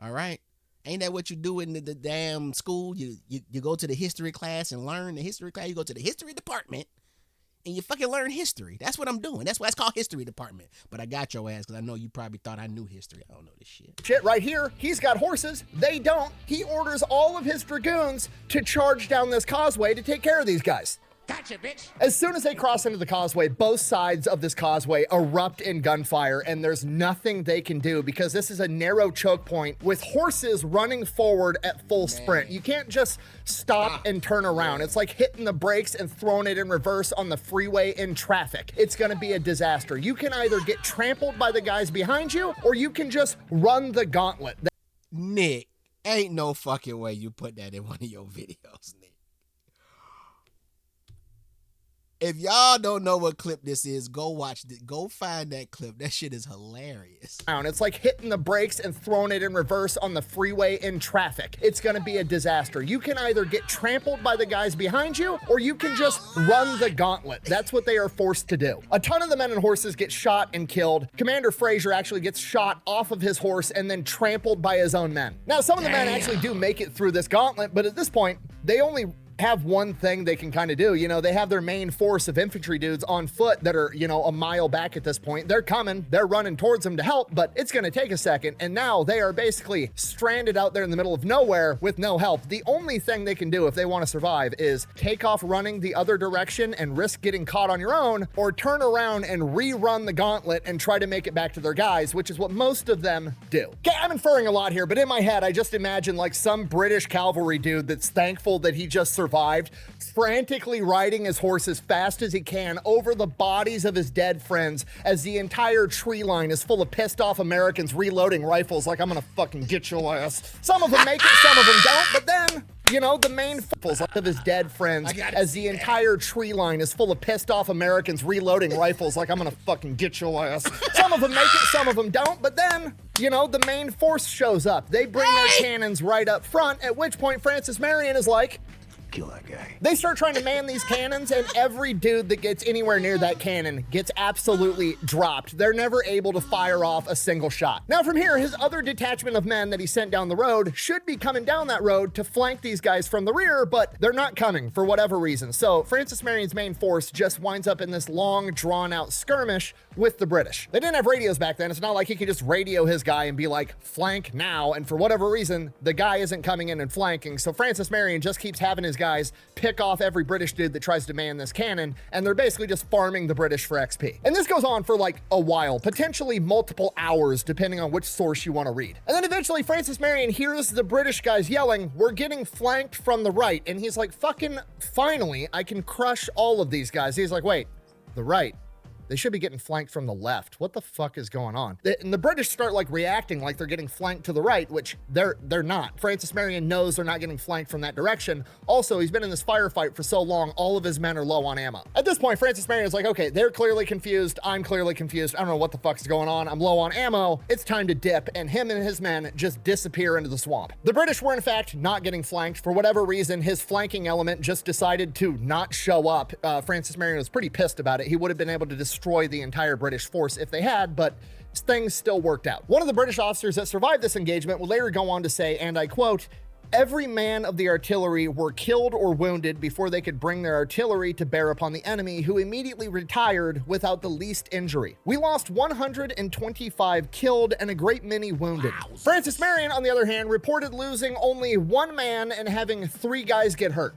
All right? Ain't that what you do in the damn school? You go to the history class and learn the history class. You go to the history department and you fucking learn history. That's what I'm doing. That's why it's called history department. But I got your ass because I know you probably thought I knew history. I don't know this shit. Shit right here. He's got horses. They don't. He orders all of his dragoons to charge down this causeway to take care of these guys. Gotcha, bitch. As soon as they cross into the causeway, both sides of this causeway erupt in gunfire, and there's nothing they can do because this is a narrow choke point with horses running forward at full sprint. You can't just stop and turn around. It's like hitting the brakes and throwing it in reverse on the freeway in traffic. It's gonna be a disaster. You can either get trampled by the guys behind you, or you can just run the gauntlet. Nick, ain't no fucking way you put that in one of your videos, Nick. If y'all don't know what clip this is, go watch it. Go find that clip. That shit is hilarious. It's like hitting the brakes and throwing it in reverse on the freeway in traffic. It's gonna be a disaster. You can either get trampled by the guys behind you, or you can just run the gauntlet. That's what they are forced to do. A ton of the men and horses get shot and killed. Commander Frazier actually gets shot off of his horse and then trampled by his own men. Now, some of the men actually do make it through this gauntlet, but at this point, they only have one thing they can kind of do. You know, they have their main force of infantry dudes on foot that are, you know, a mile back at this point. They're coming, they're running towards them to help, but it's going to take a second. And now they are basically stranded out there in the middle of nowhere with no help. The only thing they can do if they want to survive is take off running the other direction and risk getting caught on your own, or turn around and rerun the gauntlet and try to make it back to their guys, which is what most of them do. Okay, I'm inferring a lot here, but in my head, I just imagine like some British cavalry dude that's thankful that he just survived, frantically riding his horse as fast as he can over the bodies of his dead friends as the entire tree line is full of pissed off Americans reloading rifles like, I'm gonna fucking get your ass. Some of them make it, some of them don't, but then, you know, the main of his dead friends as the entire tree line is full of pissed off Americans reloading rifles like, I'm gonna fucking get your ass. Some of them make it, some of them don't, but then, you know, the main force shows up. They bring their cannons right up front, at which point Francis Marion is like, kill that guy. They start trying to man these cannons, and every dude that gets anywhere near that cannon gets absolutely dropped. They're never able to fire off a single shot. Now from here, his other detachment of men that he sent down the road should be coming down that road to flank these guys from the rear, but they're not coming for whatever reason. So Francis Marion's main force just winds up in this long, drawn-out skirmish with the British. They didn't have radios back then. It's not like he could just radio his guy and be like, flank now, and for whatever reason, the guy isn't coming in and flanking, so Francis Marion just keeps having his guys pick off every British dude that tries to man this cannon, and they're basically just farming the British for XP. And this goes on for like a while, potentially multiple hours, depending on which source you want to read. And then eventually Francis Marion hears the British guys yelling, we're getting flanked from the right, and he's like, fucking finally, I can crush all of these guys. He's like, wait, the right? They should be getting flanked from the left. What the fuck is going on? And the British start like reacting like they're getting flanked to the right, which they're not. Francis Marion knows they're not getting flanked from that direction. Also, he's been in this firefight for so long, all of his men are low on ammo. At this point, Francis Marion is like, okay, they're clearly confused. I'm clearly confused. I don't know what the fuck's going on. I'm low on ammo. It's time to dip. And him and his men just disappear into the swamp. The British were in fact not getting flanked. For whatever reason, his flanking element just decided to not show up. Francis Marion was pretty pissed about it. He would have been able to destroy the entire British force if they had, but things still worked out. One of the British officers that survived this engagement would later go on to say, and I quote, every man of the artillery were killed or wounded before they could bring their artillery to bear upon the enemy, who immediately retired without the least injury. We lost 125 killed and a great many wounded. Wow. Francis Marion, on the other hand, reported losing only one man and having 3 guys get hurt.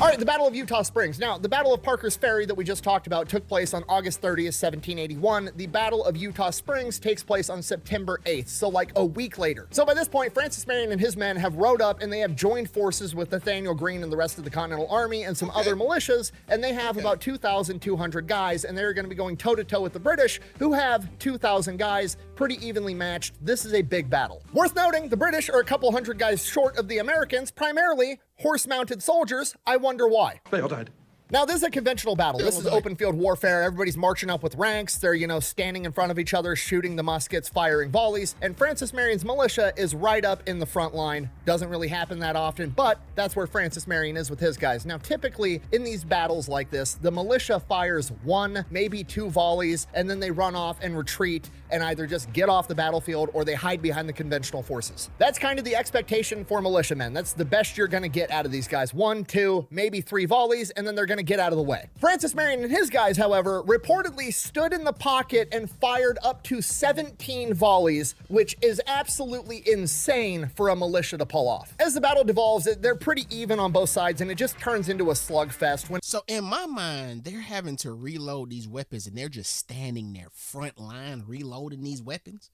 All right, the Battle of Eutaw Springs. Now, the Battle of Parker's Ferry that we just talked about took place on August 30th, 1781. The Battle of Eutaw Springs takes place on September 8th, so like a week later. So by this point, Francis Marion and his men have rode up and they have joined forces with Nathaniel Greene and the rest of the Continental Army and some other militias, and they have about 2,200 guys, and they're going to be going toe-to-toe with the British, who have 2,000 guys, pretty evenly matched. This is a big battle. Worth noting, the British are a couple hundred guys short of the Americans, primarily horse-mounted soldiers. I wonder why. They all died. Now, this is a conventional battle. This is open field warfare. Everybody's marching up with ranks. They're, standing in front of each other, shooting the muskets, firing volleys. And Francis Marion's militia is right up in the front line. Doesn't really happen that often, but that's where Francis Marion is with his guys. Now, typically in these battles like this, the militia fires 1, maybe 2 volleys, and then they run off and retreat and either just get off the battlefield or they hide behind the conventional forces. That's kind of the expectation for militiamen. That's the best you're going to get out of these guys. 1, 2, maybe 3 volleys, and then they're going to get out of the way. Francis Marion and his guys, however, reportedly stood in the pocket and fired up to 17 volleys, which is absolutely insane for a militia to pull off. As the battle devolves, they're pretty even on both sides, and it just turns into a slugfest. So in my mind, they're having to reload these weapons, and they're just standing there front line reloading these weapons,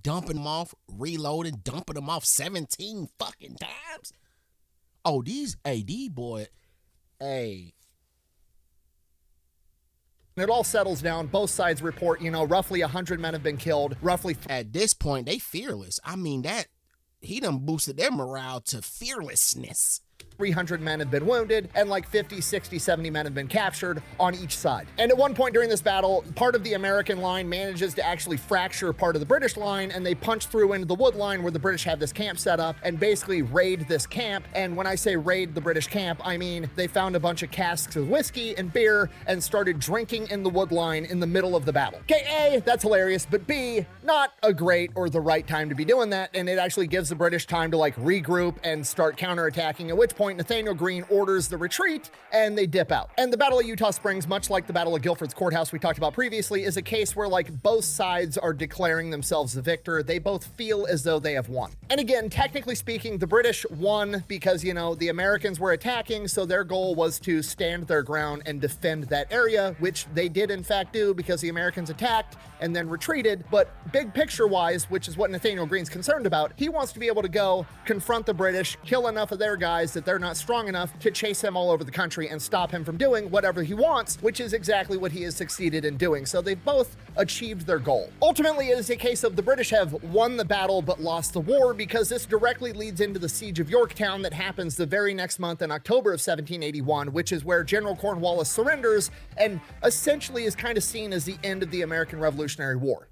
dumping them off, reloading, dumping them off 17 fucking times. Oh, these AD boy, hey. It all settles down. Both sides report, roughly 100 men have been killed. Roughly. At this point, they fearless. I mean, that he done boosted their morale to fearlessness. 300 men have been wounded, and like 50, 60, 70 men have been captured on each side. And at one point during this battle, part of the American line manages to actually fracture part of the British line, and they punch through into the wood line where the British have this camp set up and basically raid this camp. And when I say raid the British camp, I mean they found a bunch of casks of whiskey and beer and started drinking in the wood line in the middle of the battle. Okay, A, that's hilarious, but B, not a great or the right time to be doing that, and it actually gives the British time to like regroup and start counterattacking, at which point Nathaniel Greene orders the retreat and they dip out. And the Battle of Eutaw Springs, much like the Battle of Guilford's Courthouse we talked about previously, is a case where like both sides are declaring themselves the victor. They both feel as though they have won. And again, technically speaking, the British won because, the Americans were attacking, so their goal was to stand their ground and defend that area, which they did in fact do because the Americans attacked and then retreated. But big picture wise, which is what Nathaniel Greene's concerned about, he wants to be able to go confront the British, kill enough of their guys that they're not strong enough to chase him all over the country and stop him from doing whatever he wants, which is exactly what he has succeeded in doing. So they've both achieved their goal. Ultimately, it is a case of the British have won the battle but lost the war, because this directly leads into the Siege of Yorktown that happens the very next month in October of 1781, which is where General Cornwallis surrenders and essentially is kind of seen as the end of the American Revolutionary War.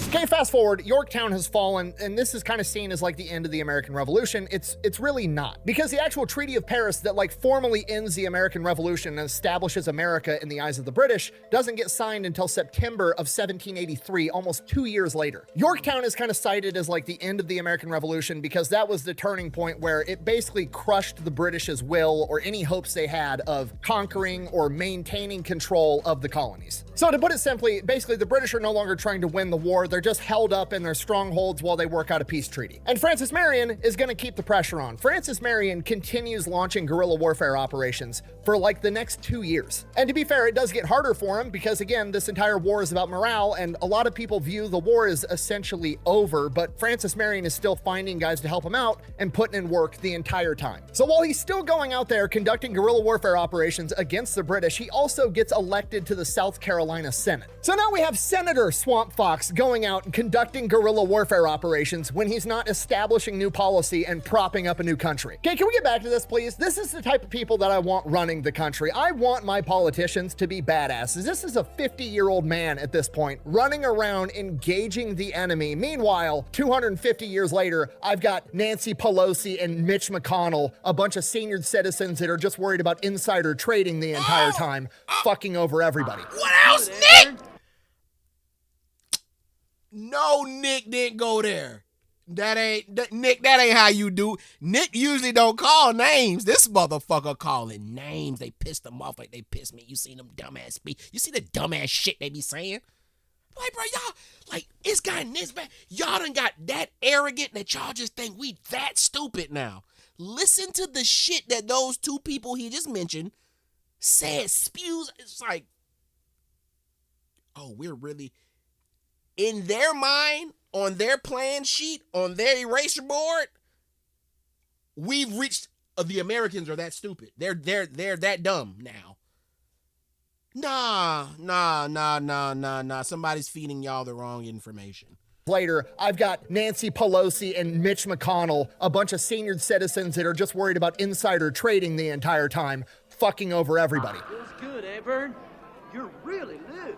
Okay, fast forward, Yorktown has fallen, and this is kind of seen as like the end of the American Revolution. It's really not, because the actual Treaty of Paris that like formally ends the American Revolution and establishes America in the eyes of the British doesn't get signed until September of 1783, almost 2 years later. Yorktown is kind of cited as like the end of the American Revolution because that was the turning point where it basically crushed the British's will or any hopes they had of conquering or maintaining control of the colonies. So to put it simply, basically the British are no longer trying to win the war. They're just held up in their strongholds while they work out a peace treaty. And Francis Marion is going to keep the pressure on. Francis Marion continues launching guerrilla warfare operations for like the next 2 years. And to be fair, it does get harder for him because again, this entire war is about morale, and a lot of people view the war as essentially over, but Francis Marion is still finding guys to help him out and putting in work the entire time. So while he's still going out there conducting guerrilla warfare operations against the British, he also gets elected to the South Carolina Senate. So now we have Senator Swamp Fox going out and conducting guerrilla warfare operations when he's not establishing new policy and propping up a new country. Okay, can we get back to this, please? This is the type of people that I want running the country. I want my politicians to be badasses. This is a 50-year-old man at this point running around engaging the enemy. Meanwhile, 250 years later, I've got Nancy Pelosi and Mitch McConnell, a bunch of senior citizens that are just worried about insider trading the entire time, fucking over everybody. What else, Nick? No, Nick didn't go there. Nick, that ain't how you do. Nick usually don't call names. This motherfucker calling names. They pissed him off like they pissed me. You seen them dumbass speak. You see the dumbass shit they be saying? Like, bro, y'all, like, it's gotten this bad. Y'all done got that arrogant that y'all just think we that stupid now. listen to the shit that those two people he just mentioned said, spews. It's like, oh, we're really, in their mind, on their plan sheet, on their eraser board, we've reached, the Americans are that stupid. They're that dumb now. Nah. Somebody's feeding y'all the wrong information. Later, I've got Nancy Pelosi and Mitch McConnell, a bunch of senior citizens that are just worried about insider trading the entire time, fucking over everybody. Feels good, eh, Vern? You're really loose.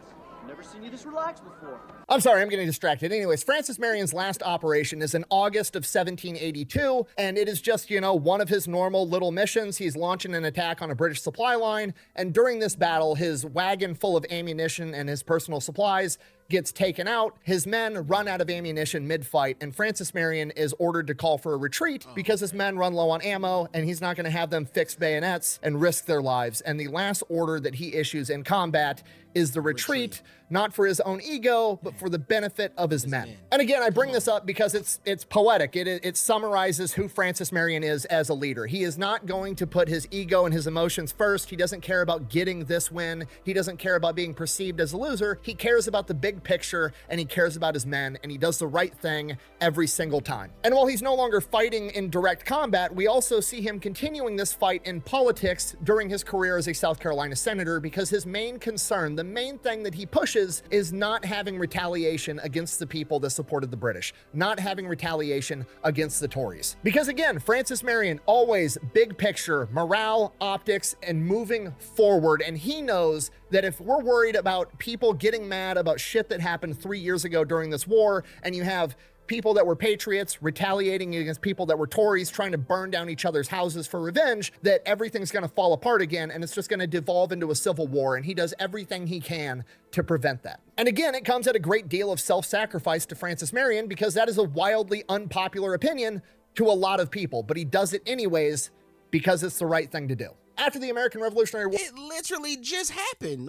Never seen you this relaxed before. I'm sorry, I'm getting distracted. Anyways, Francis Marion's last operation is in August of 1782, and it is just, one of his normal little missions. He's launching an attack on a British supply line, and during this battle, his wagon full of ammunition and his personal supplies gets taken out. His men run out of ammunition mid-fight, and Francis Marion is ordered to call for a retreat because his men run low on ammo, and he's not going to have them fix bayonets and risk their lives. And the last order that he issues in combat is the retreat, not for his own ego, but for the benefit of his men. And again, I bring this up because it's poetic. It summarizes who Francis Marion is as a leader. He is not going to put his ego and his emotions first. He doesn't care about getting this win. He doesn't care about being perceived as a loser. He cares about the big picture, and he cares about his men, and he does the right thing every single time. And while he's no longer fighting in direct combat, we also see him continuing this fight in politics during his career as a South Carolina senator, because his main concern, the main thing that he pushes, is not having retaliation against the people that supported the British, not having retaliation against the Tories. Because again, Francis Marion, always big picture, morale, optics, and moving forward. And he knows that if we're worried about people getting mad about shit that happened 3 years ago during this war, and you have people that were patriots retaliating against people that were Tories trying to burn down each other's houses for revenge, that everything's going to fall apart again, and it's just going to devolve into a civil war, and he does everything he can to prevent that. And again, it comes at a great deal of self-sacrifice to Francis Marion, because that is a wildly unpopular opinion to a lot of people, but he does it anyways because it's the right thing to do. After the American Revolutionary War, it literally just happened.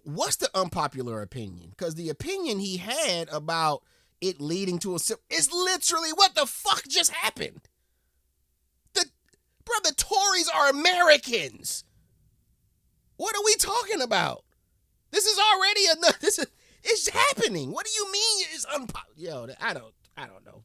What's the unpopular opinion? Because the opinion he had about it leading to is literally what the fuck just happened. The Tories are Americans. What are we talking about? This is already it's happening. What do you mean it's unpopular? Yo, I don't know.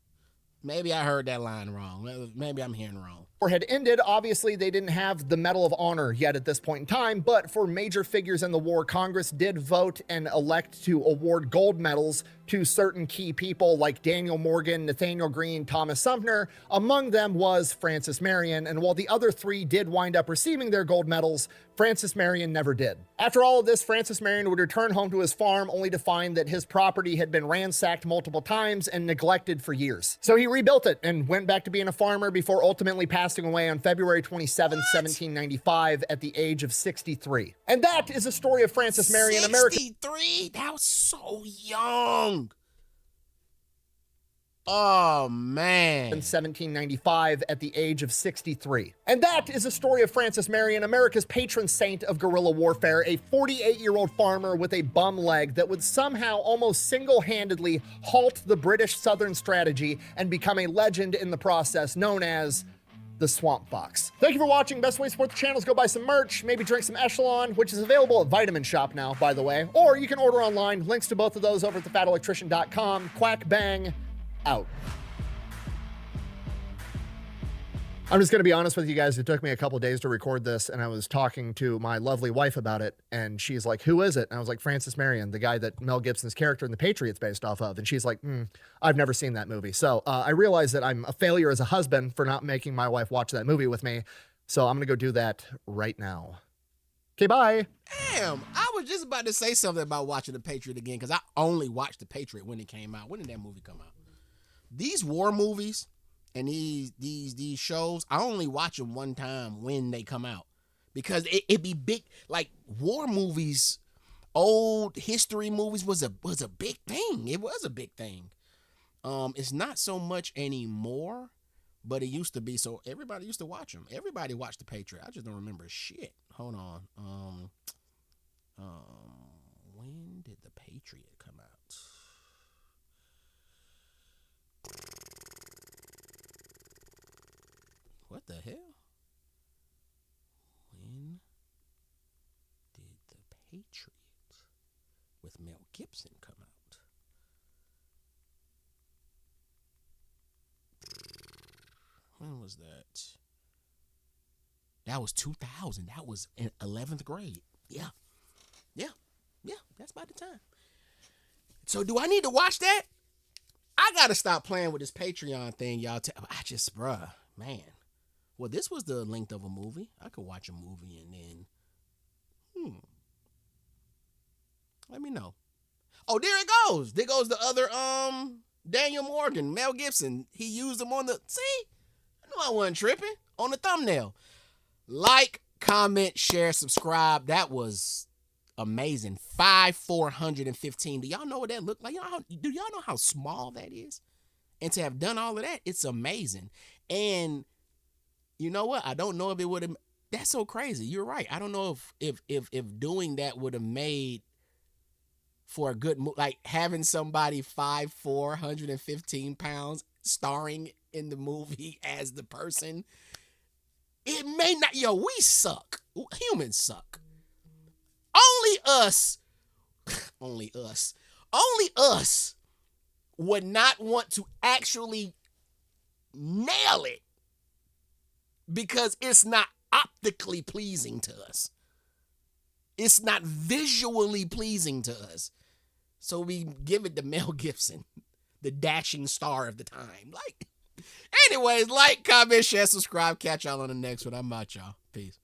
Maybe I heard that line wrong. Maybe I'm hearing wrong. Had ended. Obviously, they didn't have the Medal of Honor yet at this point in time, but for major figures in the war, Congress did vote and elect to award gold medals to certain key people like Daniel Morgan, Nathaniel Greene, Thomas Sumter. Among them was Francis Marion, and while the other three did wind up receiving their gold medals, Francis Marion never did. After all of this, Francis Marion would return home to his farm only to find that his property had been ransacked multiple times and neglected for years. So he rebuilt it and went back to being a farmer before ultimately passing away on February 27, 1795 at the age of 63. And that is the story of Francis Marion, America. 63? That was so young. Oh, man. In 1795 at the age of 63. And that is the story of Francis Marion, America's patron saint of guerrilla warfare, a 48-year-old farmer with a bum leg that would somehow almost single-handedly halt the British Southern strategy and become a legend in the process, known as the Swamp Fox. Thank you for watching. Best way to support the channel is go buy some merch, maybe drink some Echelon, which is available at Vitamin Shop now, by the way, or you can order online. Links to both of those over at thefatelectrician.com. Quack bang. Out. I'm just going to be honest with you guys. It took me a couple days to record this, and I was talking to my lovely wife about it, and she's like, who is it? And I was like, Francis Marion, the guy that Mel Gibson's character in The Patriot's based off of. And she's like, I've never seen that movie. So I realized that I'm a failure as a husband for not making my wife watch that movie with me. So I'm going to go do that right now. Okay, bye. Damn, I was just about to say something about watching The Patriot again, because I only watched The Patriot when it came out. When did that movie come out? These war movies and these shows, I only watch them one time when they come out, because it be big. Like war movies, old history movies was a big thing. It was a big thing. It's not so much anymore, but it used to be. So everybody used to watch them. Everybody watched The Patriot. I just don't remember shit. Hold on. When did The Patriot come out? the hell? When did The Patriot with Mel Gibson come out? When was that? That was 2000. That was in 11th grade. Yeah. That's about the time. So do I need to watch that? I got to stop playing with this Patreon thing, y'all. Bruh, man. Well, this was the length of a movie. I could watch a movie and then, let me know. Oh, there it goes. There goes the other, Daniel Morgan, Mel Gibson. He used them on the, see? I knew I wasn't tripping. On the thumbnail. Like, comment, share, subscribe. That was amazing. 415. Do y'all know what that looked like? Do y'all know how small that is? And to have done all of that, it's amazing. And you know what? I don't know if it would have. That's so crazy. You're right. I don't know if doing that would have made for a good movie, like having somebody 5'4", 115 pounds starring in the movie as the person. It may not. Yo, we suck. Humans suck. Only us would not want to actually nail it because it's not optically pleasing to us. It's not visually pleasing to us. So we give it to Mel Gibson, the dashing star of the time. Anyways, like, comment, share, subscribe. Catch y'all on the next one. I'm out, y'all. Peace.